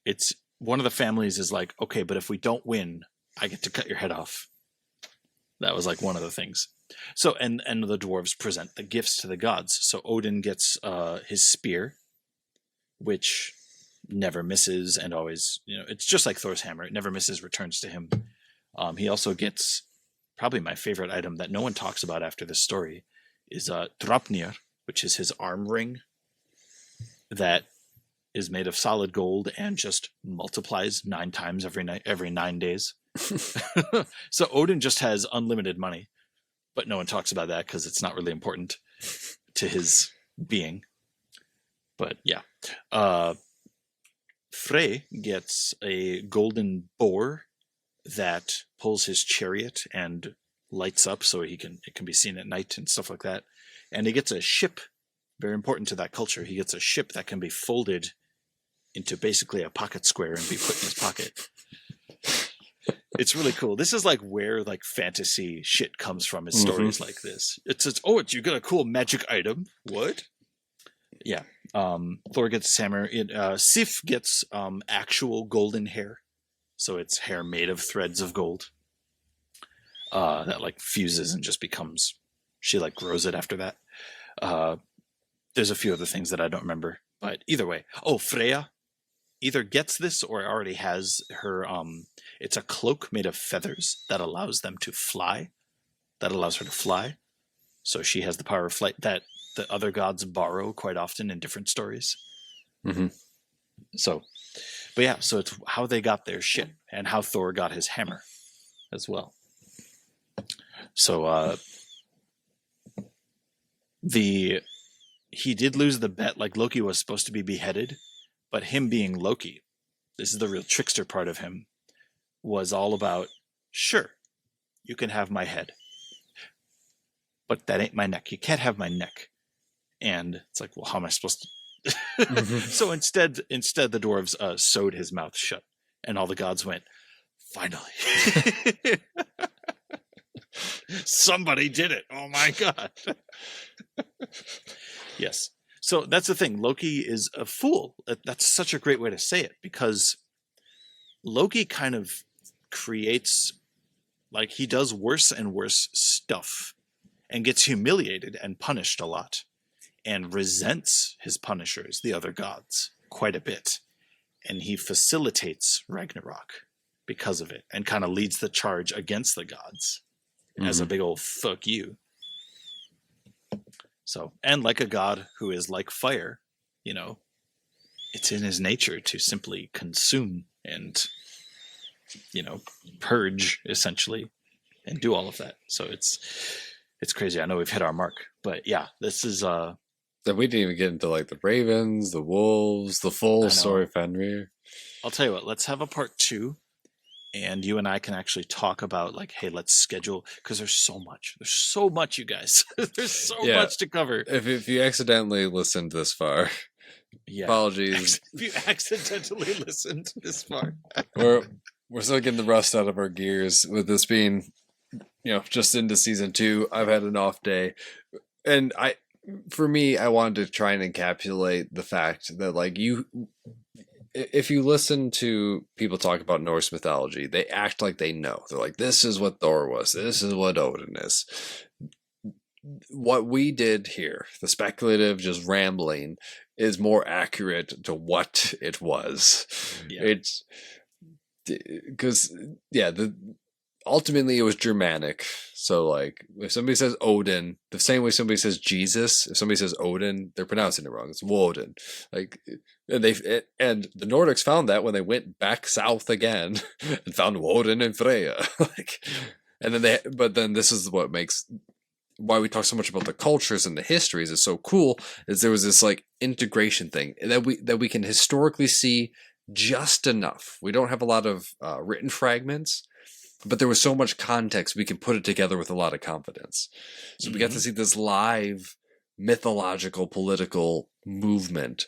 it's one of the families is like, okay, but if we don't win, I get to cut your head off. That was like one of the things. So and the dwarves present the gifts to the gods. So Odin gets his spear, which never misses and always, you know, it's just like Thor's hammer. It never misses, returns to him. He also gets probably my favorite item that no one talks about after this story is Draupnir, which is his arm ring that is made of solid gold and just multiplies 9 times every 9 days. So Odin just has unlimited money, but no one talks about that because it's not really important to his being. But yeah. Frey gets a golden boar that pulls his chariot and lights up so it can be seen at night and stuff like that. And he gets a ship, very important to that culture. He gets a ship that can be folded into basically a pocket square and be put in his pocket. It's really cool. This is like where like fantasy shit comes from, is stories like this. It's you got a cool magic item. What? Yeah. Thor gets his hammer. Sif gets actual golden hair. So it's hair made of threads of gold. That like fuses and just becomes, she like grows it after that. There's a few other things that I don't remember, but either way. Oh, Freya either gets this or already has her, it's a cloak made of feathers that allows them to fly. That allows her to fly. So she has the power of flight that the other gods borrow quite often in different stories. So, but yeah, so it's how they got their ship and how Thor got his hammer as well. So, he did lose the bet. Like Loki was supposed to be beheaded, but him being Loki, this is the real trickster part of him, was all about, sure, you can have my head, but that ain't my neck. You can't have my neck. And it's like, well, how am I supposed to? So instead the dwarves sewed his mouth shut, and all the gods went, finally. Somebody did it. Oh my God. Yes. So that's the thing. Loki is a fool. That's such a great way to say it, because Loki kind of creates, like, he does worse and worse stuff and gets humiliated and punished a lot and resents his punishers, the other gods, quite a bit. And he facilitates Ragnarok because of it and kind of leads the charge against the gods as a big old fuck you. So, and like a god who is like fire, you know, it's in his nature to simply consume and, you know, purge essentially and do all of that. So it's crazy. I know we've hit our mark, but yeah, this is that we didn't even get into like the ravens, the wolves, the full story of Fenrir. I'll tell you what, let's have a part 2. And you and I can actually talk about, like, hey, let's schedule, because there's so much, you guys. There's so much to cover. If you accidentally listened this far, apologies. If you accidentally listened this far, we're still getting the rust out of our gears with this being, you know, just into season 2. I've had an off day, and I wanted to try and encapsulate the fact that, like, if you listen to people talk about Norse mythology, they act like they know. They're like, this is what Thor was. This is what Odin is. What we did here, the speculative, just rambling, is more accurate to what it was. Yeah. It's because, ultimately it was Germanic. So like if somebody says Odin, the same way somebody says Jesus, if somebody says Odin, they're pronouncing it wrong. It's Woden. Like and the Nordics found that when they went back south again and found Woden and Freya. Like, and then but then this is what makes why we talk so much about the cultures and the histories is so cool, is there was this like integration thing that we can historically see just enough. We don't have a lot of written fragments, but there was so much context we can put it together with a lot of confidence. So we got to see this live mythological political movement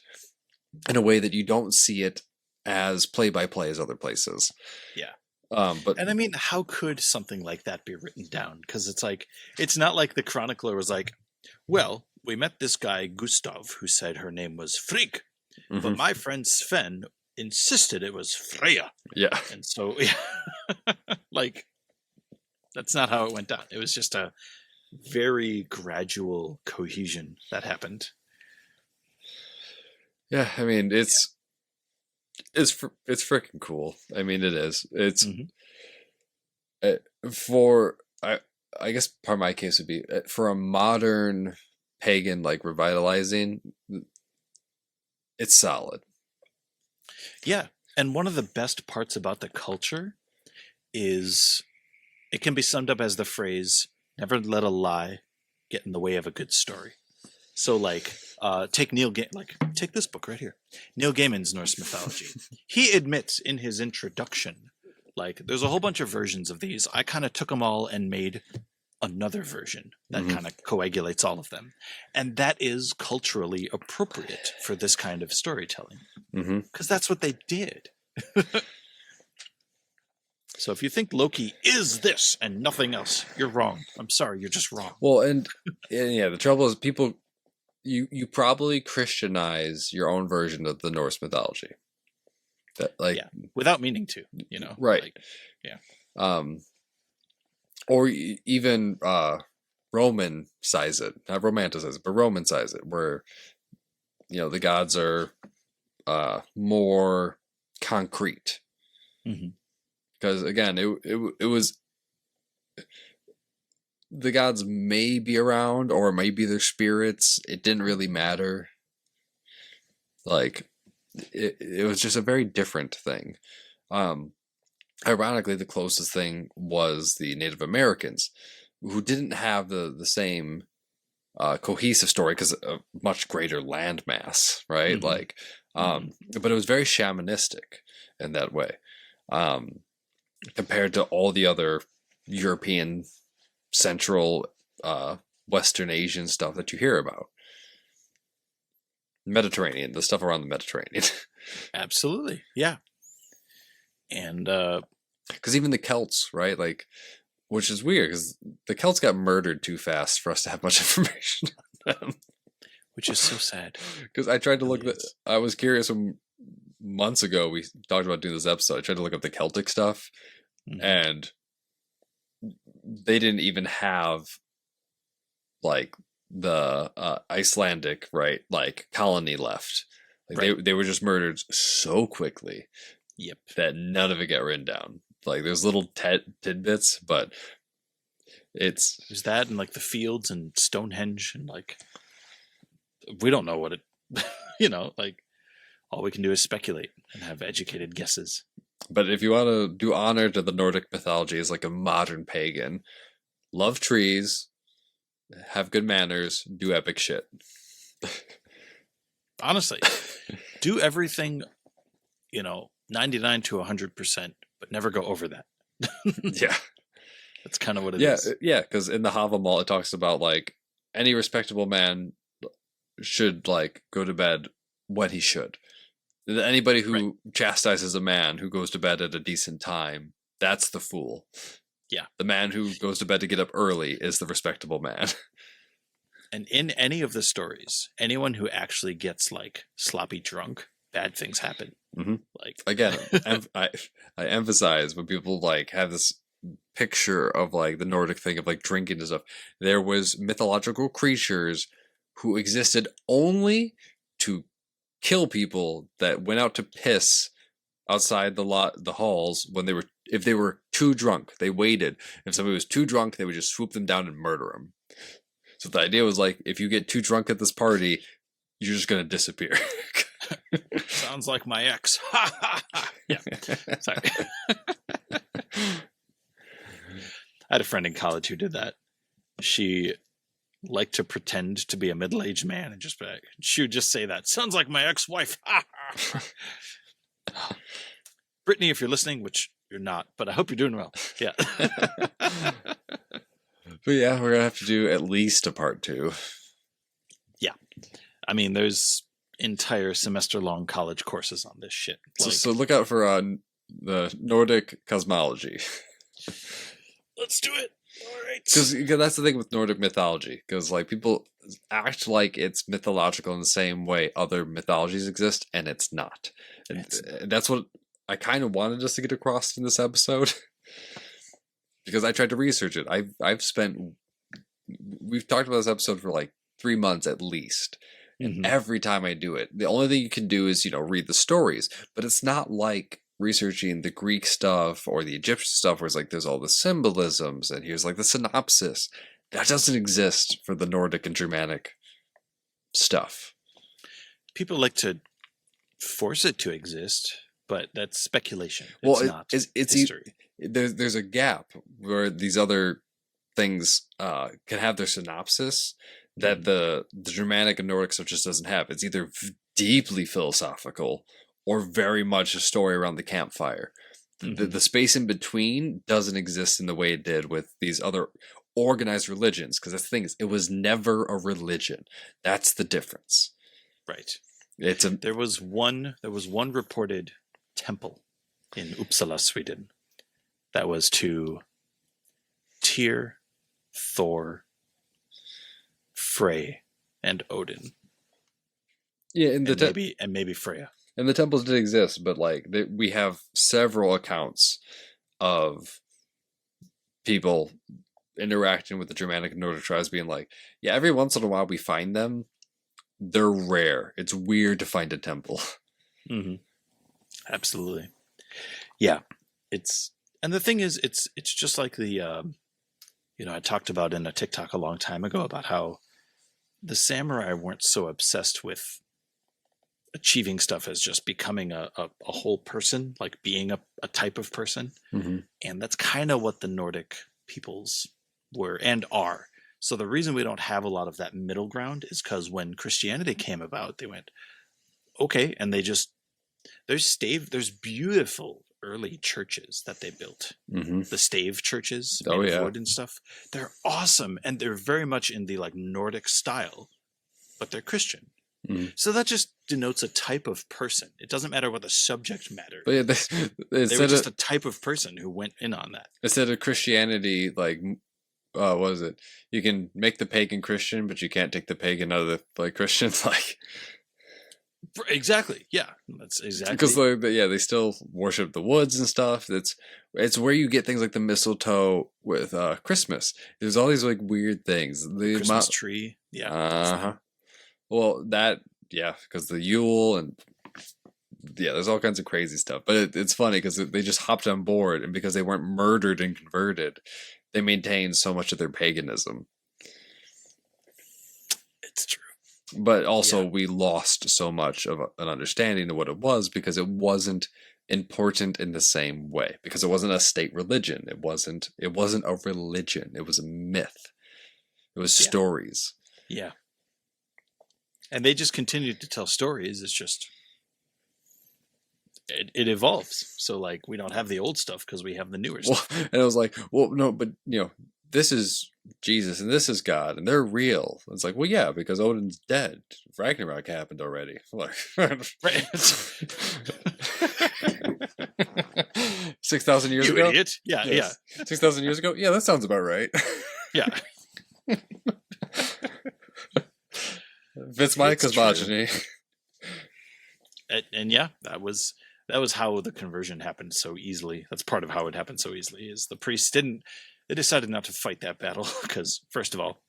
in a way that you don't see it as play by play as other places. Yeah. And I mean, how could something like that be written down? Because it's like, it's not like the chronicler was like, well, we met this guy Gustav who said her name was Frigg, but my friend Sven insisted it was Freya. Yeah. And so, yeah, like, that's not how it went down. It was just a very gradual cohesion that happened. Yeah, I mean, it's freaking cool. I mean, it is. It's for I guess part of my case would be for a modern pagan like revitalizing. It's solid. Yeah, and one of the best parts about the culture is it can be summed up as the phrase "never let a lie get in the way of a good story." So, like, take take this book right here, Neil Gaiman's Norse Mythology. He admits in his introduction, like, there's a whole bunch of versions of these. I kind of took them all and made another version that kind of coagulates all of them, and that is culturally appropriate for this kind of storytelling because that's what they did. So if you think Loki is this and nothing else, you're wrong. I'm sorry, you're just wrong. Well, and yeah, the trouble is people, you probably Christianize your own version of the Norse mythology. That without meaning to, right? Like, yeah. Or even Roman size it, not romanticize it, but Roman size it, where the gods are more concrete. Because again, it was the gods may be around or maybe their spirits. It didn't really matter. Like it was just a very different thing. Ironically, the closest thing was the Native Americans, who didn't have the same cohesive story because a much greater land mass, right? Like, but it was very shamanistic in that way. Compared to all the other European, Central, Western Asian stuff that you hear about. Mediterranean, the stuff around the Mediterranean. Absolutely, yeah. And because even the Celts, right? Like, which is weird because the Celts got murdered too fast for us to have much information on them. Which is so sad. Because I tried to look I was curious when months ago we talked about doing this episode. I tried to look up the Celtic stuff, and they didn't even have like the Icelandic, right, like colony left. Like they were just murdered so quickly. Yep. That none of it got written down. Like there's little tidbits, but there's that and like the fields and Stonehenge and like we don't know what it like all we can do is speculate and have educated guesses. But if you want to do honor to the Nordic mythology as like a modern pagan, love trees, have good manners, do epic shit. Honestly, do everything, 99 to 100%, but never go over that. Yeah. That's kind of what it is. Yeah, because in the Havamal, it talks about like any respectable man should like go to bed when he should. Anybody who chastises a man who goes to bed at a decent time, that's the fool. Yeah. The man who goes to bed to get up early is the respectable man. And in any of the stories, anyone who actually gets like sloppy drunk, bad things happen. Like again, I emphasize when people like have this picture of like the Nordic thing of like drinking and stuff. There was mythological creatures who existed only to kill people that went out to piss outside the halls when if they were too drunk. They waited. If somebody was too drunk, they would just swoop them down and murder them. So the idea was like, if you get too drunk at this party, you're just gonna disappear. Sounds like my ex. Yeah. Sorry. I had a friend in college who did that. She liked to pretend to be a middle-aged man and just be like, she would just say that. Sounds like my ex-wife. Brittany, if you're listening, which you're not, but I hope you're doing well. Yeah. But yeah, we're gonna have to do at least a part 2. Yeah. I mean, there's entire semester-long college courses on this shit. Like, So look out for the Nordic cosmology. let's do it. All right. Because that's the thing with Nordic mythology. Because like people act like it's mythological in the same way other mythologies exist, and it's not. And that's what I kind of wanted us to get across in this episode. Because I tried to research it. We've talked about this episode for like 3 months at least. And every time I do it, the only thing you can do is, read the stories. But it's not like researching the Greek stuff or the Egyptian stuff where it's like there's all the symbolisms and here's like the synopsis. That doesn't exist for the Nordic and Germanic stuff. People like to force it to exist, but that's speculation. Well, It's history. There's a gap where these other things can have their synopsis that the Germanic and Nordic stuff just doesn't have. It's either deeply philosophical or very much a story around the campfire. The space in between doesn't exist in the way it did with these other organized religions. Because the thing is, it was never a religion. That's the difference. Right. There was one reported temple in Uppsala, Sweden, that was to Tyr, Thor, Frey, and Odin. Yeah, and maybe Freya. And the temples did exist, but like we have several accounts of people interacting with the Germanic and Nordic tribes being like, yeah, every once in a while we find them. They're rare. It's weird to find a temple. Absolutely. Yeah. And the thing is, it's just like the, I talked about in a TikTok a long time ago about how the samurai weren't so obsessed with achieving stuff as just becoming a whole person, like being a type of person. And that's kind of what the Nordic peoples were and are. So the reason we don't have a lot of that middle ground is because when Christianity came about, they went, okay. And there's beautiful early churches that they built. The stave churches made of wood and stuff. They're awesome. And they're very much in the like Nordic style, but they're Christian. So that just denotes a type of person. It doesn't matter what the subject matter. But yeah, they were just a type of person who went in on that. Instead of Christianity, like, what is it? You can make the pagan Christian, but you can't take the pagan out of the like Christians. Like, exactly. Yeah, that's exactly because they still worship the woods and stuff. It's where you get things like the mistletoe with Christmas. There's all these like weird things. The Christmas tree. Yeah. Well, because the Yule and there's all kinds of crazy stuff. But it's funny because they just hopped on board, and because they weren't murdered and converted, they maintained so much of their paganism. It's true. But also we lost so much of an understanding of what it was because it wasn't important in the same way. Because it wasn't a state religion. It wasn't a religion. It was a myth. It was stories. Yeah. And they just continued to tell stories. It's just it evolves. So like we don't have the old stuff because we have the newer stuff. And I was like, well, no, but this is Jesus and this is God and they're real. It's like, well, yeah, because Odin's dead. Ragnarok happened already. Like, right. 6,000 years ago. You idiot. Yeah, yes. Yeah. 6,000 years ago. Yeah, that sounds about right. Yeah. Fits my cosmogony. And yeah, that was how the conversion happened so easily. That's part of how it happened so easily. Is the priests they decided not to fight that battle because first of all,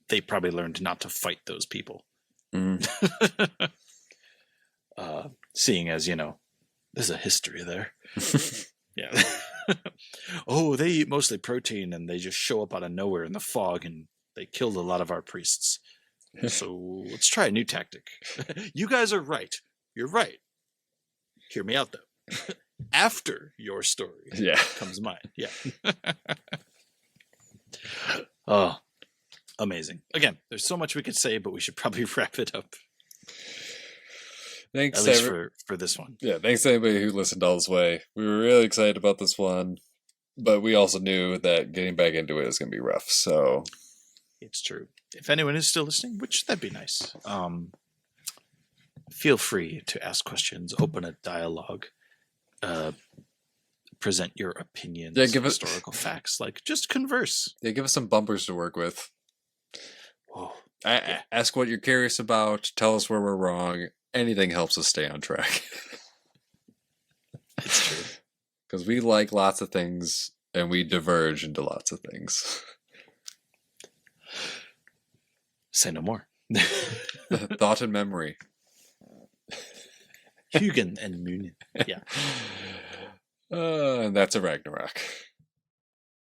they probably learned not to fight those people. Seeing as There's a history there. Yeah. Oh, they eat mostly protein and they just show up out of nowhere in the fog and they killed a lot of our priests. So let's try a new tactic. You guys are right. You're right. Hear me out though. After your story Yeah. comes mine. Yeah. Oh, amazing. Again, there's so much we could say, but we should probably wrap it up. Thanks, At least for this one. Yeah, thanks to anybody who listened all this way. We were really excited about this one, but we also knew that getting back into it is going to be rough. So It's true. If anyone is still listening, which that'd be nice, feel free to ask questions, open a dialogue, present your opinions, give us historical facts, like just converse. Yeah, give us some bumpers to work with. Oh, Ask what you're curious about. Tell us where we're wrong. Anything helps us stay on track. it's true. Because we like lots of things and we diverge into lots of things. Say no more. Thought and memory. Hugin and Munin. Yeah. And that's a Ragnarok.